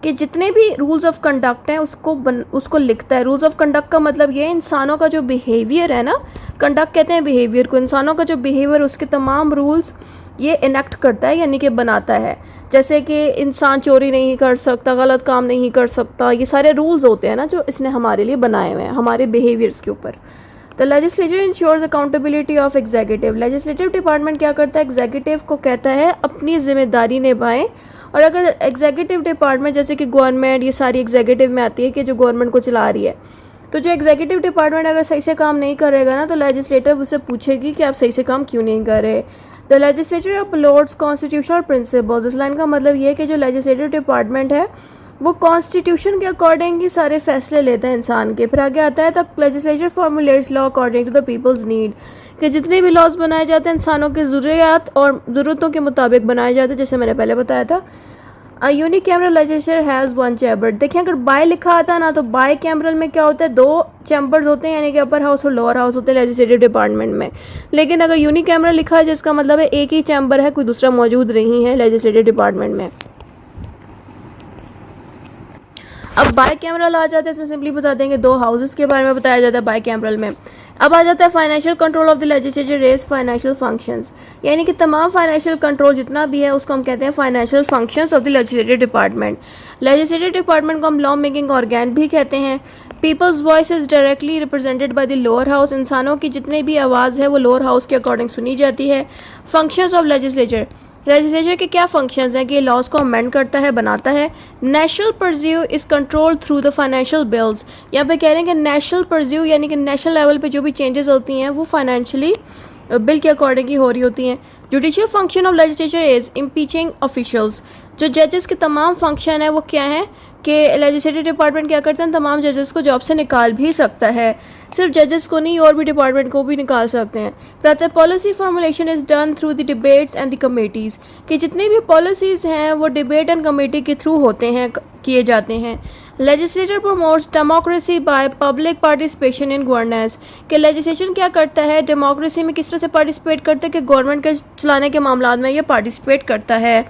कि जितने भी रूल्स ऑफ कंडक्ट हैं उसको लिखता है। रूल्स ऑफ कंडक्ट का मतलब ये इंसानों का जो बिहेवियर है ना, कंडक्ट कहते हैं बिहेवियर को, इंसानों का जो बिहेवियर उसके तमाम रूल्स ये इनेक्ट करता है यानी कि बनाता है। जैसे कि इंसान चोरी नहीं कर सकता, गलत काम नहीं कर सकता, ये सारे रूल्स होते हैं ना जो इसने हमारे लिए बनाए हुए हैं हमारे बिहेवियर्स के ऊपर। The legislature ensures accountability of executive. Legislative department क्या करता है, एग्जीक्यूटिव को कहता है अपनी जिम्मेदारी निभाएं। और अगर एग्जीक्यूटिव डिपार्टमेंट, जैसे कि गवर्नमेंट, ये सारी एग्जीक्यूटिव में आती है कि जो गवर्नमेंट को चला रही है, तो जो एग्जीक्यूटिव डिपार्टमेंट अगर सही से काम नहीं करेगा ना, तो लेजिस्लेटिव उससे पूछेगी कि आप सही से काम क्यों नहीं कर रहे। The legislature uploads constitutional principles. इस लाइन का मतलब ये है कि जो लेजिस्लेटिव डिपार्टमेंट है वो कॉन्स्टिट्यूशन के अकॉर्डिंग ही सारे फैसले लेता है इंसान के। फिर आगे आता है the legislature formulates law according to the people's need, कि जितने भी लॉज बनाए जाते हैं इंसानों की ज़रूरियात और ज़रूरतों के मुताबिक बनाए जाते हैं, जैसे मैंने पहले बताया था। Unicameral legislature has one chamber. देखिए अगर बाय लिखा आता ना, तो बाय कैमरल में क्या होता है, 2 चैम्बर्स होते हैं, यानी कि अपर हाउस और लोअर हाउस होते हैं लेजिस्लेटिव डिपार्टमेंट में। लेकिन अगर यूनिकैमरल लिखा है, जिसका मतलब है एक ही चैम्बर है, कोई दूसरा मौजूद नहीं है लेजिस्लेटिव डिपार्टमेंट में। अब बाय कैमरल आ जाता है, इसमें सिंपली बता देंगे 2 हाउसेस के बारे में बताया जाता है बाय कैमरल में। अब आ जाता है financial control of the legislature raise financial functions, यानी कि तमाम फाइनेंशियल कंट्रोल जितना भी है उसको हम कहते हैं financial functions of the legislative department. Legislative department को हम लॉ मेकिंग ऑर्गेन भी कहते हैं। People's voice is directly represented by the lower house. इंसानों की जितनी भी आवाज़ है वो लोअर हाउस के अकॉर्डिंग सुनी जाती है। फंक्शंस ऑफ लेजिस्लेचर, लेजिस्लेचर के क्या फंक्शंस हैं कि ये लॉज को अमेंड करता है, बनाता है। National परज्यू is control through the financial bills. यहाँ पे कह रहे हैं कि नेशनल परज्यू यानी कि नेशनल लेवल पे जो भी चेंजेस होती हैं वो फाइनेंशियली बिल के अकॉर्डिंग ही हो रही होती हैं। Judicial function of legislature is impeaching officials. जो जजेस के तमाम फंक्शन है वो क्या हैं कि लेजिस्लेटिव डिपार्टमेंट क्या करते हैं, तमाम जजेस को जॉब से निकाल भी सकता है। सिर्फ जजेस को नहीं, और भी डिपार्टमेंट को भी निकाल सकते हैं। फिर policy formulation is done through the debates and the committees, कि जितनी भी पॉलिसीज़ हैं वो डिबेट एंड कमेटी के थ्रू होते हैं, किए जाते हैं। Legislature promotes democracy by public participation in governance, कि लेजिस्लेशन क्या करता है, डेमोक्रेसी में किस तरह से पार्टिसिपेट करता है कि गवर्नमेंट के चलाने के मामलों में ये पार्टिसिपेट करता है।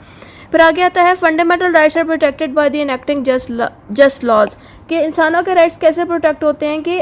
फिर आगे आता है fundamental rights are protected by the enacting just laws, कि इंसानों के राइट्स कैसे प्रोटेक्ट होते हैं कि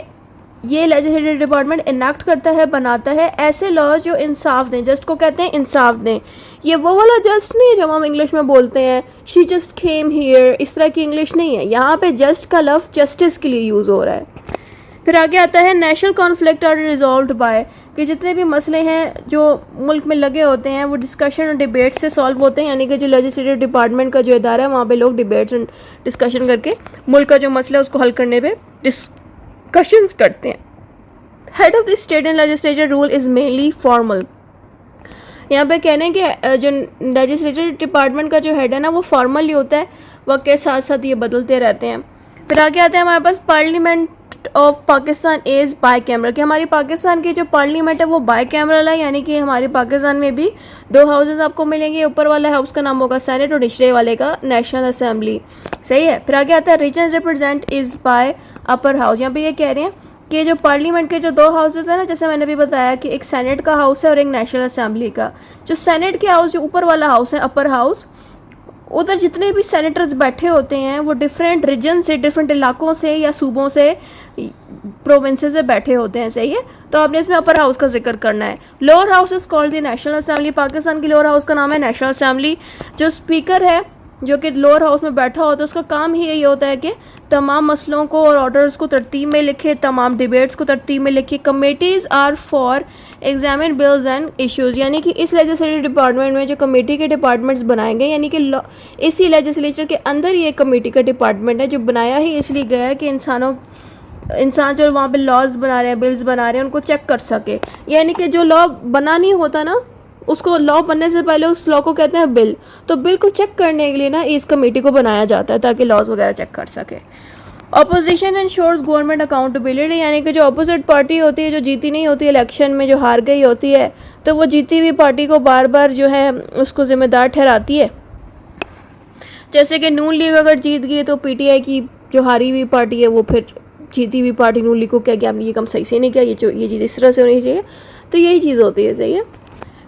ये लेजिस्लेटिव डिपार्टमेंट इनैक्ट करता है, बनाता है ऐसे लॉ जो इंसाफ दें। जस्ट को कहते हैं इंसाफ दें। ये वो वाला जस्ट नहीं है जो हम इंग्लिश में बोलते हैं, शी जस्ट केम हियर, इस तरह की इंग्लिश नहीं है। यहाँ पे जस्ट का लफ्ज़ जस्टिस के लिए यूज़ हो रहा है। फिर आगे आता है national conflict are resolved by, कि जितने भी मसले हैं जो मुल्क में लगे होते हैं वो डिस्कशन और डिबेट से सॉल्व होते हैं, यानी कि जो लेजिस्लेटिव डिपार्टमेंट का जो इदारा है वहाँ पे लोग डिबेट्स एंड डिस्कशन करके मुल्क का जो मसला है उसको हल करने पे डिस्कशंस करते हैं। Head of the state and legislature rule is mainly formal. यहाँ पे कहने हैं कि जो लेजिस्लेटिव डिपार्टमेंट का जो हेड है ना वो फॉर्मल ही होता है, वक्त के साथ साथ ये बदलते रहते हैं। फिर आगे आते हैं हमारे पास parliament of Pakistan is bicameral, कि हमारी पाकिस्तान की जो पार्लियामेंट है वो बाई कैमरल है, यानी कि हमारे पाकिस्तान में भी 2 हाउसेज आपको मिलेंगे। ऊपर वाला हाउस का नाम होगा सेनेट और निचले वाले का नेशनल असेंबली। सही है। फिर आगे आता है reason represent is by upper house. यहाँ पे ये कह रहे हैं कि जो पार्लियामेंट के जो 2 हाउसेज हैं ना, जैसे मैंने भी बताया कि एक सेनेट का हाउस है और एक नेशनल असेंबली का। जो सेनेट के हाउस जो ऊपर वाला हाउस है, अपर हाउस, उधर जितने भी सेनेटर्स बैठे होते हैं वो डिफरेंट रीजन से, डिफरेंट इलाकों से या सूबों से, प्रोविंसेस से बैठे होते हैं। सही है। तो आपने इसमें अपर हाउस का जिक्र करना है। Lower house is called the national assembly. Pakistan की लोअर हाउस का नाम है नेशनल असेंबली। जो स्पीकर है जो कि लोअर हाउस में बैठा होता है उसका काम ही यही होता है कि तमाम मसलों को और ऑर्डर्स को तरतीब में लिखे, तमाम डिबेट्स को तरतीब में लिखे। Committees are for examine bills and issues, यानी कि इस लेजिस्लेटिव डिपार्टमेंट में जो कमेटी के डिपार्टमेंट्स बनाए गए, यानी कि इसी लेजिस्लेचर के अंदर ही एक कमेटी का डिपार्टमेंट है जो बनाया ही इसलिए गया है कि इंसान जो वहाँ पे लॉज बना रहे हैं, बिल्स बना रहे हैं, उनको चेक कर सके। यानी कि जो लॉ बना नहीं होता ना, उसको लॉ बनने से पहले उस लॉ को कहते हैं बिल। तो बिल को चेक करने के लिए ना इस कमेटी को बनाया जाता है ताकि लॉज वगैरह चेक कर सके। अपोजिशन इंश्योर्स गवर्नमेंट अकाउंटेबिलिटी, यानी कि जो अपोजिट पार्टी होती है, जो जीती नहीं होती इलेक्शन में, जो हार गई होती है, तो वो जीती हुई पार्टी को बार बार जो है उसको जिम्मेदार ठहराती है। जैसे कि नून लीग अगर जीत गई तो पीटीआई की जो हारी हुई पार्टी है वो फिर जीती हुई पार्टी नून लीग को क्या आपने ये काम सही से नहीं किया, ये चीज़ इस तरह से होनी चाहिए। तो यही चीज़ होती है। सही है।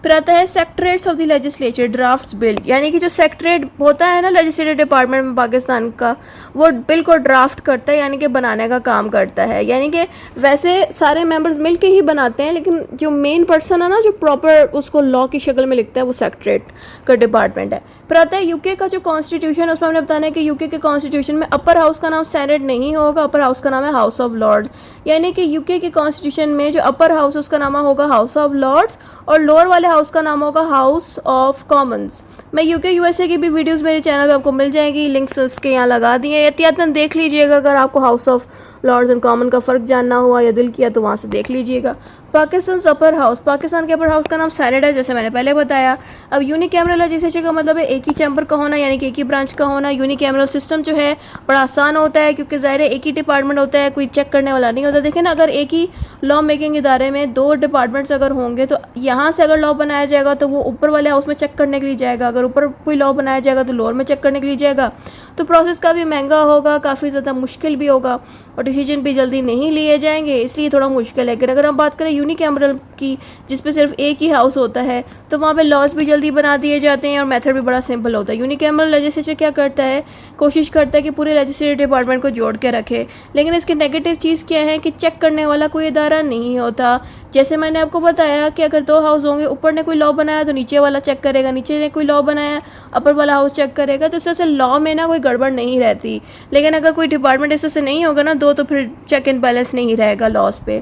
फिर आता है secretaries of the legislature drafts bill, यानी कि जो सेक्रेटरीट होता है ना लेजिस्लेटिव डिपार्टमेंट में पाकिस्तान का, वो बिल को ड्राफ्ट करता है, यानी कि बनाने का काम करता है। यानी कि वैसे सारे मेंबर्स मिल के ही बनाते हैं, लेकिन जो मेन पर्सन है ना जो प्रॉपर उसको लॉ की शक्ल में लिखता है वो सेक्रेटरीट का डिपार्टमेंट है। फिर आता है यूके का जो कॉन्स्टिट्यूशन, उसमें हमने बताना है कि यूके के कॉन्स्टिट्यूशन में अपर हाउस का नाम सेनेट नहीं होगा, अपर हाउस का नाम है हाउस ऑफ लॉर्ड्स। यानी कि यूके के कॉन्स्टिट्यूशन में जो अपर हाउस उसका नाम होगा हाउस ऑफ लॉर्ड्स और लोअर वाले हाउस का नाम होगा हाउस ऑफ कॉमन्स। मैं यूके यूएसए की भी वीडियोस मेरे चैनल पे आपको मिल जाएगी, लिंक्स उसके यहाँ लगा दिए, एहतियातन देख लीजिएगा। अगर आपको House of Lords and Common का फ़र्क जानना हुआ या दिल किया तो वहाँ से देख लीजिएगा। पाकिस्तान अपर हाउस, पाकिस्तान के अपर हाउस का नाम सेनेट है, जैसे मैंने पहले बताया। अब यूनिकैमरल लेजिस्लेचर का मतलब है एक ही चैम्बर का होना, यानी कि एक ही ब्रांच का होना। यूनिकैमरल सिस्टम जो है बड़ा आसान होता है, क्योंकि ज़ाहिर है एक ही डिपार्टमेंट होता है, कोई चेक करने वाला नहीं होता। देखिए ना, अगर एक ही लॉ मेकिंग इदारे में दो डिपार्टमेंट्स अगर होंगे तो यहाँ से अगर लॉ बनाया जाएगा तो वो ऊपर वाले हाउस में चेक करने के लिए जाएगा, अगर ऊपर कोई लॉ बनाया जाएगा तो लोअर में चेक करने के लिए जाएगा। तो प्रोसेस काफ़ी महंगा होगा, काफ़ी ज़्यादा मुश्किल भी होगा और डिसीजन भी जल्दी नहीं लिए जाएंगे, इसलिए थोड़ा मुश्किल है। अगर हम बात करें यूनिकैमरल की, जिसपे सिर्फ एक ही हाउस होता है, तो वहाँ पे लॉज भी जल्दी बना दिए जाते हैं और मेथड भी बड़ा सिंपल होता है। यूनिकैमरल लेजिस्लेचर क्या करता है, कोशिश करता है कि पूरे लेजिस्लेटिव डिपार्टमेंट को जोड़ के रखे, लेकिन इसकी नेगेटिव चीज़ क्या है कि चेक करने वाला कोई इदारा नहीं होता। जैसे मैंने आपको बताया कि अगर दो हाउस होंगे, ऊपर ने कोई लॉ बनाया तो नीचे वाला चेक करेगा, नीचे ने कोई लॉ बनाया अपर वाला हाउस चेक करेगा, तो इस तरह से लॉ में ना कोई गड़बड़ नहीं रहती। लेकिन अगर कोई डिपार्टमेंट इस तरह से नहीं होगा ना दो, तो फिर चेक एंड बैलेंस नहीं रहेगा लॉज पे।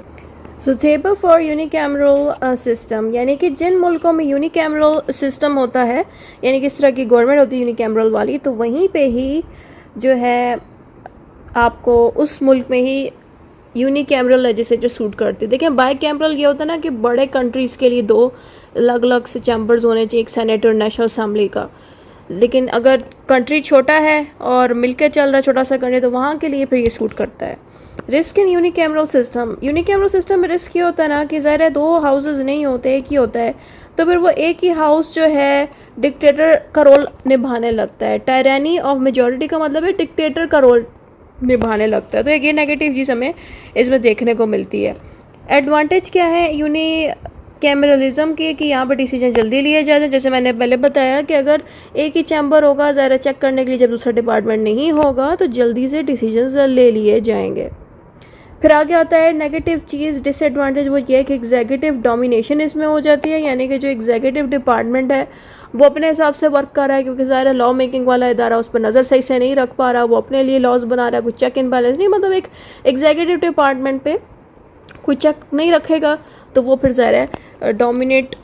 सुटेबल फॉर यूनिकैमरल सिस्टम, यानी कि जिन मुल्कों में यूनिकैमरल सिस्टम होता है, यानी कि इस तरह की गवर्नमेंट होती है यूनिकैमरल वाली, तो वहीं पे ही जो है आपको उस मुल्क में ही यूनिकैमरल लेजिस्लेचर सूट करती है। देखें, बाई कैमरल ये होता है ना कि बड़े कंट्रीज़ के लिए दो अलग अलग से चैम्बर्स होने चाहिए, एक सेनेट और नेशनल असम्बली का। लेकिन अगर कंट्री छोटा है और मिलकर चल रहा है छोटा सा कंट्री, तो वहाँ के लिए फिर ये सूट करता है। Risk in unicameral system, unicameral system में रिस्क ये होता है ना कि ज़ाहिर है दो हाउसेस नहीं होते, एक ही होता है, तो फिर वो एक ही हाउस जो है डिक्टेटर का रोल निभाने लगता है। टायरानी ऑफ मेजॉरिटी का मतलब है डिक्टेटर का रोल निभाने लगता है। तो एक ये नेगेटिव चीज़ हमें इसमें देखने को मिलती है। एडवांटेज क्या है यूनिकैमरलिज्म के कि यहाँ पर डिसीजन जल्दी लिए जाते हैं। जैसे मैंने पहले बताया कि अगर एक ही चैम्बर होगा ज़रा चेक करने के लिए, जब दूसरा डिपार्टमेंट नहीं होगा तो जल्दी से डिसीजन ले लिए जाएंगे। फिर आगे आता है नेगेटिव चीज़, डिसएडवांटेज, वो ये है कि एग्जीक्यूटिव डोमिनेशन इसमें हो जाती है, यानी कि जो एग्जीक्यूटिव डिपार्टमेंट है वो अपने हिसाब से वर्क कर रहा है, क्योंकि ज़ाहिर है लॉ मेकिंग वाला इदारा उस पर नज़र सही से नहीं रख पा रहा, वो अपने लिए लॉज बना रहा है, कुछ चेक एंड बैलेंस नहीं। मतलब एक एग्जीक्यूटिव डिपार्टमेंट पे कोई चेक नहीं रखेगा तो वो फिर ज़ाहिर है डोमिनेट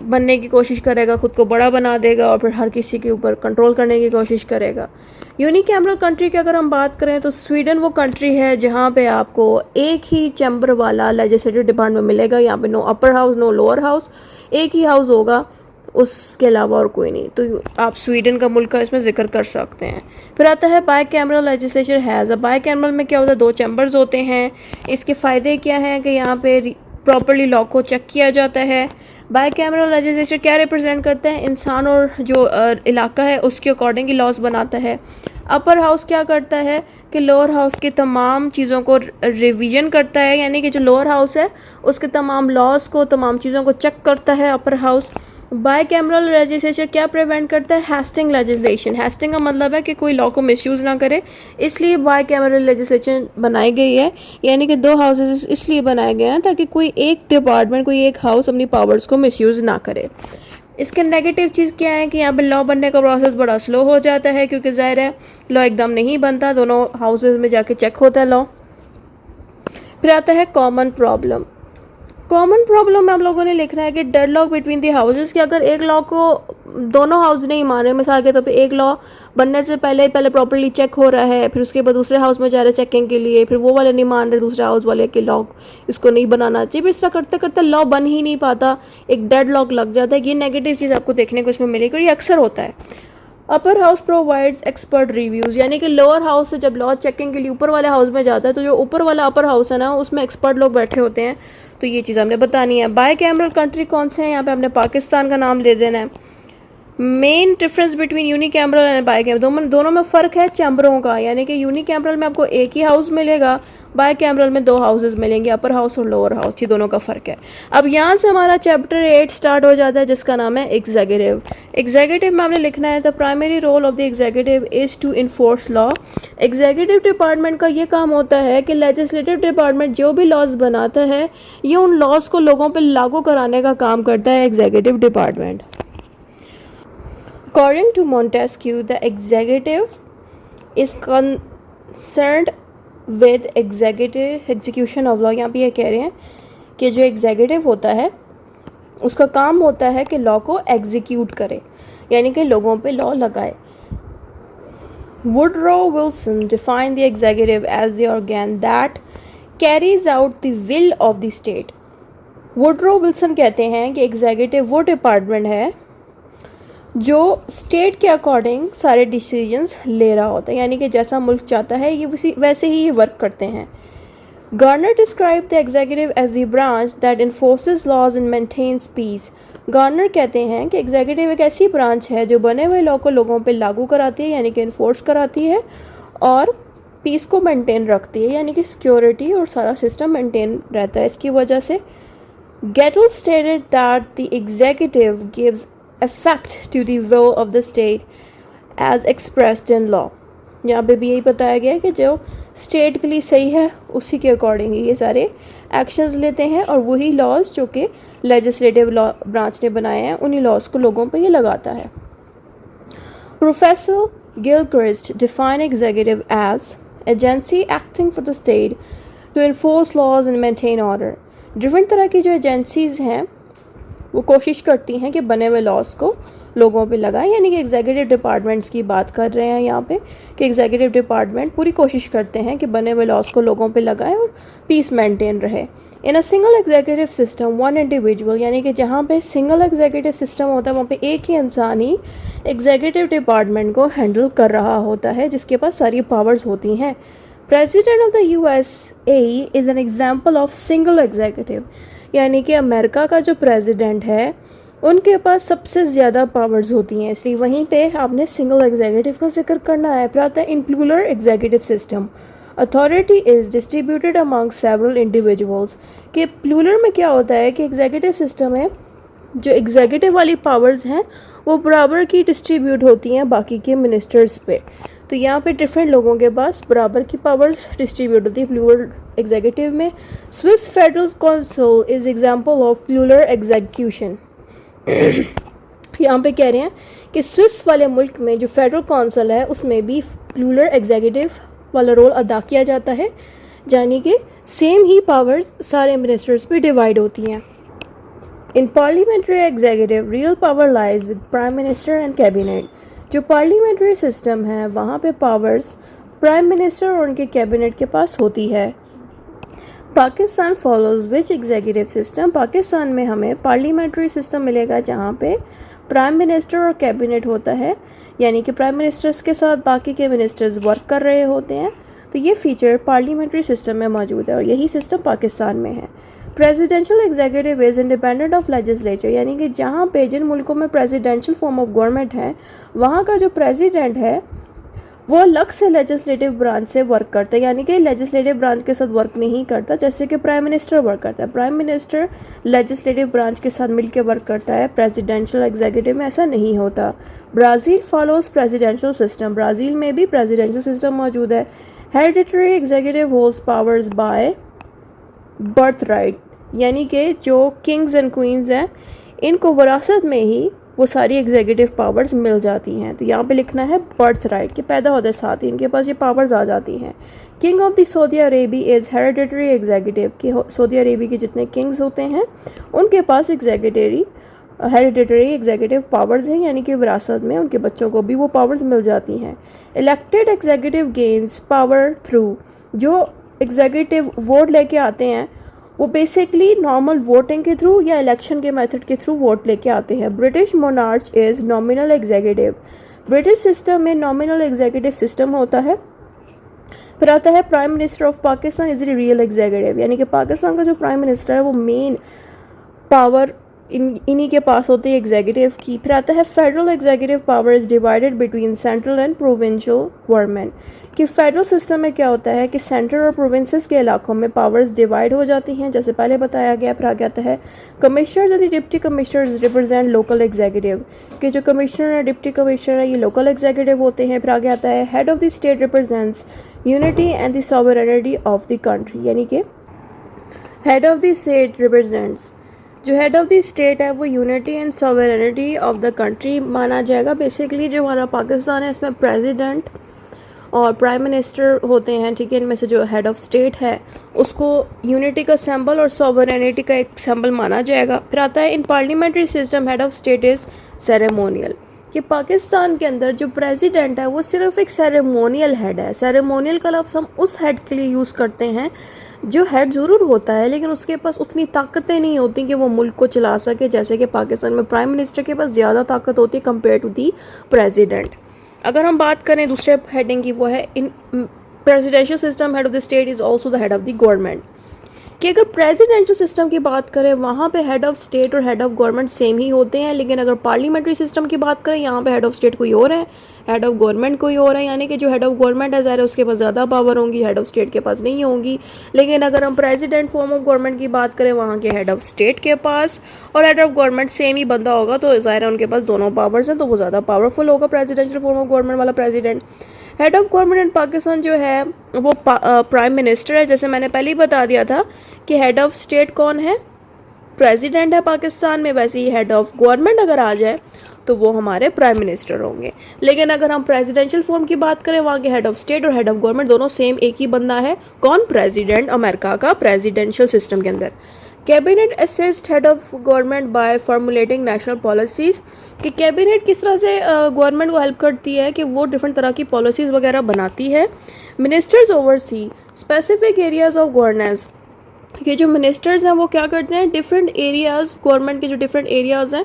बनने की कोशिश करेगा, खुद को बड़ा बना देगा और फिर हर किसी के ऊपर कंट्रोल करने की कोशिश करेगा। यूनिकैमरल कंट्री की अगर हम बात करें तो स्वीडन वो कंट्री है जहाँ पे आपको एक ही चैम्बर वाला लेजिस्लेटिव डिपार्टमेंट मिलेगा। यहाँ पे no upper house no lower house, एक ही हाउस होगा, उसके अलावा और कोई नहीं। तो आप स्वीडन का मुल्क का इसमें जिक्र कर सकते हैं। फिर आता है by cameral legislature has. By cameral में क्या होता है, दो चैम्बर्स होते हैं। इसके फ़ायदे क्या हैं कि यहाँ पे प्रॉपर्ली लॉ को चेक किया जाता है। बाई कैमरल लेजिस्लेचर क्या रिप्रेजेंट करते हैं, इंसान और जो इलाका है उसके अकॉर्डिंग ही लॉज बनाता है। अपर हाउस क्या करता है कि लोअर हाउस की तमाम चीज़ों को रिवीजन करता है, यानी कि जो लोअर हाउस है उसके तमाम लॉज को, तमाम चीज़ों को चेक करता है upper house. By cameral legislature क्या प्रिवेंट करता है, हैस्टिंग लेजिस्लेशन। हैस्टिंग का मतलब है कि कोई लॉ को मिसयूज़ ना करे, इसलिए बाई कैमरल लेजिस्लेशन बनाई गई है। यानी कि दो हाउसेस इसलिए बनाए गए हैं ताकि कोई एक डिपार्टमेंट, कोई एक हाउस अपनी पावर्स को मिसयूज़ ना करे। इसके नेगेटिव चीज़ क्या है कि यहाँ पे लॉ बनने का प्रोसेस बड़ा स्लो हो जाता है, क्योंकि ज़ाहिर है लॉ एकदम नहीं बनता, दोनों हाउसेस में जाके चेक होता है लॉ। फिर आता है कॉमन प्रॉब्लम। कॉमन प्रॉब्लम में आप लोगों ने लिखना है कि डेडलॉक बिटवीन दी हाउसेस, कि अगर एक लॉ को दोनों हाउस नहीं मान रहे, मिसाल के तौर पे एक लॉ बनने से पहले प्रॉपर्ली चेक हो रहा है, फिर उसके बाद दूसरे हाउस में जा रहे हैं चेकिंग के लिए, फिर वो वाले नहीं मान रहे दूसरे हाउस वाले कि लॉ इसको नहीं बनाना चाहिए, फिर इस तरह करते करते लॉ बन ही नहीं पाता, एक डेडलॉक लग जाता है। ये नेगेटिव चीज़ आपको देखने को इसमें मिलेगी और ये अक्सर होता है। Upper house provides expert reviews, यानी कि लोअर हाउस से जब लॉ चेकिंग के लिए ऊपर वाले हाउस में जाता है तो जो ऊपर वाला अपर हाउस है ना उसमें एक्सपर्ट लोग बैठे होते हैं। तो ये चीज़ हमने बतानी है। बाई कैमरल कंट्री कौन से हैं, यहाँ पे हमने पाकिस्तान का नाम ले देना है। Main difference between unicameral and by cameral, दोनों में फ़र्क है चैम्बरों का, यानी कि यूनिकैमरल में आपको एक ही हाउस मिलेगा, बाई कैमरल में दो हाउसेस मिलेंगे, अपर हाउस और लोअर हाउस, ये दोनों का फ़र्क है। अब यहाँ से हमारा चैप्टर 8 स्टार्ट हो जाता है जिसका नाम है एग्जीक्यूटिव। एग्जीक्यूटिव में हमने लिखना है the primary role of the executive is to enforce law. Executive department का ये काम होता है कि लेजिस्लेटिव डिपार्टमेंट जो भी लॉज बनाता है ये उन लॉज को लोगों पर लागू कराने का काम करता है executive department. According to Montesquieu, the executive is concerned with execution of law. यहाँ पे ये कह रहे हैं कि जो एग्जीक्यूटिव होता है उसका काम होता है कि लॉ को एग्जीक्यूट करे, यानी कि लोगों पे लॉ लगाए. Woodrow Wilson defined the executive as the organ that carries out the will of the state. Woodrow Wilson कहते हैं कि एग्जीक्यूटिव वो डिपार्टमेंट है जो स्टेट के अकॉर्डिंग सारे डिसीजंस ले रहा होता है, यानी कि जैसा मुल्क चाहता है ये वैसे ही ये वर्क करते हैं. Garner described the executive as the branch that enforces laws and maintains peace. Garner कहते हैं कि एग्जीक्यूटिव एक ऐसी ब्रांच है जो बने हुए लॉ को लोगों पे लागू कराती है, यानी कि इन्फोर्स कराती है, और पीस को मेंटेन रखती है, यानी कि सिक्योरिटी और सारा सिस्टम मेंटेन रहता है. इसकी वजह से Gettle stated that the executive gives effect to the will of the state as expressed in law. यहाँ पे भी यही बताया गया है कि जो स्टेट के लिए सही है उसी के अकॉर्डिंग ये सारे एक्शंस लेते हैं, और वही लॉज जो कि लेजिस्लेटिव लॉ ब्रांच ने बनाए हैं उन्हीं लॉज को लोगों पे ये लगाता है. Professor Gilchrist define executive as agency acting for the state to enforce laws and maintain order. Different तरह की जो एजेंसीज़ हैं वो कोशिश करती हैं कि बने हुए लॉज को लोगों पे लगाएं, यानी कि एग्जीक्यूटिव डिपार्टमेंट्स की बात कर रहे हैं यहाँ पे कि एग्जीक्यूटिव डिपार्टमेंट पूरी कोशिश करते हैं कि बने हुए लॉज को लोगों पे लगाएं और पीस मेंटेन रहे. In a single executive system one individual, यानी कि जहाँ पे सिंगल एग्जीक्यूटिव सिस्टम होता है वहाँ पे एक ही इंसान ही एग्जीक्यूटिव डिपार्टमेंट को हैंडल कर रहा होता है, जिसके पास सारी पावर्स होती हैं. President of the USA is an example of single executive, यानी कि अमेरिका का जो प्रेसिडेंट है उनके पास सबसे ज़्यादा पावर्स होती हैं, इसलिए वहीं पे आपने सिंगल एग्जीक्यूटिव का जिक्र करना है. फिर आता है in plural executive system, authority is distributed among several individuals. कि प्लूरल में क्या होता है कि एग्जीक्यूटिव सिस्टम है, जो एग्जीक्यूटिव वाली पावर्स हैं वो बराबर की डिस्ट्रीब्यूट होती हैं बाकी के मिनिस्टर्स पे. तो यहाँ पे डिफरेंट लोगों के पास बराबर की पावर्स डिस्ट्रीब्यूट होती है प्लूरल एग्जीक्यूटिव में. Swiss federal council is example of plural execution. यहाँ पे कह रहे हैं कि स्विस वाले मुल्क में जो फेडरल काउंसिल है उसमें भी प्लूरल एग्जीक्यूटिव वाला रोल अदा किया जाता है, यानी कि सेम ही पावर्स सारे मिनिस्टर्स पे डिवाइड होती हैं. इन parliamentary executive real power lies with prime minister and cabinet. जो पार्लियामेंट्री सिस्टम है वहाँ पे पावर्स प्राइम मिनिस्टर और उनके कैबिनेट के पास होती है. पाकिस्तान फॉलोज विच एग्जीक्यूटिव सिस्टम. पाकिस्तान में हमें पार्लियामेंट्री सिस्टम मिलेगा जहाँ पे प्राइम मिनिस्टर और कैबिनेट होता है, यानी कि प्राइम मिनिस्टर्स के साथ बाकी के मिनिस्टर्स वर्क कर रहे होते हैं. तो ये फीचर पार्लियामेंट्री सिस्टम में मौजूद है और यही सिस्टम पाकिस्तान में है. Presidential executive is independent of legislature, यानी कि जहाँ पे जिन मुल्कों में प्रेसिडेंशियल फॉर्म ऑफ गवर्नमेंट है वहाँ का जो प्रेसिडेंट है वो अलग से लेजिस्लेटिव ब्रांच से वर्क करता है, यानी कि लेजिस्लेटिव ब्रांच के साथ वर्क नहीं करता जैसे कि प्राइम मिनिस्टर वर्क करता है. प्राइम मिनिस्टर लेजिस्लेटिव ब्रांच के साथ मिलकर वर्क करता है, प्रेसिडेंशियल एग्जीक्यूटिव में ऐसा नहीं होता. Brazil follows presidential system. Brazil में भी प्रेसिडेंशियल सिस्टम मौजूद है. Hereditary executive holds powers by birth right, यानी कि जो किंग्स एंड क्वींस हैं इनको विरासत में ही वो सारी एग्जीक्यूटिव पावर्स मिल जाती हैं. तो यहाँ पे लिखना है बर्थ राइट के पैदा होते साथ ही इनके पास ये पावर्स आ जाती हैं. King of the Saudi अरेबी is hereditary executive. कि सऊदी अरेबी के जितने किंग्स होते हैं उनके पास हेरिडिटरी एग्जीक्यूटिव पावर्स हैं, यानी कि विरासत में उनके बच्चों को भी वो पावर्स मिल जाती हैं. Elected executive gains power through. जो एग्जीक्यूटिव वोट लेके आते हैं वो बेसिकली नॉर्मल वोटिंग के थ्रू या इलेक्शन के मेथड के थ्रू वोट लेके आते हैं. British monarch is nominal executive. British system में नॉमिनल एग्जीक्यूटिव सिस्टम होता है. फिर आता है prime minister of Pakistan is the real executive, यानी कि पाकिस्तान का जो प्राइम मिनिस्टर है वो मेन पावर इन्हीं के पास होती है एग्जीक्यूटिव की. फिर आता है federal executive power is divided between central and provincial government. कि फेडरल सिस्टम में क्या होता है कि सेंटर और प्रोविंसेस के इलाकों में पावर्स डिवाइड हो जाती हैं जैसे पहले बताया गया. फिर आगे आता है commissioners and deputy commissioners represent local executive. कि जो कमिश्नर है डिप्टी कमिश्नर है ये लोकल एग्जीक्यूटिव होते हैं. फिर आगे आता है head of the state represents unity and the sovereignty of the country, यानी कि head of the state represents जो हेड ऑफ़ द स्टेट है वो unity and sovereignty of the country माना जाएगा। बेसिकली जो हमारा पाकिस्तान है इसमें प्रेसिडेंट और प्राइम मिनिस्टर होते हैं, ठीक है। इनमें से जो हेड ऑफ़ स्टेट है उसको यूनिटी का सिंबल और सॉवरेनिटी का एक सिंबल माना जाएगा। फिर आता है in parliamentary system head of state is ceremonial, कि पाकिस्तान के अंदर जो प्रेसिडेंट है वो सिर्फ एक सेरेमोनियल हेड है। सेरेमोनियल का लफ्ज़ हम उस हेड के लिए यूज़ करते हैं जो हेड ज़रूर होता है लेकिन उसके पास उतनी ताकतें नहीं होती कि वो मुल्क को चला सके, जैसे कि पाकिस्तान में प्राइम मिनिस्टर के पास ज़्यादा ताकत होती है कंपेयर टू दी प्रेसिडेंट। अगर हम बात करें दूसरे हेडिंग की, वो है in presidential system head of the state is also the head of the government, कि अगर प्रेसिडेंशियल सिस्टम की बात करें वहाँ पे हेड ऑफ़ स्टेट और हेड ऑफ़ गवर्नमेंट सेम ही होते हैं, लेकिन अगर पार्लियामेंट्री सिस्टम की बात करें यहाँ पे हेड ऑफ़ स्टेट कोई और है, हेड ऑफ़ गवर्नमेंट कोई और है, यानी कि जो हेड ऑफ़ गवर्नमेंट है ज़ाहिर है उसके पास ज़्यादा पावर होंगी, हेड ऑफ़ स्टेट के पास नहीं होंगी। लेकिन अगर हम प्रेसिडेंट फॉर्म ऑफ गवर्नमेंट की बात करें वहाँ के हेड ऑफ़ स्टेट के पास और हेड ऑफ़ गवर्नमेंट सेम ही बंदा होगा तो ज़ाहिर है उनके पास दोनों पावर्स हैं, तो वो ज़्यादा पावरफुल होगा प्रेसिडेंशियल फॉर्म ऑफ गवर्नमेंट वाला president. Head of government in Pakistan जो है वो प्राइम मिनिस्टर है। जैसे मैंने पहले ही बता दिया था कि हेड ऑफ़ स्टेट कौन है, प्रेसिडेंट है पाकिस्तान में, वैसे ही हेड ऑफ़ गवर्नमेंट अगर आ जाए तो वो हमारे प्राइम मिनिस्टर होंगे। लेकिन अगर हम प्रेसिडेंशियल फॉर्म की बात करें वहाँ के हेड ऑफ़ स्टेट और हेड ऑफ़ गवर्नमेंट दोनों सेम एक ही बंदा है। कौन? प्रेसिडेंट, अमेरिका का प्रेसिडेंशियल सिस्टम के अंदर। Cabinet assist head of government by formulating national policies, कि कैबिनेट किस तरह से गवर्नमेंट को हेल्प करती है कि वो डिफरेंट तरह की पॉलिसीज़ वगैरह बनाती है। Ministers oversee specific areas of governance, ये जो मिनिस्टर्स हैं वो क्या करते हैं, डिफरेंट एरियाज़, गवर्नमेंट के जो डिफरेंट एरियाज़ हैं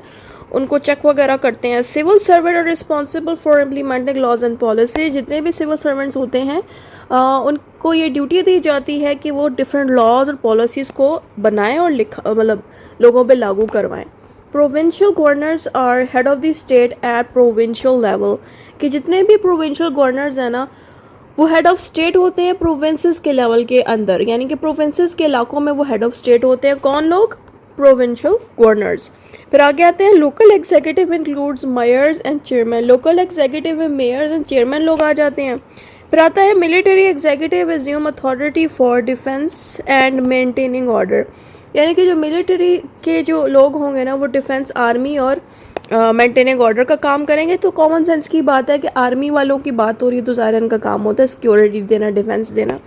उनको चेक वगैरह करते हैं। Civil servant are responsible for implementing laws and policy, जितने भी सिविल सर्वेंट्स होते हैं उनको ये ड्यूटी दी जाती है कि वो डिफरेंट लॉज और पॉलिसीज़ को बनाएं और मतलब लोगों पे लागू करवाएं। Provincial governors are head of the state at provincial level, कि जितने भी प्रोविंशियल गवर्नर्स हैं ना वो हेड ऑफ़ स्टेट होते हैं प्रोविंसेस के लेवल के अंदर, यानी कि प्रोविंसेस के इलाकों में वो हेड ऑफ़ स्टेट होते हैं। कौन लोग? Provincial governors. फिर आगे आते हैं local executive includes mayors and chairman, local executive में मेयर्स एंड चेयरमैन लोग आ जाते हैं। फिर आता है military executive assume authority for defence and maintaining order, यानी कि जो मिलिट्री के जो लोग होंगे ना वो डिफेंस, आर्मी और मेंटेनिंग ऑर्डर का काम करेंगे। तो कॉमन सेंस की बात है कि आर्मी वालों की बात हो रही है तो ज़ाहिर इनका काम होता है सिक्योरिटी देना, डिफेंस देना।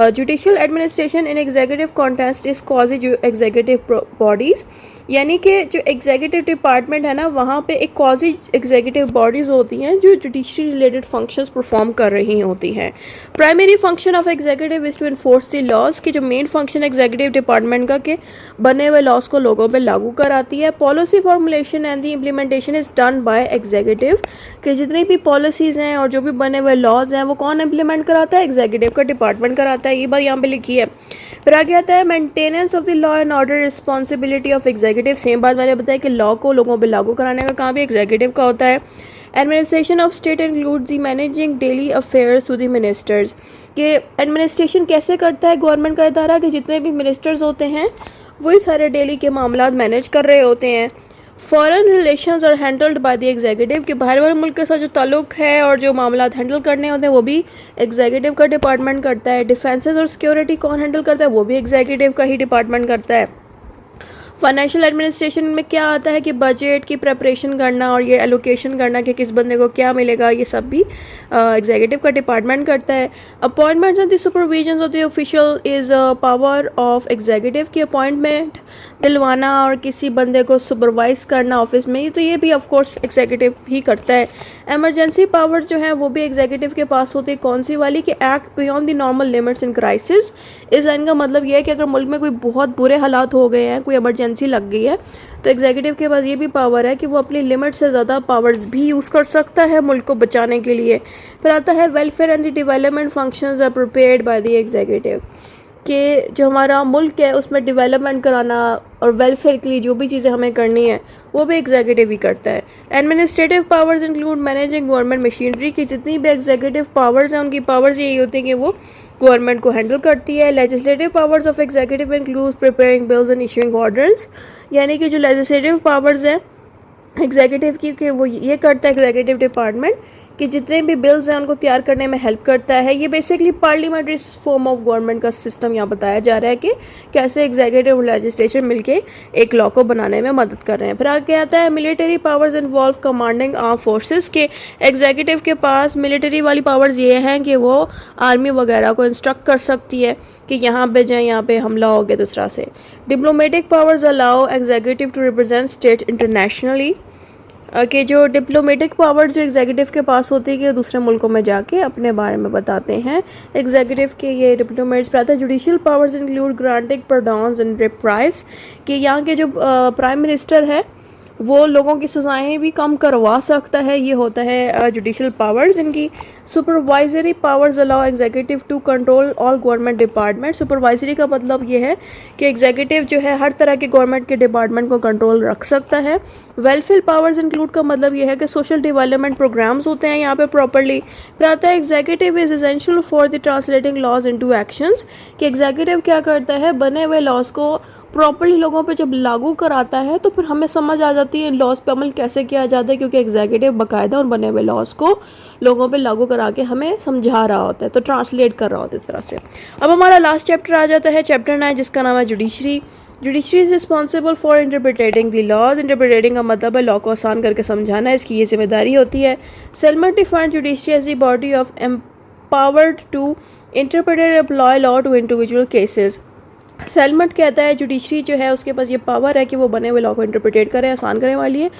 Judicial administration in executive contest इस क्वाजी एग्जीक्यूटिव बॉडीज़, यानी कि जो एग्जीक्यूटिव डिपार्टमेंट है ना वहाँ पे एक क्वाजी एग्जीक्यूटिव बॉडीज़ होती हैं जो जुडिशरी रिलेटेड फंक्शंस परफॉर्म कर रही होती हैं। Primary function of executive is to enforce the laws, की जो मेन फंक्शन एग्जीक्यूटिव डिपार्टमेंट का कि बने हुए लॉज को लोगों पे लागू कराती है। Policy formulation and the implementation is done by executive, कि जितनी भी पॉलिसीज़ हैं और जो भी बने हुए लॉज हैं वो कौन इम्प्लीमेंट कराता है? एग्जीक्यूटिव का डिपार्टमेंट कराता है। ये बात यहाँ पे लिखी है। फिर आगे आता है maintenance of the law and order responsibility of executive, same बात मैंने बताया कि लॉ को लोगों पे लागू कराने का काम भी एग्जीक्यूटिव का होता है। Administration of state includes the managing daily affairs to the ministers, कि एडमिनिस्ट्रेशन कैसे करता है गवर्नमेंट का इदारा, कि जितने भी मिनिस्टर्स होते हैं वही सारे डेली के मामला मैनेज कर रहे होते हैं। Foreign relations are handled by the executive, कि बाहर वाले मुल्क के साथ जो ताल्लुक है और जो मामला हैंडल करने होते हैं वो भी एग्जीक्यूटिव का डिपार्टमेंट करता है। डिफेंसेस और सिक्योरिटी कौन हैंडल करता है? वो भी एग्जीक्यूटिव का ही डिपार्टमेंट करता है। फाइनेंशियल एडमिनिस्ट्रेशन में क्या आता है कि बजट की प्रिपरेशन करना और ये एलोकेशन करना कि किस बंदे को क्या मिलेगा, ये सब भी एग्जीक्यूटिव का डिपार्टमेंट करता है। Appointments and the supervision of the official is power of executive, की अपॉइंटमेंट दिलवाना और किसी बंदे को सुपरवाइज करना ऑफिस में, तो ये भी ऑफ कोर्स एग्जीक्यूटिव ही करता है। एमरजेंसी पावर्स जो हैं वो भी एग्जीक्यूटिव के पास होती है। कौन सी वाली? कि act beyond the normal limits in crisis. इस लाइन का मतलब ये है कि अगर मुल्क में कोई बहुत बुरे हालात हो गए हैं, कोई एमरजेंसी लग गई है, तो एग्जीक्यूटिव के पास ये भी पावर है कि वो अपनी लिमिट से ज़्यादा पावर्स भी यूज़ कर सकता है मुल्क को बचाने के लिए। फिर आता है welfare and the development functions are prepared by the executive, कि जो हमारा मुल्क है उसमें डेवलपमेंट कराना और वेलफेयर के लिए जो भी चीज़ें हमें करनी है वो भी एग्जीक्यूटिव ही करता है। Administrative powers include managing government machinery, की जितनी भी एग्जीक्यूटिव पावर्स हैं उनकी पावर्स यही होती हैं कि वो गवर्नमेंट को हैंडल करती है। Legislative powers of executive include preparing bills and issuing orders, यानी कि जो लेजिस्लेटिव पावर्स हैं एग्जीक्यूटिव की कि वो ये करता है एग्जीक्यूटिव डिपार्टमेंट कि जितने भी बिल्स हैं उनको तैयार करने में हेल्प करता है। ये basically parliamentary form of government का सिस्टम यहाँ बताया जा रहा है कि कैसे एग्जीक्यूटिव और लेजिस्लेचर मिलके एक लॉ को बनाने में मदद कर रहे हैं। फिर आगे आता है military powers involve commanding arm forces के एग्जीक्यूटिव के पास मिलिट्री वाली पावर्स ये हैं कि वो आर्मी वगैरह को इंस्ट्रक्ट कर सकती है कि यहाँ पे जाए, यहाँ पे हमला हो गया। दूसरा से diplomatic powers allow executive to represent state internationally, कि जो डिप्लोमेटिक पावर्स जो एग्जीक्यूटिव के पास होती है कि दूसरे मुल्कों में जाके अपने बारे में बताते हैं एग्जीक्यूटिव के ये डिप्लोमेट्स पर आता है। Judicial powers include granting pardons and reprieves, कि यहाँ के जो प्राइम मिनिस्टर है वो लोगों की सज़ाएं भी कम करवा सकता है, ये होता है जुडिशियल पावर्स इनकी। Supervisory powers allow executive to control all government department. Supervisory का मतलब ये है कि एग्जीक्यूटिव जो है हर तरह के गवर्नमेंट के डिपार्टमेंट को कंट्रोल रख सकता है। वेलफेयर पावर्स इंक्लूड का मतलब ये है कि सोशल डेवलपमेंट प्रोग्राम्स होते हैं यहाँ पे प्रॉपरली। फिर आता है executive is essential for the translating laws into actions, कि एग्जीक्यूटिव क्या करता है, बने हुए लॉज को प्रॉपरली लोगों पे जब लागू कराता है तो फिर हमें समझ आ जाती है लॉज पे अमल कैसे किया जाता है, क्योंकि एग्जीक्यूटिव बाकायदा उन बने हुए लॉज को लोगों पे लागू करा के हमें समझा रहा होता है, तो ट्रांसलेट कर रहा होता है इस तरह से। अब हमारा लास्ट चैप्टर आ जाता है, चैप्टर 9, जिसका नाम है judiciary. Judiciary is responsible for interpreting the laws. Interpreting का मतलब है लॉ को आसान करके समझाना, इसकी ये जिम्मेदारी होती है। Salmond defined judiciary as the body of empowered to interpret and apply law to individual cases. Salmond कहता है जुडिशरी जो है उसके पास ये पावर है कि वो बने हुए लॉ को इंटरप्रिटेट करे, आसान करने वाली है,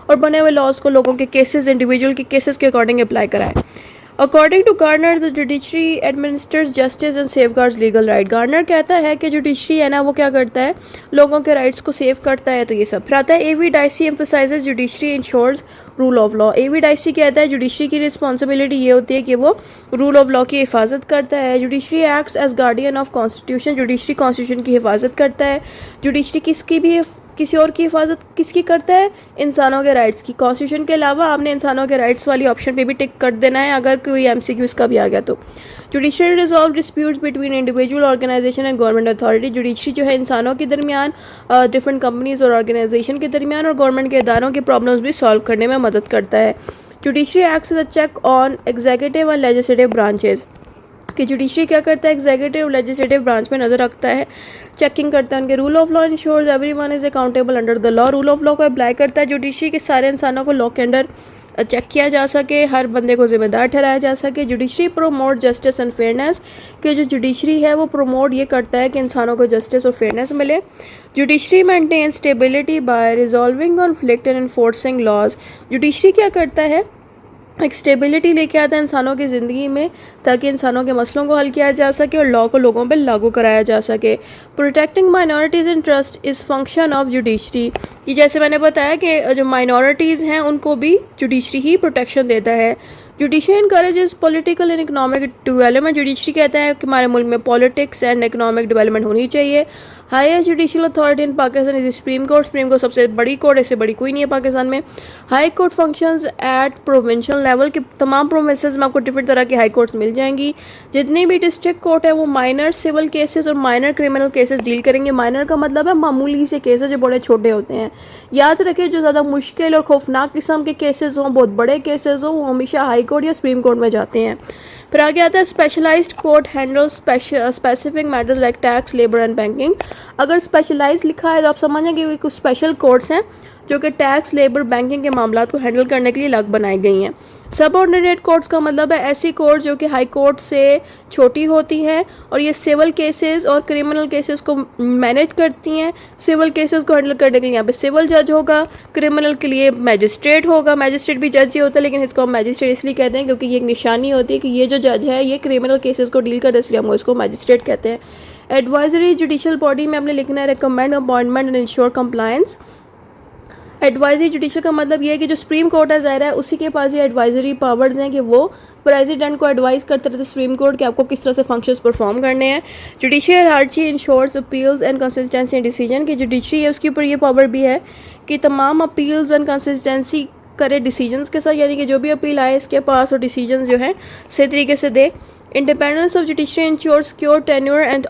और बने हुए लॉज को लोगों के केसेस, इंडिविजुअल के केसेस के अकॉर्डिंग अप्लाई कराए। According to Garner the judiciary administers justice and safeguards legal right. Garner कहता है कि जुडिशरी है ना वो क्या करता है, लोगों के राइट्स को सेव करता है। तो ये सब फिर आता है A V Dicey emphasizes judiciary ensures rule of law. A V Dicey कहता है जुडिशरी की रिस्पॉन्सिबिलिटी ये होती है कि वो रूल ऑफ लॉ की हिफाजत करता है। Judiciary acts as guardian of constitution. Judiciary constitution की हिफाजत करता है। जुडिशरी किसी और की हिफाजत किसकी करता है, इंसानों के राइट्स की। कॉन्स्टिट्यूशन के अलावा आपने इंसानों के राइट्स वाली ऑप्शन पे भी टिक कर देना है अगर कोई एमसीक्यू इसका भी आ गया तो। Judiciary resolve disputes between individual organisation and government authority. Judiciary जो है इंसानों के दरमियान, डिफरेंट कंपनीज और ऑर्गेनाइजेशन के दरमियान और गवर्नमेंट के इदारों की प्रॉब्लम्स भी सॉल्व करने में मदद करता है। Judiciary acts as a check on executive and legislative branches, कि जुडिशरी क्या करता है, एग्जीक्यूटिव और लेजिस्लेटिव ब्रांच पे नज़र रखता है, चेकिंग करता है उनके। Rule of law ensures everyone is accountable under the law. Rule of law को अप्लाई करता है जुडिशरी के सारे इंसानों को लॉ के अंडर चेक किया जा सके, हर बंदे को जिम्मेदार ठहराया जा सके। Judiciary promote justice and fairness, कि जो जुडिशरी है वो प्रोमोट ये करता है कि इंसानों को जस्टिस और फेयरनेस मिले। Judiciary maintain stability by resolving conflict and enforcing laws. Judiciary क्या करता है, एक स्टेबिलिटी लेके आता है इंसानों की ज़िंदगी में ताकि इंसानों के मसलों को हल किया जा सके और लॉ को लोगों पर लागू कराया जा सके। Protecting minorities interest is function of judiciary, ये जैसे मैंने बताया कि जो माइनॉरिटीज़ हैं उनको भी जुडिशरी ही प्रोटेक्शन देता है। Judiciary encourages political and economic development. Judiciary कहता है कि हमारे मुल्क में पॉलिटिक्स एंड इकोनॉमिक डेवलपमेंट होनी चाहिए। Highest judicial authority in Pakistan is supreme court. Supreme court सबसे बड़ी कोर्ट, इससे बड़ी कोई नहीं है पाकिस्तान में। High court functions eight provincial level, के तमाम प्रोविंसेस में आपको डिफरेंट तरह की हाई कोर्ट्स मिल जाएंगी। जितनी भी डिस्ट्रिक्ट कोर्ट है वो माइनर सिविल केसेस और माइनर क्रिमिनल केसेस डील करेंगे। माइनर का मतलब है मामूली से केसेस जो बड़े छोटे होते हैं। याद रखें जो ज़्यादा मुश्किल और खौफनाक किस्म के केसेस हों, बहुत बड़े केसेस हों, वो हमेशा हाई कोर्ट या सुप्रीम कोर्ट में जाते हैं। फिर आगे आता है specialised court handles specific matters like tax, labour and banking. अगर स्पेशलाइज लिखा है तो आप समझें कि कुछ स्पेशल कोर्ट्स हैं जो कि टैक्स, लेबर, बैंकिंग के मामलों को हैंडल करने के लिए अलग बनाई गई हैं। सबऑर्डिनेट कोर्ट्स का मतलब है ऐसी कोर्ट जो कि हाई कोर्ट से छोटी होती हैं और ये सिविल केसेस और क्रिमिनल केसेस को मैनेज करती हैं। सिविल केसेस को हैंडल करने के लिए यहाँ पे सिविल जज होगा, क्रिमिनल के लिए मैजिस्ट्रेट होगा। मैजिस्ट्रेट भी जज ही होता है लेकिन इसको हम मैजिस्ट्रेट इसलिए कहते हैं क्योंकि ये एक निशानी होती है कि ये जो जज है ये क्रिमिनल केसेस को डील करता है, इसलिए हम इसको मैजिस्ट्रेट कहते हैं। एडवाइजरी जुडिशियल बॉडी में हमने लिखना है recommend, appointment and ensure compliance. Advisory judicial का मतलब ये है कि जो सुप्रीम कोर्ट है ज़ाहिर है उसी के पास ये एडवाइजरी पावर्स हैं कि वो प्रेसिडेंट को एडवाइस करते रहते सुप्रीम कोर्ट कि आपको किस तरह से फंक्शंस परफॉर्म करने हैं। Judicial hierarchy ensures appeals and consistency decision, की जुडिशरी है उसके ऊपर ये पावर भी है कि तमाम अपील्स एंड कंसिस्टेंसी करे डिसीजंस के साथ, यानी कि जो भी अपील आए इसके पास और डिसीजंस जो हैं सही तरीके से दे। Independence of judiciary ensures secure tenure and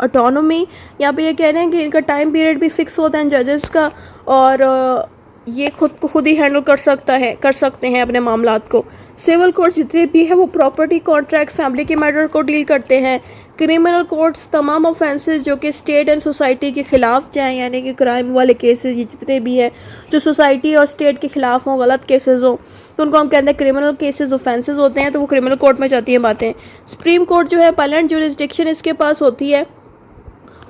autonomy. यहाँ पे ये कह रहे हैं कि इनका टाइम पीरियड भी फिक्स होता है जजेस का और ये खुद को खुद ही हैंडल कर सकते हैं अपने मामलात को। सिविल कोर्ट जितने भी है वो प्रॉपर्टी, कॉन्ट्रैक्ट, फैमिली के मैटर को डील करते हैं। क्रिमिनल कोर्ट्स तमाम ऑफेंसेस जो कि स्टेट एंड सोसाइटी के ख़िलाफ़ जाएँ, यानी कि क्राइम वाले केसेस ये जितने भी हैं जो सोसाइटी और स्टेट के ख़िलाफ़ हों, गलत केसेस हों, तो उनको हम कहते हैं क्रिमिनल केसेस, ऑफेंसेस होते हैं, तो वो क्रिमिनल कोर्ट में जाती हैं बातें। सुप्रीम कोर्ट जो है पैलेंट जुरिस्डिक्शन इसके पास होती है,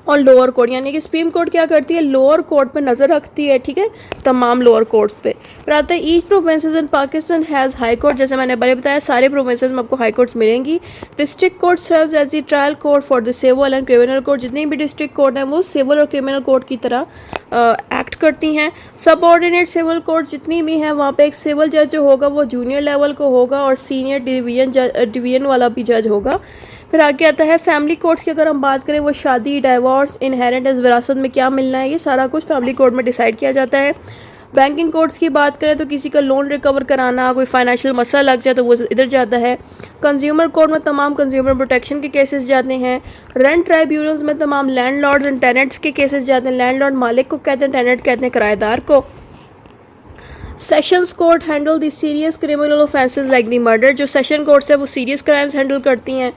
और लोअर कोर्ट यानी कि सुप्रीम कोर्ट क्या करती है, लोअर कोर्ट पे नज़र रखती है, ठीक है, तमाम लोअर कोर्ट पे। फिर आता है each provinces in Pakistan has high court. जैसे मैंने पहले बताया सारे प्रोविंसेस में आपको हाई कोर्ट्स मिलेंगी। District court serves as the trial court for the civil and criminal court. जितनी भी डिस्ट्रिक्ट कोर्ट हैं वो सिविल और क्रिमिनल कोर्ट की तरह एक्ट करती हैं। सबऑर्डिनेट सिविल कोर्ट जितनी भी हैं वहाँ पे एक सिविल जज जो होगा वो जूनियर लेवल को होगा और सीनियर डिवीजन वाला भी जज होगा। फिर आगे आता है फैमिली कोर्ट्स की। अगर हम बात करें वो शादी, डाइवोर्स, इनहेरिटेंस, विरासत में क्या मिलना है, ये सारा कुछ फैमिली कोर्ट में डिसाइड किया जाता है। बैंकिंग कोर्ट्स की बात करें तो किसी का लोन रिकवर कराना, कोई फाइनेंशियल मसला लग जाए तो वो इधर जाता है। कंज्यूमर कोर्ट में तमाम कंज्यूमर प्रोटेक्शन के केसेस जाते हैं। रेंट ट्राइब्यूनल्स में तमाम लैंडलॉर्ड्स एंड टेनेंट्स के केसेस जाते हैं। लैंडलॉर्ड मालिक को कहते हैं, टेनेंट कहते हैं किराएदार को। Sessions court handle the serious criminal offences like the murder. जो सेशन कोर्ट्स है वो सीरियस क्राइम्स हैंडल करती हैं।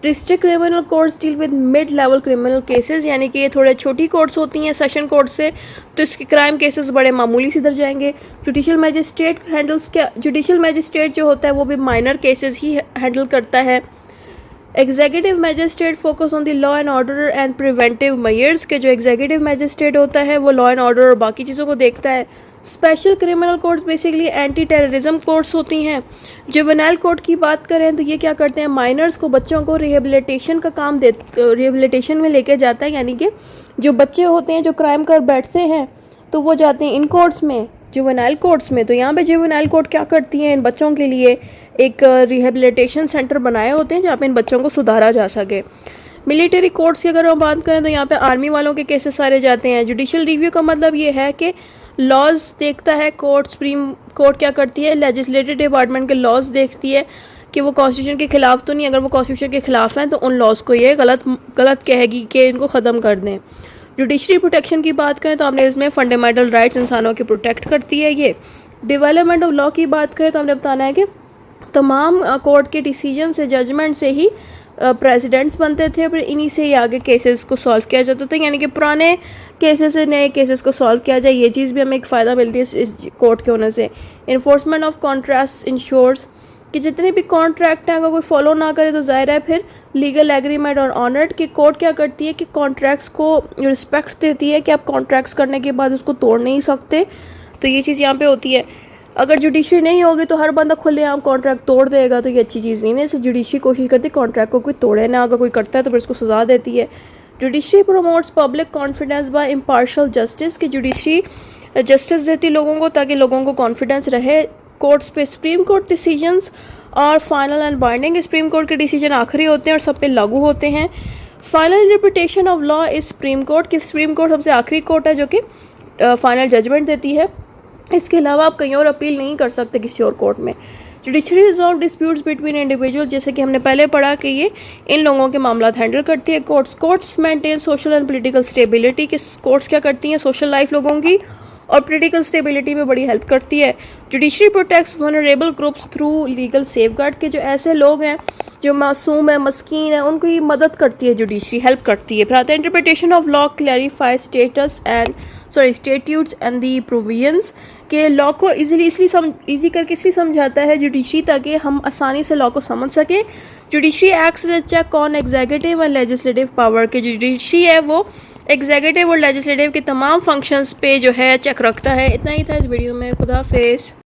District criminal courts deal with mid level criminal cases, यानी कि ये थोड़े छोटी कोर्ट्स होती हैं सेशन कोर्ट से, तो इसके क्राइम केसेस बड़े मामूली से इधर जाएंगे। जुडिशल मैजिस्ट्रेट हैंडल्स क्या, जुडिशल मैजिस्ट्रेट जो होता है वो भी माइनर केसेस ही हैंडल करता है। Executive magistrate focus on the law and order and preventive measures के। जो एग्जीक्यूटिव मैजिस्ट्रेट होता है वो लॉ एंड ऑर्डर और बाकी चीज़ों को देखता है। Special criminal courts basically anti terrorism courts होती हैं। जुवेनाइल कोर्ट की बात करें तो ये क्या करते हैं, माइनर्स को, बच्चों को रिहेबिलिटेशन का काम रिहेबिलिटेशन में लेके जाता है, यानी कि जो बच्चे होते हैं जो क्राइम कर बैठते हैं तो वो जाते हैं इन कोर्ट्स में, जुवेनाइल कोर्ट्स में। तो यहाँ पे जुवेनाइल कोर्ट क्या करती हैं, इन बच्चों के लिए एक रिहेबिलिटेशन सेंटर बनाए होते हैं जहाँ पे इन बच्चों को सुधारा जा सके। मिलिट्री कोर्ट्स की अगर हम बात करें तो यहाँ पे आर्मी वालों के केसेस सारे जाते हैं। जुडिशल रिव्यू का मतलब ये है कि लॉज देखता है कोर्ट। सुप्रीम कोर्ट क्या करती है, लेजिस्लेटिव डिपार्टमेंट के लॉज देखती है कि वो कॉन्स्टिट्यूशन के खिलाफ तो नहीं, अगर वो कॉन्स्टिट्यूशन के खिलाफ हैं तो उन लॉज को ये गलत कहेगी कि इनको ख़त्म कर दें। जुडिशरी प्रोटेक्शन की बात करें तो हमने इसमें फंडामेंटल राइट्स इंसानों की प्रोटेक्ट करती है। ये डेवलपमेंट ऑफ लॉ की बात करें तो हमने बताना है कि तमाम कोर्ट के डिसीजन से, जजमेंट से ही प्रेसिडेंट्स बनते थे, फिर इन्हीं से ही आगे केसेस को सॉल्व किया जाता था, यानी कि पुराने केसेस से नए केसेस को सॉल्व किया जाए। ये चीज़ भी हमें एक फ़ायदा मिलती है इस कोर्ट के होने से। इन्फोर्समेंट ऑफ कॉन्ट्रैक्ट्स इंश्योर्स कि जितने भी कॉन्ट्रैक्ट हैं अगर कोई फॉलो ना करे तो ज़ाहिर है फिर लीगल एग्रीमेंट और ऑनर्ड कि कोर्ट क्या करती है कि कॉन्ट्रैक्ट्स को रिस्पेक्ट देती है कि आप कॉन्ट्रैक्ट्स करने के बाद उसको तोड़ नहीं सकते। तो ये चीज़ यहाँ पे होती है। अगर जुडिशरी नहीं होगी तो हर बंदा खुलेआम कॉन्ट्रैक्ट तोड़ देगा, तो ये अच्छी चीज़ नहीं है। इससे जुडिशरी कोशिश करती है कॉन्ट्रैक्ट को कोई तोड़े ना, अगर कोई करता है तो फिर उसको सज़ा देती है। Judiciary promotes public confidence by impartial justice की जुडिशरी जस्टिस देती लोगों को ताकि लोगों को कॉन्फिडेंस रहे कोर्ट्स पे। सुप्रीम कोर्ट डिसीजंस और final and binding. Supreme court के डिसीजन आखिरी होते हैं और सब पे लागू होते हैं। Final interpretation of law is supreme court की। सुप्रीम कोर्ट सबसे आखिरी कोर्ट है जो कि फाइनल जजमेंट देती है। इसके अलावा आप कहीं और अपील नहीं कर सकते किसी और कोर्ट में। Judiciary resolve disputes between individual, जैसे कि हमने पहले पढ़ा कि ये इन लोगों के मामला हैंडल करती है courts maintain social and political stability कि कोर्ट्स क्या करती हैं, सोशल लाइफ लोगों की और पॉलिटिकल स्टेबिलिटी में बड़ी हेल्प करती है। Judiciary protects vulnerable groups through legal safeguard के जो ऐसे लोग हैं जो मासूम है, मस्कीन है, उनको ये मदद करती है, जुडिशरी हेल्प करती है। फिर आता है interpretation of law clarify statutes and the provisions के लॉ को ईजी करके इसलिए समझाता है जुडिशरी ताकि हम आसानी से लॉ को समझ सकें। Judiciary acts as a check on executive and legislative power के जुडिशरी है वो एग्जीक्यूटिव और लेजिस्लेटिव के तमाम फंक्शंस पे जो है चेक रखता है। इतना ही था इस वीडियो में। खुदा हाफिज़।